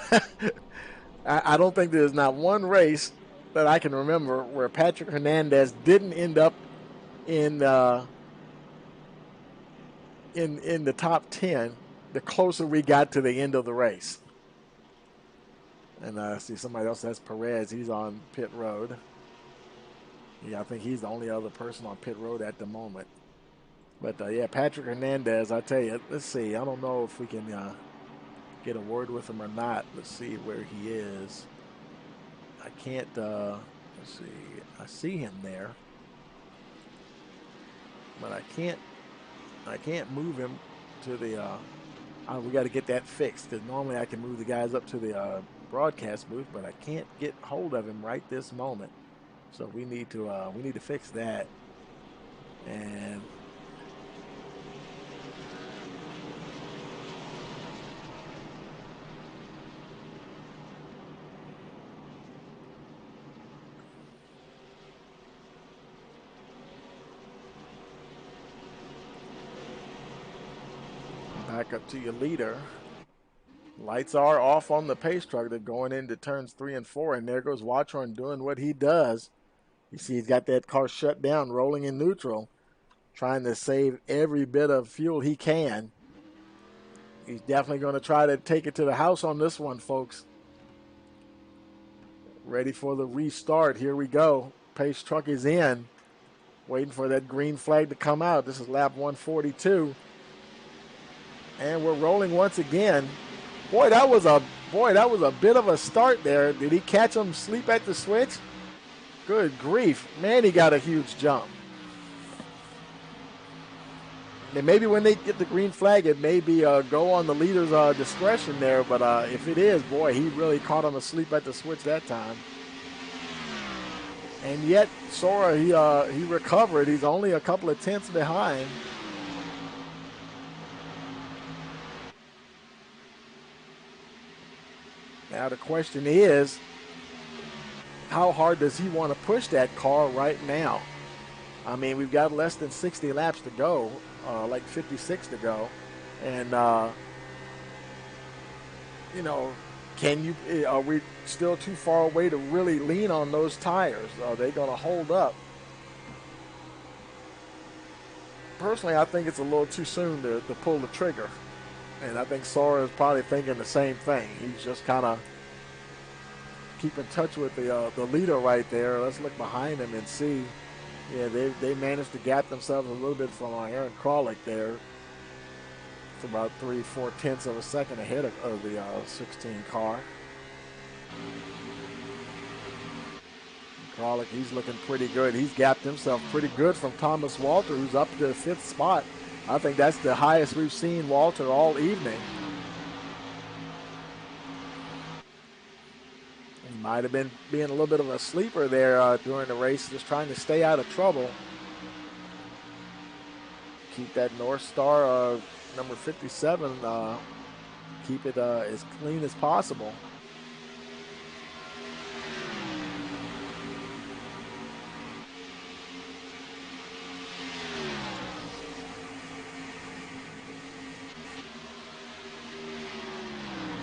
I don't think there's not one race that I can remember where Patrick Hernandez didn't end up in the top 10 the closer we got to the end of the race. And I see somebody else, that's Perez. He's on pit road. Yeah, I think he's the only other person on pit road at the moment. But, yeah, Patrick Hernandez, I tell you, let's see. I don't know if we can get a word with him or not. Let's see where he is. I can't, let's see. I see him there. But I can't move him to the, we got to get that fixed, because normally I can move the guys up to the broadcast booth, but I can't get hold of him right this moment. So we need to fix that. And back up to your leader. Lights are off on the pace truck. They're going into turns 3 and 4, and there goes Watchorn doing what he does. You see he's got that car shut down, rolling in neutral, trying to save every bit of fuel he can. He's definitely going to try to take it to the house on this one, folks. Ready for the restart. Here we go. Pace truck is in, waiting for that green flag to come out. This is lap 142. And we're rolling once again. Boy, that was a bit of a start there. Did he catch him sleep at the switch? Good grief. Man, he got a huge jump. And maybe when they get the green flag, it may be go on the leader's discretion there. But if it is, boy, he really caught him asleep at the switch that time. And yet, Sora, he recovered. He's only a couple of tenths behind. Now the question is, how hard does he want to push that car right now? I mean, we've got less than 60 laps to go, like 56 to go. And, you know, are we still too far away to really lean on those tires? Are they going to hold up? Personally, I think it's a little too soon to pull the trigger. And I think Sora is probably thinking the same thing. He's just kind of keep in touch with the leader right there. Let's look behind him and see. Yeah, they managed to gap themselves a little bit from Aaron Kralik there. It's about 3/4 of a second ahead of the 16 car. Kralik, he's looking pretty good. He's gapped himself pretty good from Thomas Walter, who's up to the 5th spot. I think that's the highest we've seen Walter all evening. He might have been being a little bit of a sleeper there during the race, just trying to stay out of trouble. Keep that North Star number 57, keep it as clean as possible.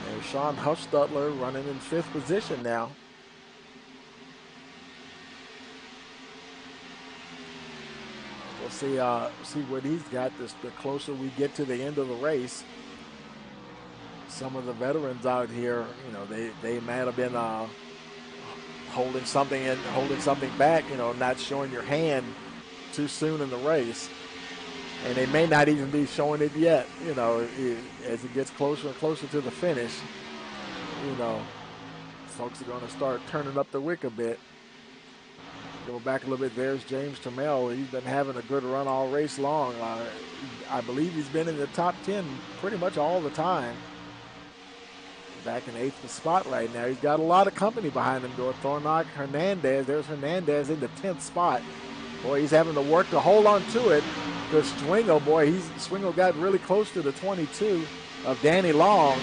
There's Sean Huffstutler running in 5th position now. We'll see what he's got the closer we get to the end of the race. Some of the veterans out here, you know, they might have been holding something back, you know, not showing your hand too soon in the race. And they may not even be showing it yet, you know, as it gets closer and closer to the finish. You know, folks are going to start turning up the wick a bit. Go back a little bit. There's James Trammell. He's been having a good run all race long. I believe he's been in the top 10 pretty much all the time. Back in 8th spot right now. He's got a lot of company behind him. Thornock, Hernandez. There's Hernandez in the 10th spot. Boy, he's having to work to hold on to it. Because Swingle, boy, Swingle got really close to the 22 of Danny Long.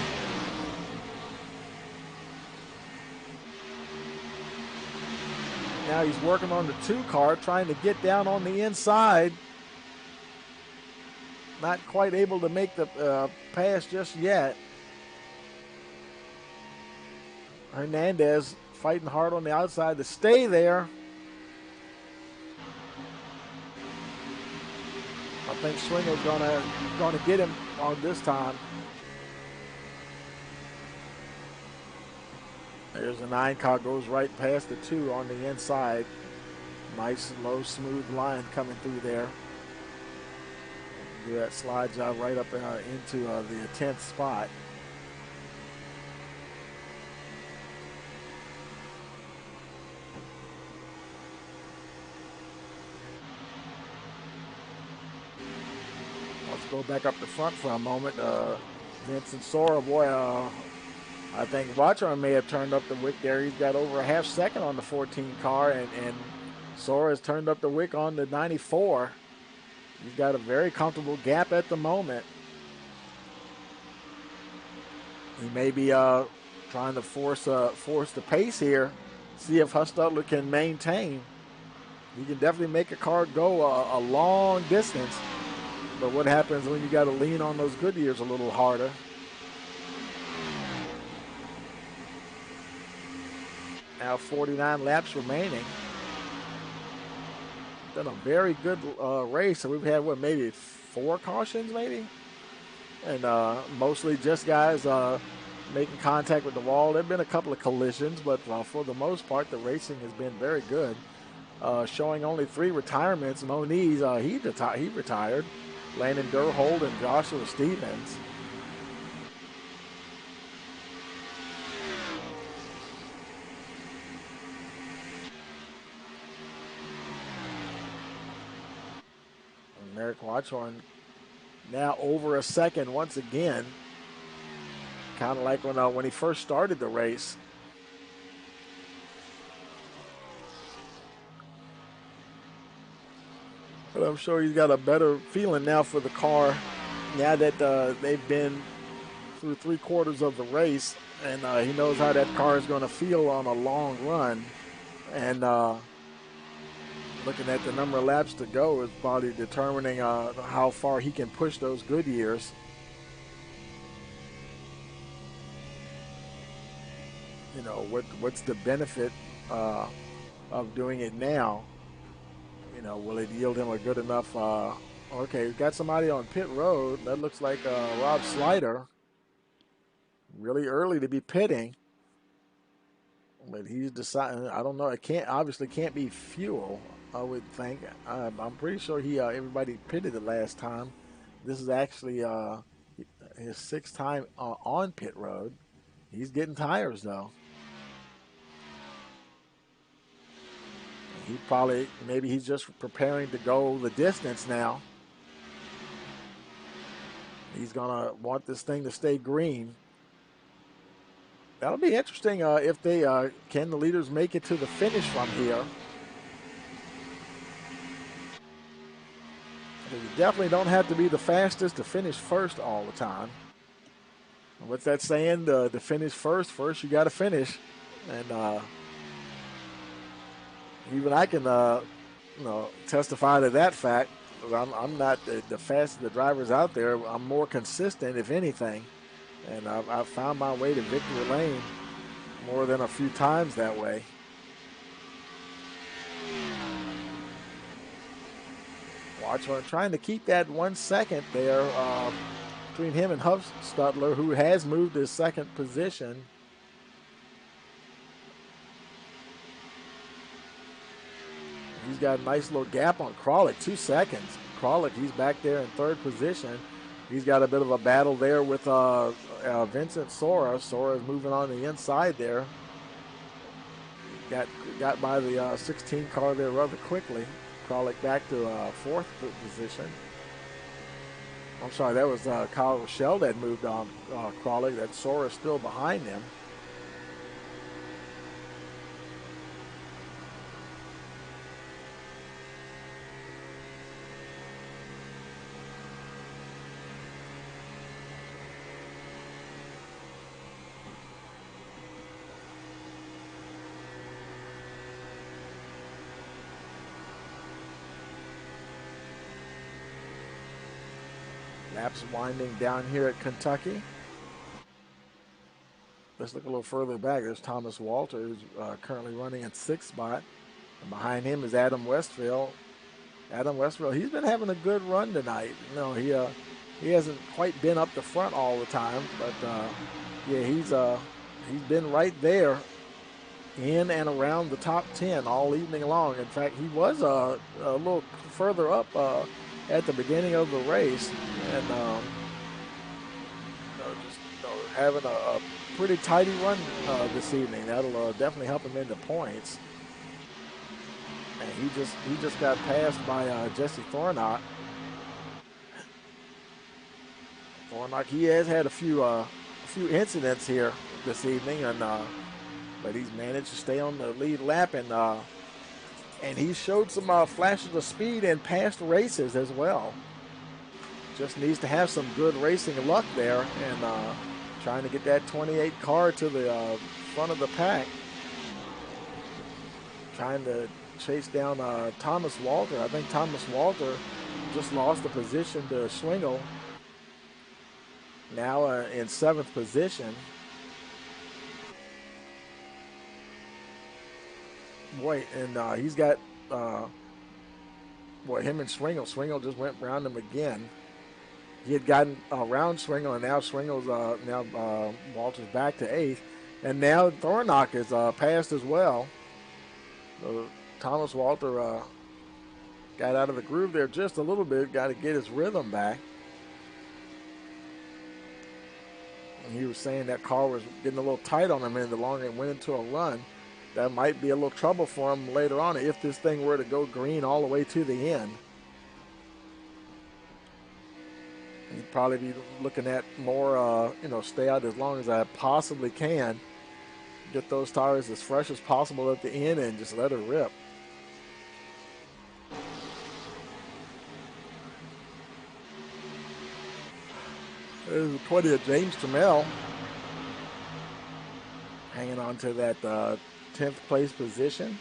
Now he's working on the 2 car, trying to get down on the inside. Not quite able to make the pass just yet. Hernandez fighting hard on the outside to stay there. I think Swingle's gonna get him on this time. There's a 9 car, goes right past the 2 on the inside. Nice, low, smooth line coming through there. That slides out right up into the 10th spot. Let's go back up the front for a moment. Vincent Sora, boy, I think Watron may have turned up the wick there. He's got over a half second on the 14 car, and Sora has turned up the wick on the 94. He's got a very comfortable gap at the moment. He may be trying to force the pace here, see if Huffstutler can maintain. He can definitely make a car go a long distance, but what happens when you got to lean on those Goodyears a little harder? Now 49 laps remaining. Been a very good race. So we've had, maybe 4 cautions maybe? And mostly just guys making contact with the wall. There have been a couple of collisions, but for the most part, the racing has been very good. Showing only 3 retirements. Moniz, he retired. Landon Durhold and Joshua Stevens. Merrick Watchorn now over a second once again. Kind of like when he first started the race. But I'm sure he's got a better feeling now for the car now that they've been through 3/4 of the race, and he knows how that car is going to feel on a long run. And looking at the number of laps to go is probably determining how far he can push those Goodyears. You know, what's the benefit of doing it now? You know, will it yield him a good enough? Okay, we've got somebody on pit road. That looks like Rob Slider. Really early to be pitting. But he's deciding, I don't know, it obviously can't be fuel, I would think. I'm pretty sure everybody pitted the last time. This is actually his sixth time on pit road. He's getting tires, though. Maybe he's just preparing to go the distance now. He's going to want this thing to stay green. That'll be interesting if they can the leaders make it to the finish from here. You definitely don't have to be the fastest to finish first all the time. What's that saying? To finish first you got to finish. And even I can testify to that fact. I'm not the fastest of the drivers out there. I'm more consistent, if anything. And I've found my way to victory lane more than a few times that way. Watch, we're trying to keep that 1 second there between him and Huffstutler, who has moved to second position. He's got a nice little gap on Kralik, 2 seconds. Kralik, he's back there in third position. He's got a bit of a battle there with Vincent Sora. Sora's moving on the inside there. Got by the 16 car there rather quickly. Kralik back to fourth position. I'm sorry, that was Kyle Rochelle that moved on Kralik. That Sora's still behind him. Laps winding down here at Kentucky. Let's look a little further back. There's Thomas Walter, who's currently running in sixth spot. And behind him is Adam Westfield. Adam Westfield, he's been having a good run tonight. You know, he hasn't quite been up the front all the time, but yeah, he's been right there in and around the top 10 all evening long. In fact, he was a little further up at the beginning of the race, and having a pretty tidy run this evening. That'll definitely help him into points. And he just got passed by Jesse Thornock. Thornock, he has had a few incidents here this evening, and but he's managed to stay on the lead lap, and he showed some flashes of speed in past races as well. Just needs to have some good racing luck there, and trying to get that 28 car to the front of the pack. Trying to chase down Thomas Walter. I think Thomas Walter just lost the position to Schwingel. Now in seventh position. Boy, and he's got him and Schwingel. Schwingel just went around him again. He had gotten around Schwingel, and now Schwingel's Walter's back to eighth, and now Thornock is passed as well. So Thomas Walter got out of the groove there just a little bit. Got to get his rhythm back. And he was saying that car was getting a little tight on him, and the longer it went into a run, that might be a little trouble for him later on if this thing were to go green all the way to the end. He'd probably be looking at more, stay out as long as I possibly can. Get those tires as fresh as possible at the end and just let it rip. There's 20 of James Trammell hanging on to that 10th place position.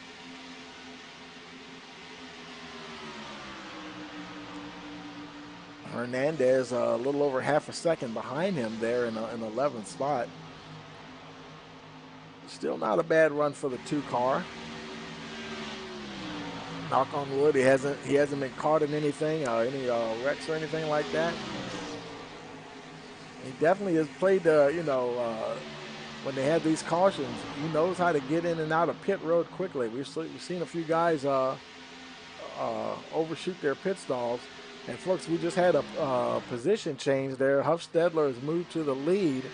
Hernandez a little over half a second behind him there in 11th spot. Still not a bad run for the 2-car. Knock on wood, he hasn't been caught in anything, any wrecks or anything like that. He definitely has played, when they had these cautions, he knows how to get in and out of pit road quickly. We've seen a few guys overshoot their pit stalls. And folks, we just had a position change there. Huffstedler has moved to the lead.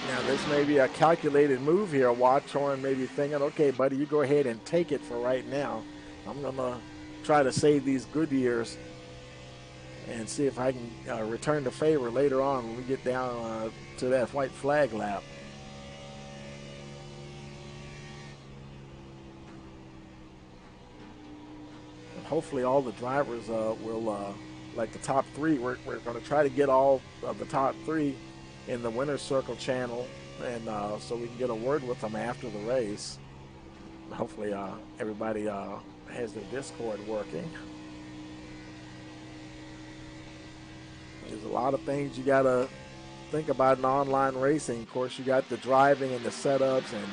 Now this may be a calculated move here. Watchorn may be thinking, okay, buddy, you go ahead and take it for right now. I'm going to try to save these Goodyears and see if I can return the favor later on when we get down to that white flag lap. And hopefully all the drivers will, like the top three, we're going to try to get all of the top three in the winner's circle channel, and so we can get a word with them after the race. Hopefully everybody has their Discord working. There's a lot of things you got to think about in online racing. Of course, you got the driving and the setups, and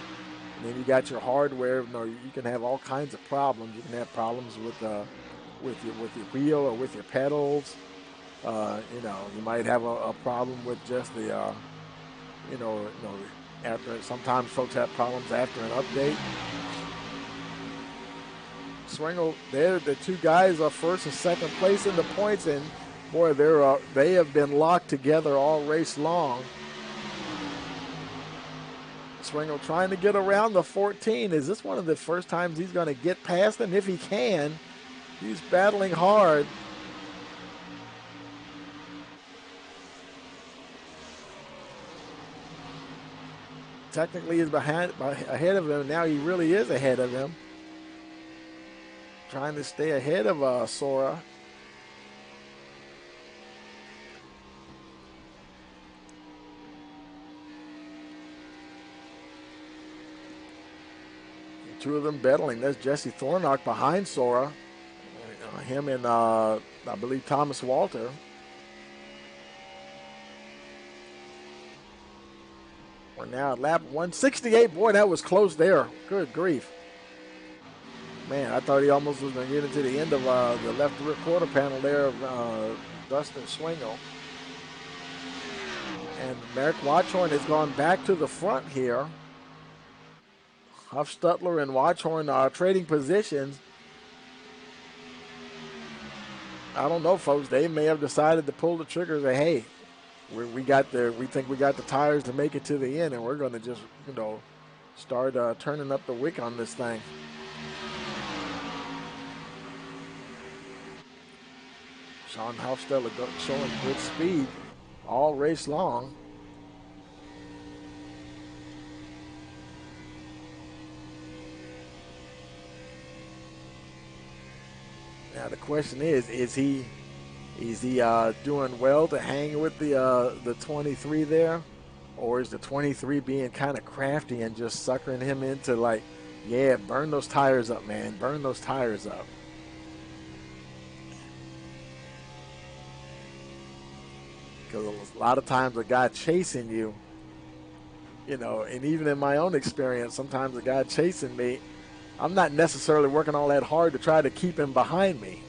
then you got your hardware. You can have all kinds of problems. You can have problems with your wheel or with your pedals. You might have a problem with just the, after, sometimes folks have problems after an update. Swingle, they're the two guys are first and second place in the points, and boy, they have been locked together all race long. Swingle trying to get around the 14. Is this one of the first times he's going to get past him? If he can, he's battling hard. Technically, he's ahead of him. Now he really is ahead of him. Trying to stay ahead of Sora. Two of them battling. There's Jesse Thornock behind Sora. Him and I believe Thomas Walter. We're now at lap 168. Boy, that was close there. Good grief. Man, I thought he almost was going to get into the end of the left rear quarter panel there of Dustin Swingle. And Merrick Watchorn has gone back to the front here. Huffstutler and Watchorn are trading positions. I don't know, folks. They may have decided to pull the trigger and say, hey, we think we got the tires to make it to the end, and we're going to just, start turning up the wick on this thing. Sean Huffstutler showing good speed all race long. Now the question is he doing well to hang with the 23 there, or is the 23 being kind of crafty and just suckering him into, like, yeah, burn those tires up, man, burn those tires up. Because a lot of times a guy chasing you, and even in my own experience, sometimes a guy chasing me, I'm not necessarily working all that hard to try to keep him behind me,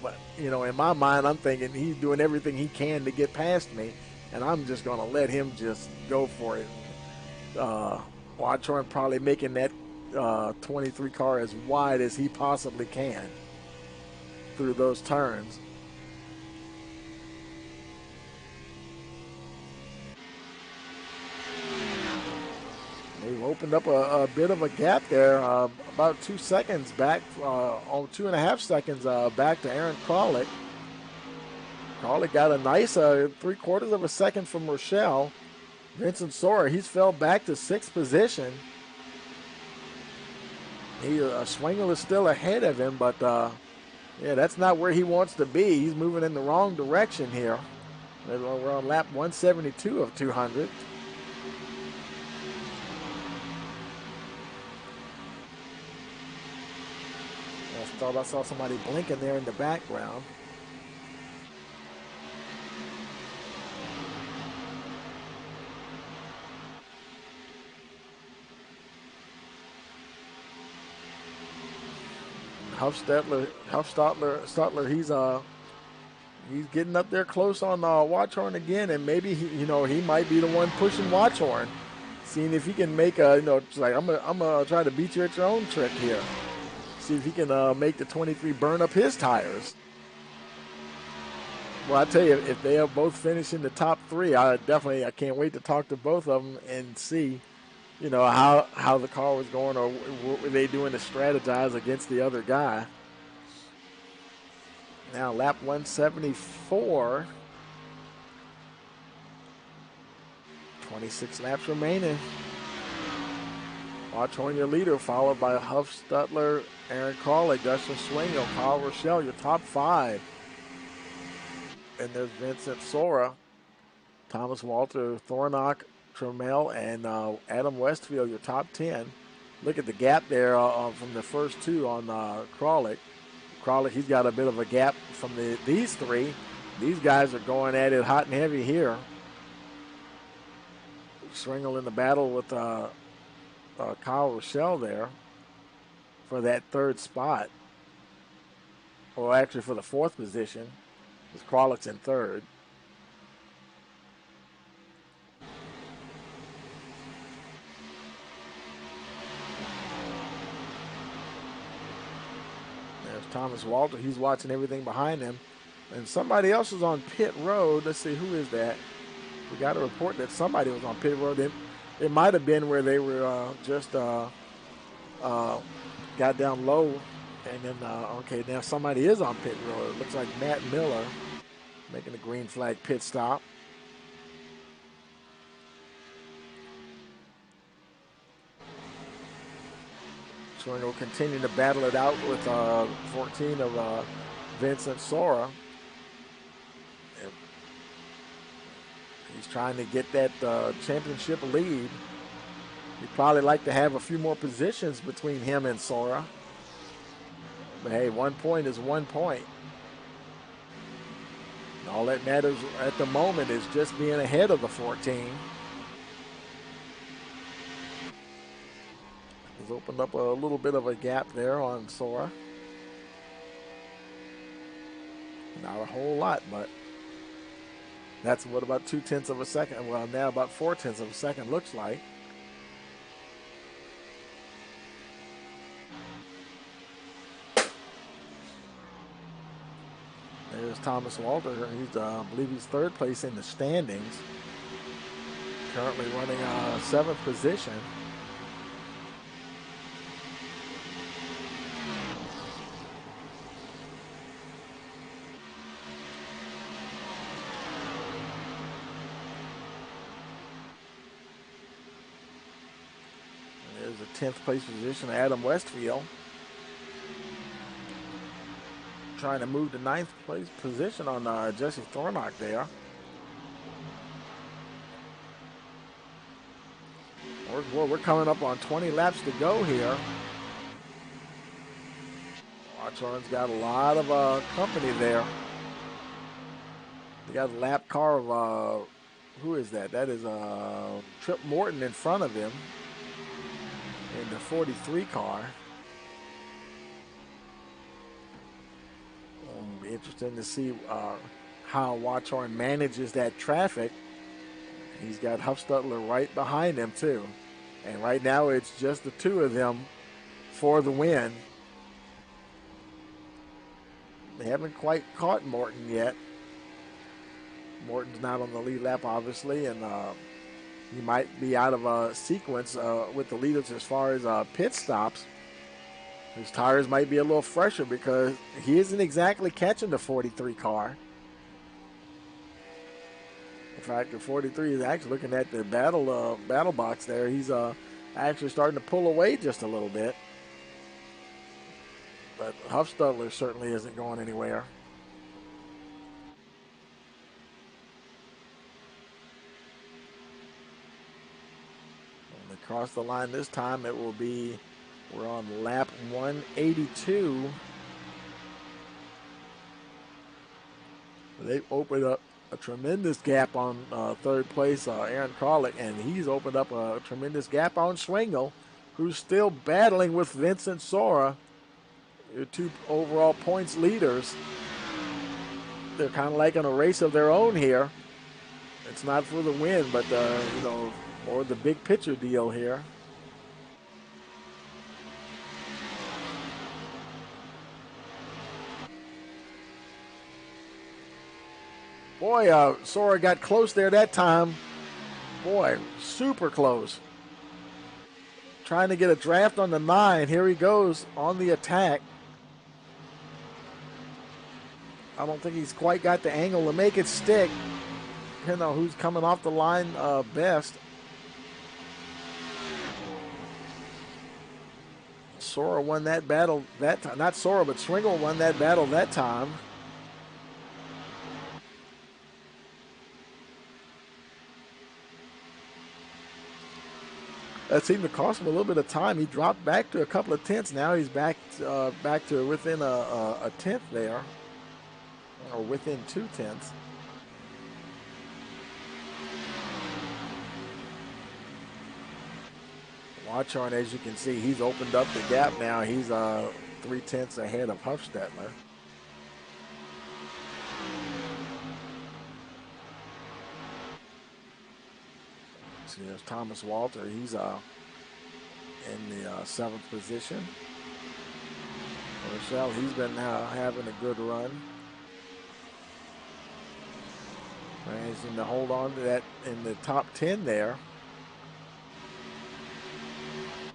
but, in my mind, I'm thinking he's doing everything he can to get past me, and I'm just going to let him just go for it. Watchorn probably making that 23 car as wide as he possibly can through those turns. They've opened up a bit of a gap there, about 2 seconds back, 2.5 seconds back to Aaron Kralik. Kralik got a nice 3/4 of a second from Rochelle. Vincent Sora, he's fell back to 6th position. Swingle is still ahead of him, but that's not where he wants to be. He's moving in the wrong direction here. We're on lap 172 of 200. thought I saw somebody blinking there in the background. Stutler, he's getting up there close on Watchorn again, and maybe he might be the one pushing Watchorn, seeing if he can make it's like I'm gonna try to beat you at your own trick here. See if he can make the 23 burn up his tires. Well, I tell you, if they are both finishing the top three, I can't wait to talk to both of them and see, how the car was going, or what were they doing to strategize against the other guy. Now lap 174. 26 laps remaining. Watchorn, your leader, followed by Huff Stutler, Aaron Crawley, Dustin Swingle, Kyle Rochelle, your top 5. And there's Vincent Sora, Thomas Walter, Thornock, Trammell, and Adam Westfield, your top 10. Look at the gap there from the first two on Crawley. Crawley, he's got a bit of a gap from these three. These guys are going at it hot and heavy here. Swingle in the battle with Kyle Rochelle there for that third spot. Or actually for the fourth position. Because Crawlick's in third. There's Thomas Walter. He's watching everything behind him. And somebody else is on pit road. Let's see, who is that? We got a report that somebody was on pit road. It might have been where they were just got down low. And then, okay, now somebody is on pit road. It looks like Matt Miller making the green flag pit stop. So we'll continue to battle it out with 14 of Vincent Sora. He's trying to get that championship lead. He'd probably like to have a few more positions between him and Sora. But hey, 1 point is 1 point. And all that matters at the moment is just being ahead of the 14. He's opened up a little bit of a gap there on Sora. Not a whole lot, but that's what about 0.2 of a second. Well, now about 0.4 of a second looks like. There's Thomas Walter. He's, I believe he's third place in the standings. Currently running 7th position. There's a 10th place position, Adam Westfield. Trying to move to 9th place position on Jesse Thornock there. We're coming up on 20 laps to go here. Watchorn's got a lot of company there. They got a lap car of, who is that? That is Trip Morton in front of him in the 43 car. It'll be interesting to see how Watchorn manages that traffic. He's got Huff Stutler right behind him too. And right now it's just the two of them for the win. They haven't quite caught Morton yet. Morton's not on the lead lap, obviously, and he might be out of a sequence with the leaders as far as pit stops. His tires might be a little fresher because he isn't exactly catching the 43 car. In fact, the 43 is actually looking at the battle box there. He's actually starting to pull away just a little bit. But Huff Stutler certainly isn't going anywhere. When they cross the line this time, it will be, we're on lap 182. They opened up a tremendous gap on third place, Aaron Carlick, and he's opened up a tremendous gap on Schwingel, who's still battling with Vincent Sora, your two overall points leaders. They're kind of like in a race of their own here. It's not for the win, but more the big picture deal here. Boy, Sora got close there that time. Boy, super close. Trying to get a draft on the 9. Here he goes on the attack. I don't think he's quite got the angle to make it stick. Depending on who's coming off the line best. Sora won that battle that time. Not Sora, but Schwingel won that battle that time. That seemed to cost him a little bit of time. He dropped back to a couple of tenths. Now he's back to within a tenth there, or within 2 tenths. Watchorn, as you can see, he's opened up the gap now. He's 3 tenths ahead of Huffstetler. See, there's Thomas Walter. He's in the 7th position. Rochelle, he's been having a good run. Managing to hold on to that in the top 10 there.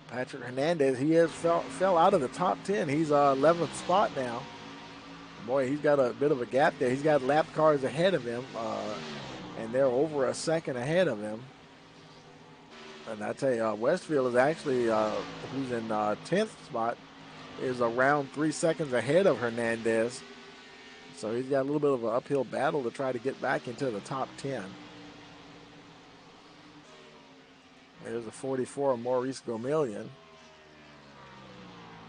Patrick Hernandez, he has fell out of the top 10. He's 11th spot now. Boy, he's got a bit of a gap there. He's got lap cars ahead of him, and they're over a second ahead of him. And I tell you, Westfield is actually, who's in 10th spot, is around 3 seconds ahead of Hernandez. So he's got a little bit of an uphill battle to try to get back into the top 10. There's a 44 of Maurice Gomillion.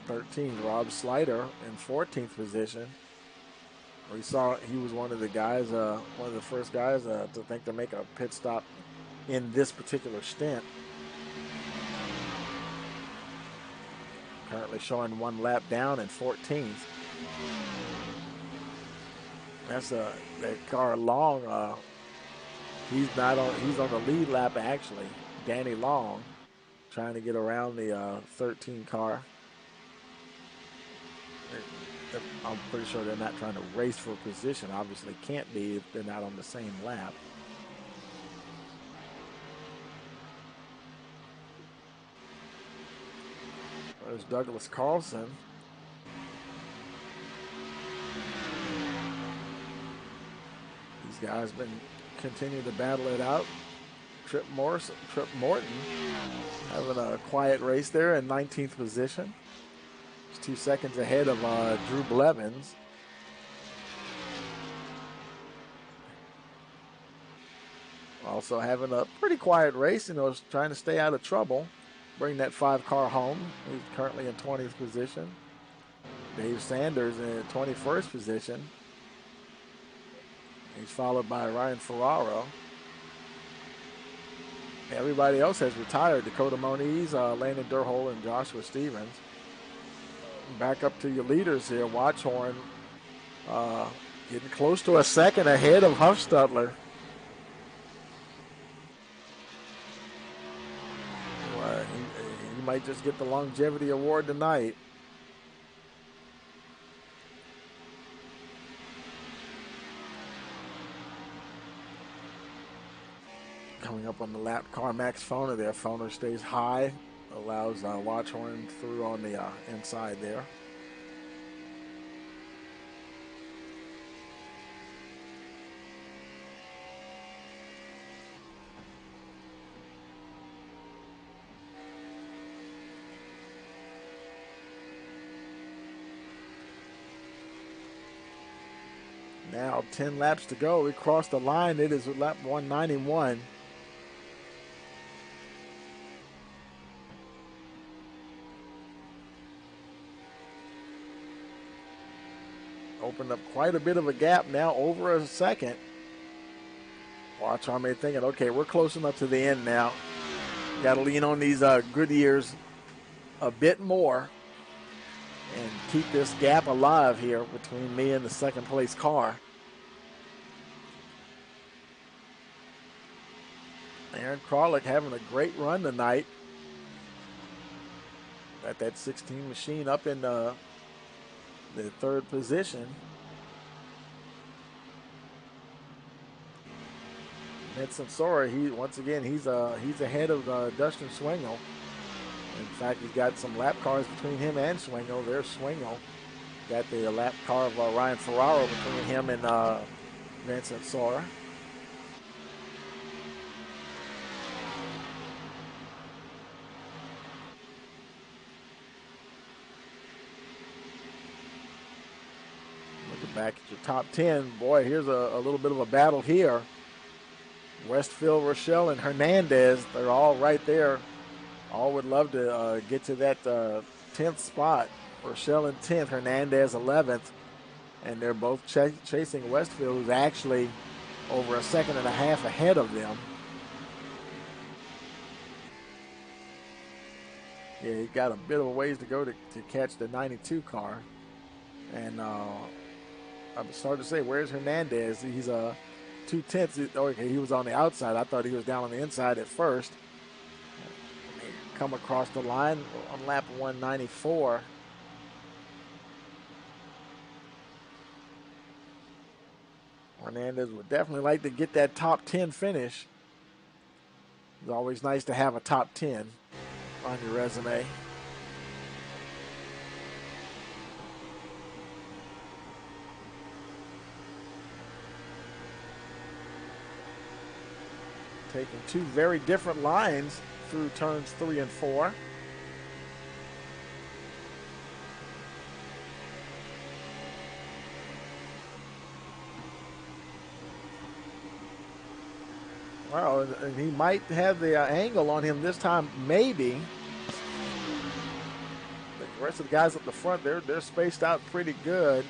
13, Rob Slider in 14th position. We saw he was one of the guys, one of the first guys to think to make a pit stop in this particular stint. Currently showing 1 lap down in 14th. That's that car Long. He's not on. He's on the lead lap actually. Danny Long trying to get around the 13 car. I'm pretty sure they're not trying to race for position. Obviously can't be if they're not on the same lap. There's Douglas Carlson. These guys been continuing to battle it out. Trip Morton having a quiet race there in 19th position. He's 2 seconds ahead of Drew Blevins. Also having a pretty quiet race, trying to stay out of trouble. Bring that 5 car home. He's currently in 20th position. Dave Sanders in 21st position. He's followed by Ryan Ferraro. Everybody else has retired. Dakota Moniz, Landon Durhol, and Joshua Stevens. Back up to your leaders here. Watchorn getting close to a second ahead of Huffstutler. He might just get the longevity award tonight. Coming up on the lap car, Max Foner there. Foner stays high, allows Watchorn through on the inside there. Now 10 laps to go. We crossed the line. It is lap 191. Opened up quite a bit of a gap now, over a second. Watchorn may thinking, okay, we're close enough to the end now. Got to lean on these Goodyears a bit more and keep this gap alive here between me and the second place car. Aaron Kralik having a great run tonight. Got that 16 machine up in the third position. Vincent Sora, once again he's ahead of Dustin Swingle. In fact, he's got some lap cars between him and Swingle. There's Swingle. Got the lap car of Ryan Ferraro between him and Vincent Sora. Looking back at your top 10, boy, here's a little bit of a battle here. Westfield, Rochelle, and Hernandez, they're all right there. All would love to get to that 10th spot. Rochelle in 10th, Hernandez 11th. And they're both chasing Westfield, who's actually over a second and a half ahead of them. Yeah, he got a bit of a ways to go to catch the 92 car. And I'm starting to say, where's Hernandez? He's 2/10. Okay, he was on the outside. I thought he was down on the inside at first. Come across the line on lap 194. Hernandez would definitely like to get that top 10 finish. It's always nice to have a top 10 on your resume. Taking two very different lines through turns 3 and 4. Well, and he might have the angle on him this time, maybe. The rest of the guys up the front, they're spaced out pretty good.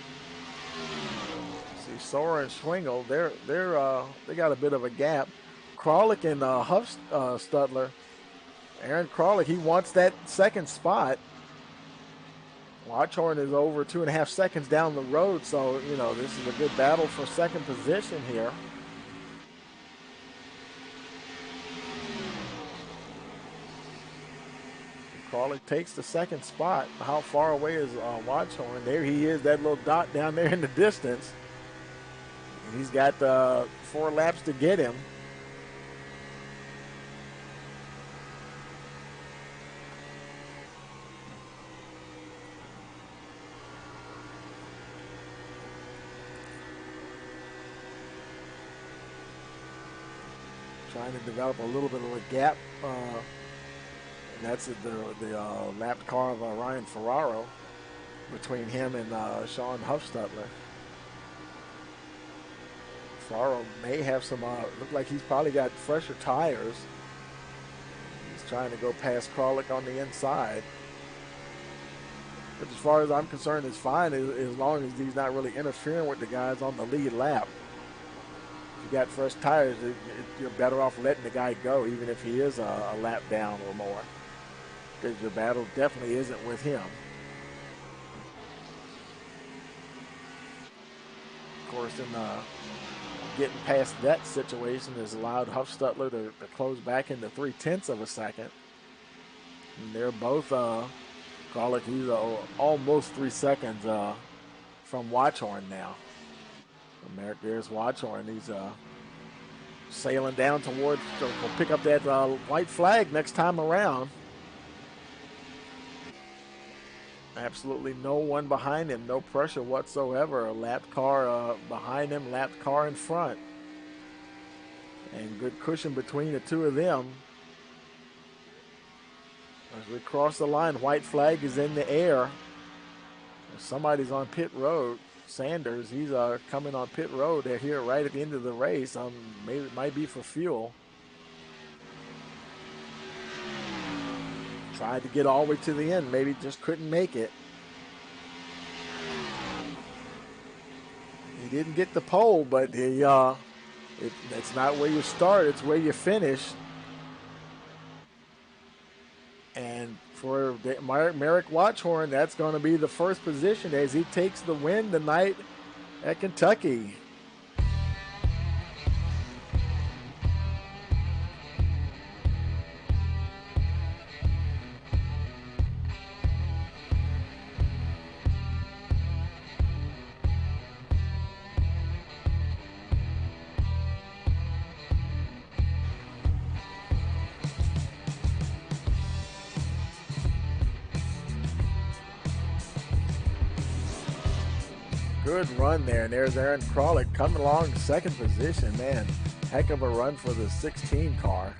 See, Sora and Schwingle, they got a bit of a gap. Kralik and Huffstutler. Aaron Kralik, he wants that second spot. Watchorn is over 2.5 seconds down the road, so, you know, this is a good battle for second position here. Kralik takes the second spot. How far away is Watchorn? There he is, that little dot down there in the distance. He's got 4 laps to get him. Trying to develop a little bit of a gap. And that's the lapped car of Ryan Ferraro between him and Sean Huffstutler. Ferraro may have some, look like he's probably got fresher tires. He's trying to go past Kralik on the inside. But as far as I'm concerned, it's fine as long as he's not really interfering with the guys on the lead lap. If you got fresh tires, you're better off letting the guy go, even if he is a lap down or more. Because your battle definitely isn't with him. Of course, in getting past that situation has allowed Huffstutler to close back into 0.3 of a second. And they're both, Kralik, he's almost 3 seconds from Watchorn now. There's Watchorn. He's sailing down towards, will pick up that white flag next time around. Absolutely no one behind him, no pressure whatsoever. A lapped car behind him, lapped car in front. And good cushion between the two of them. As we cross the line, white flag is in the air. Somebody's on pit road. Sanders, he's coming on pit road. They're here right at the end of the race. Maybe it might be for fuel. Tried to get all the way to the end. Maybe just couldn't make it. didn't get the pole, but it's not where you start; it's where you finish. And for Merrick Watchhorn, that's going to be the first position as he takes the win tonight at Kentucky. Good run there, and there's Aaron Kralik coming along second position. Man, heck of a run for the 16 car.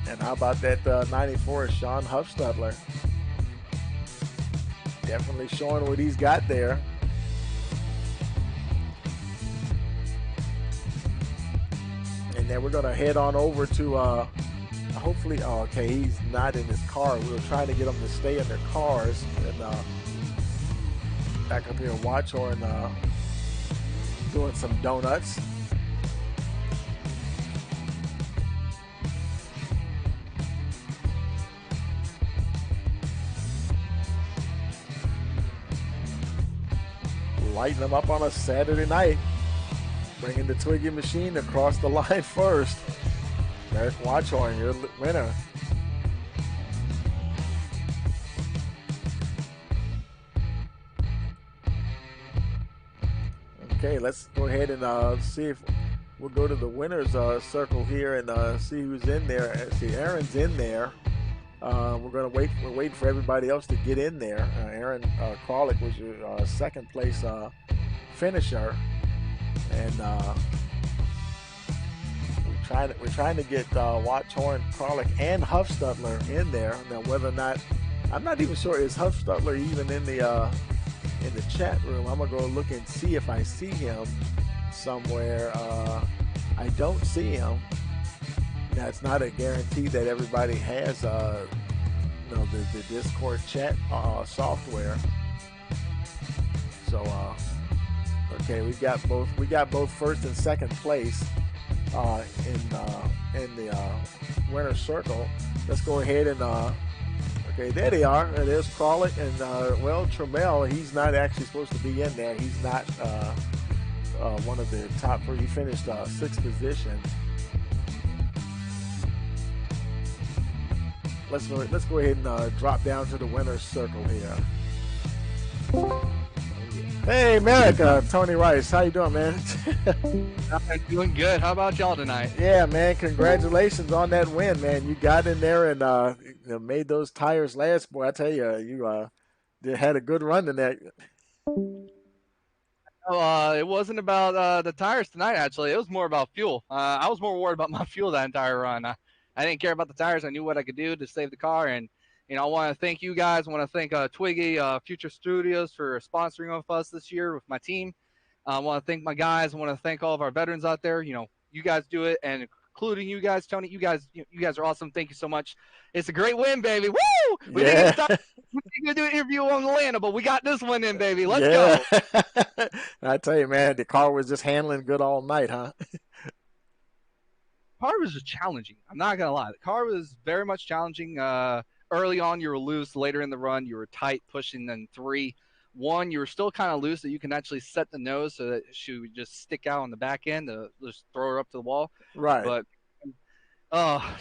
And how about that 94 Sean Huffstutler? Definitely showing what he's got there. And then we're going to head on over to hopefully, okay, he's not in his car. We were trying to get them to stay in their cars. And back up here, Watchhorn doing some donuts. Lighting them up on a Saturday night. Bringing the Twiggy machine across the line first. Merrick Watchhorn, your winner. Okay, let's go ahead and see if we'll go to the winners circle here and see who's in there. See, Aaron's in there. We're waiting for everybody else to get in there. Aaron Kralik was your second place finisher, and we're trying to get Watchhorn, Kralik, and Huffstutler in there. Now, whether or not, I'm not even sure, is Huffstutler even in the chat room? I'm gonna go look and see if I see him somewhere. I don't see him. Now, it's not a guarantee that everybody has the Discord chat software. So okay, we got both first and second place in the winner's circle. Let's go ahead and okay, there they are. There's Kralik and well, Trammell. He's not actually supposed to be in there. He's not one of the top three. He finished sixth position. Let's go ahead and drop down to the winner's circle here. Hey, Merrick, Tony Rice, how you doing, man? I'm doing good. How about y'all tonight? Yeah, man, congratulations on that win, man. You got in there and made those tires last. Boy, I tell you, you had a good run in that. It wasn't about the tires tonight, actually. It was more about fuel. I was more worried about my fuel that entire run. I didn't care about the tires. I knew what I could do to save the car. And, I want to thank you guys. I want to thank Twiggy, Future Studios for sponsoring with us this year with my team. I want to thank my guys. I want to thank all of our veterans out there. You guys do it, and including you guys, Tony. You guys are awesome. Thank you so much. It's a great win, baby. Woo! We didn't do an interview on Atlanta, but we got this one in, baby. Let's go. I tell you, man, the car was just handling good all night, huh? Car was just challenging. I'm not gonna lie. The car was very much challenging. Early on, you were loose. Later in the run, you were tight, pushing in 3. 1, you were still kind of loose, that you can actually set the nose so that she would just stick out on the back end to just throw her up to the wall. Right. But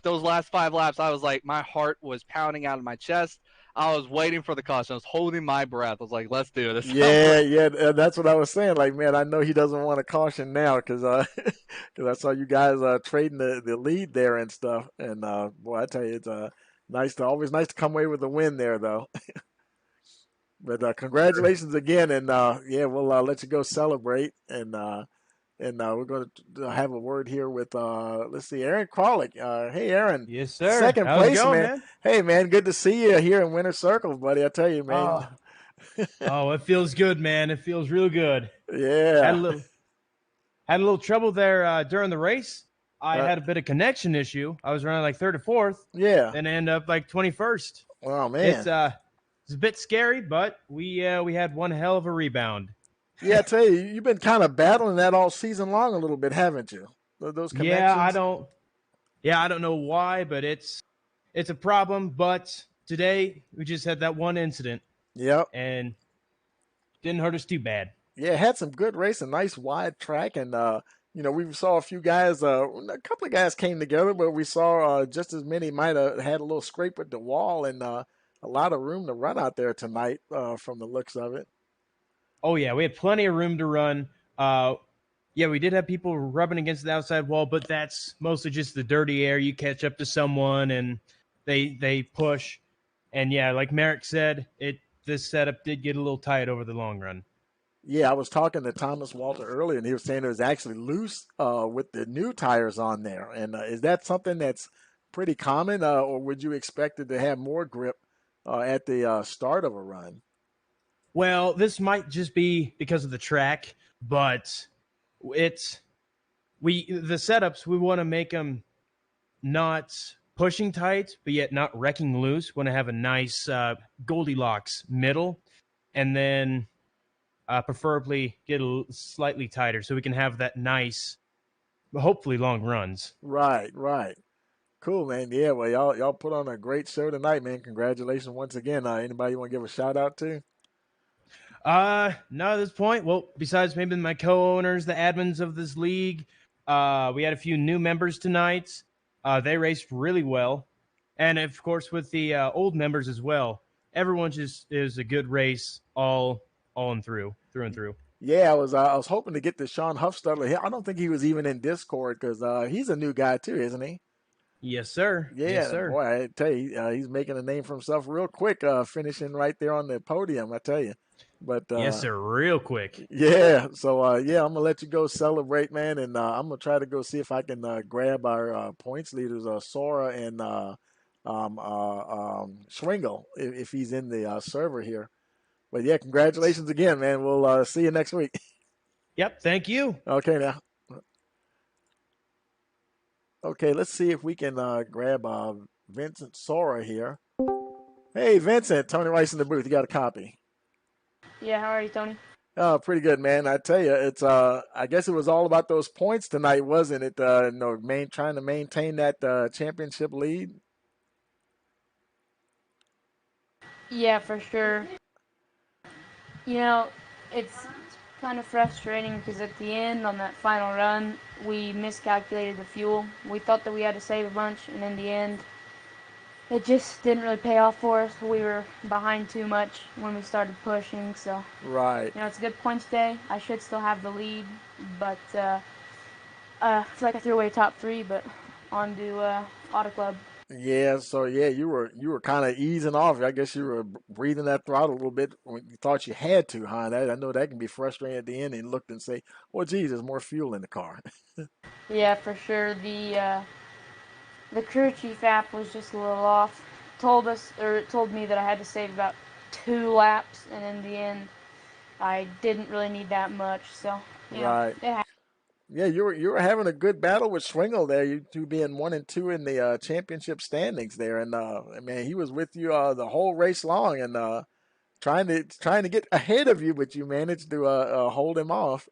those last 5 laps, I was like, my heart was pounding out of my chest. I was waiting for the caution. I was holding my breath. I was like, let's do this. Yeah, that's what I was saying. Like, man, I know he doesn't want a caution now because I saw you guys trading the lead there and stuff. And boy, I tell you, it's always nice to come away with a win there, though. But congratulations again, and we'll let you go celebrate. And we're going to have a word here with let's see, Aaron Kralik. Hey, Aaron. Yes, sir. Second How's place, it going, man. Hey, man, good to see you here in Winter Circle, buddy. I tell you, man. Oh, it feels good, man. It feels real good. Yeah. Had a little trouble there during the race. I had a bit of connection issue. I was running like 3rd or 4th. Yeah. And end up like 21st. Oh, man. It's a bit scary, but we had one hell of a rebound. Yeah, I tell you, you've been kind of battling that all season long a little bit, haven't you? Those Yeah, I connections. don't. Yeah, I don't know why, but it's a problem. But today we just had that one incident, Yep. and didn't hurt us too bad. Yeah, had some good racing, nice wide track, and we saw a few guys. A couple of guys came together, but we saw just as many might have had a little scrape with the wall, and a lot of room to run out there tonight, from the looks of it. Oh yeah, we had plenty of room to run. Uh, yeah, we did have people rubbing against the outside wall, but that's mostly just the dirty air. You catch up to someone and they push. And yeah, like Merrick said, this setup did get a little tight over the long run. Yeah, I was talking to Thomas Walter earlier, and he was saying it was actually loose with the new tires on there. And is that something that's pretty common, or would you expect it to have more grip at the start of a run? Well, this might just be because of the track, but it's the setups we want to make them not pushing tight, but yet not wrecking loose. Want to have a nice Goldilocks middle, and then preferably get slightly tighter so we can have that nice, hopefully long runs. Right, right. Cool, man. Yeah, well, y'all put on a great show tonight, man. Congratulations once again. Anybody you want to give a shout out to? Not at this point. Well, besides maybe my co-owners, the admins of this league, we had a few new members tonight. They raced really well, and of course with the old members as well. Everyone just is a good race, all and through and through. Yeah, I was hoping to get to Sean Huffstutler here. I don't think he was even in Discord because he's a new guy too, isn't he? Yes, sir. Yes, Yeah, sir. boy, I tell you, he's making a name for himself real quick, finishing right there on the podium. I tell you, but Yes, sir. Real quick. yeah. So yeah, I'm gonna let you go celebrate, man, and I'm gonna try to go see if I can grab our points leaders, Sora and Schwingle, if he's in the server here. But yeah, congratulations again, man. We'll see you next week. Yep. Thank you. Okay, now. Okay, let's see if we can grab Vincent Sora here. Hey, Vincent, Tony Rice in the booth. You got a copy? Yeah, how are you, Tony? Oh, pretty good, man. I tell you, it's I guess it was all about those points tonight, wasn't it? Trying to maintain that championship lead. Yeah, for sure. You know, it's kind of frustrating because at the end on that final run, we miscalculated the fuel. We thought that we had to save a bunch, and in the end, it just didn't really pay off for us. We were behind too much when we started pushing, so Right. it's a good points day. I should still have the lead, but I feel like I threw away top three, but on to Auto Club. Yeah. So yeah, you were kind of easing off. I guess you were breathing that throttle a little bit when you thought you had to, huh? I know that can be frustrating at the end. And looked and say, "Well, geez, there's more fuel in the car." Yeah, for sure. The crew chief app was just a little off. It told me that I had to save about 2 laps, and in the end, I didn't really need that much. So, Right. it happened. Yeah, you were having a good battle with Swingle there. You two being 1 and 2 in the championship standings there, and man, he was with you the whole race long, and trying to get ahead of you, but you managed to hold him off.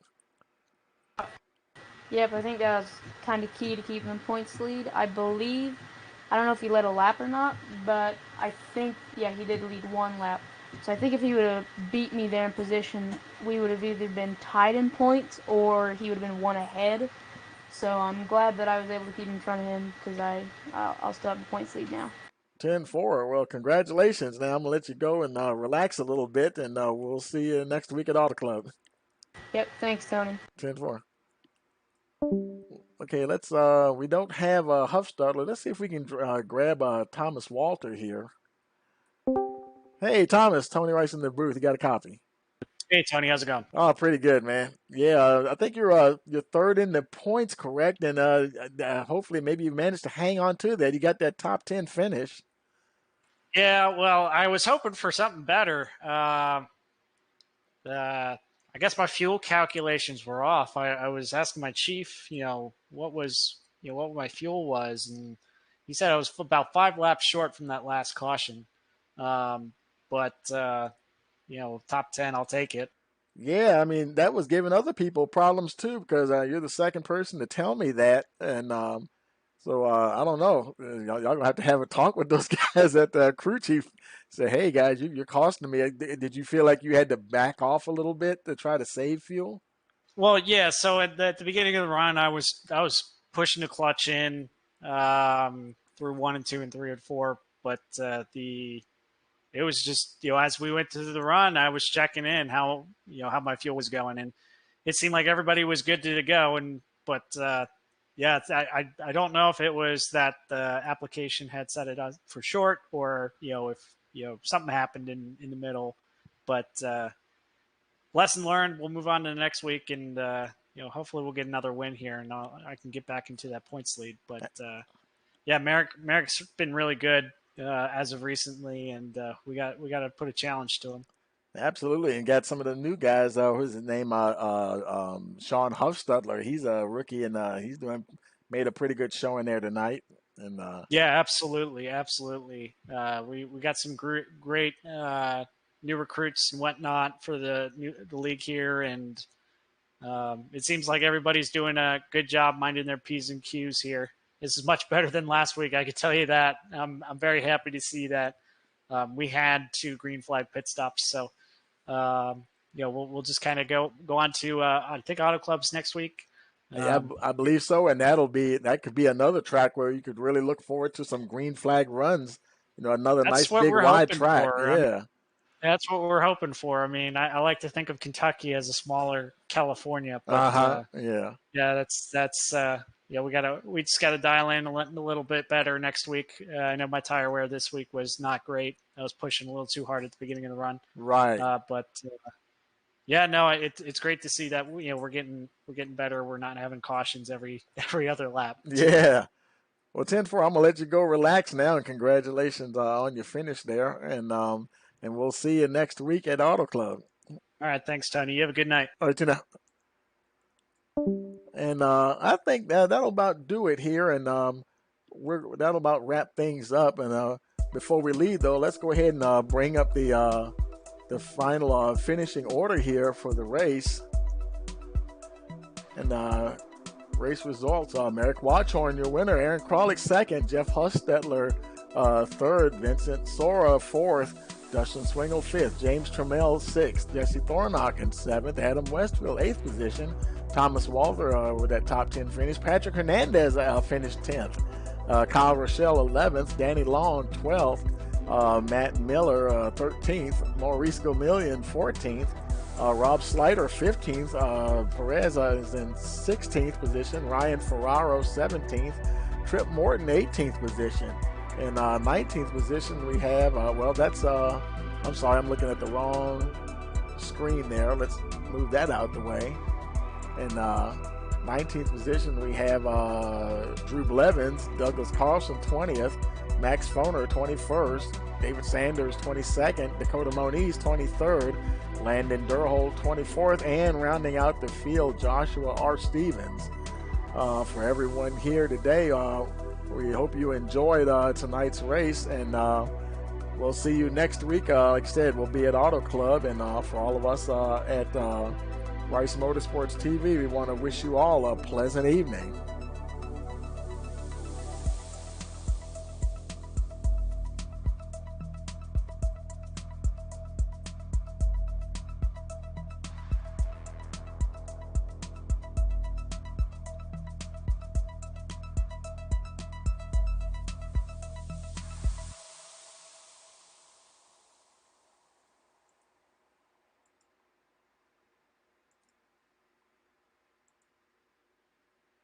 Yep, I think that was kind of key to keeping the points lead. I believe, I don't know if he led a lap or not, but I think, yeah, he did lead 1 lap. So I think if he would have beat me there in position, we would have either been tied in points or he would have been 1 ahead. So I'm glad that I was able to keep in front of him because I'll still have the points lead now. 10-4. Well, congratulations. Now I'm gonna let you go and relax a little bit, and we'll see you next week at Auto Club. Yep, thanks, Tony. 10-4. Okay, let's. We don't have Huff Startler. Let's see if we can grab Thomas Walter here. Hey, Thomas. Tony Rice in the booth. You got a copy? Hey, Tony, how's it going? Oh, pretty good, man. Yeah, I think you're third in the points, correct? And hopefully, maybe you managed to hang on to that. You got that top 10 finish. Yeah, well, I was hoping for something better. I guess my fuel calculations were off. I was asking my chief, what my fuel was, and he said I was about 5 laps short from that last caution. But top 10, I'll take it. Yeah, I mean that was giving other people problems too because you're the second person to tell me that, and so I don't know. Y'all gonna have to have a talk with those guys at the crew chief. Say, hey guys, you're costing me. Did you feel like you had to back off a little bit to try to save fuel? Well, yeah. So at the beginning of the run, I was pushing the clutch in through 1 and 2 and 3 and 4, but the it was just as we went through the run, I was checking in how my fuel was going, and it seemed like everybody was good to go. And but yeah, I don't know if it was that the application had set it up for short, or if something happened in the middle, but lesson learned. We'll move on to the next week, and hopefully we'll get another win here, and I can get back into that points lead. But yeah, Merrick's been really good as of recently, and we got to put a challenge to him. Absolutely, and got some of the new guys. Who's his name? Sean Huffstutler. He's a rookie, and he's made a pretty good showing there tonight. And yeah, absolutely. We got some great new recruits and whatnot for the league here, and it seems like everybody's doing a good job minding their P's and Q's here. This is much better than last week, I can tell you that. I'm very happy to see that we had 2 green flag pit stops. So, we'll just kind of go on to I think Auto Clubs next week. Yeah, I believe so, and that could be another track where you could really look forward to some green flag runs. Another nice big wide track. Yeah. That's what we're hoping for. I mean, I like to think of Kentucky as a smaller California, but yeah, that's we just gotta dial in a little bit better next week. I know my tire wear this week was not great. I was pushing a little too hard at the beginning of the run. Right. But yeah, no, it's great to see that we're getting better. We're not having cautions every other lap. Yeah. Well, 10-4, I'm gonna let you go relax now, and congratulations on your finish there, and we'll see you next week at Auto Club. All right, thanks, Tony. You have a good night. All right, and I think that'll about do it here, and that'll about wrap things up. And before we leave, though, let's go ahead and bring up the final finishing order here for the race. And race results: Merrick Watchorn, your winner; Aaron Kralik, second; Jeff Hustetler, third; Vincent Sora, fourth; Dustin Swingle, fifth; James Trammell, sixth; Jesse Thornhocken, seventh; Adam Westfield, eighth position; Thomas Walter with that top 10 finish; Patrick Hernandez finished 10th; Kyle Rochelle, 11th; Danny Long, 12th; Matt Miller, 13th; Maurice Gomillion, 14th; Rob Slider, 15th; Perez is in 16th position; Ryan Ferraro, 17th; Trip Morton, 18th position. In 19th position, we have, I'm sorry, I'm looking at the wrong screen there. Let's move that out the way. In 19th position, we have Drew Blevins, Douglas Carlson, 20th, Max Foner, 21st, David Sanders, 22nd, Dakota Moniz, 23rd, Landon Durhold, 24th, and rounding out the field, Joshua R. Stevens. For everyone here today, we hope you enjoyed tonight's race, and we'll see you next week. Like I said, we'll be at Auto Club, and for all of us at Rice Motorsports TV, we want to wish you all a pleasant evening.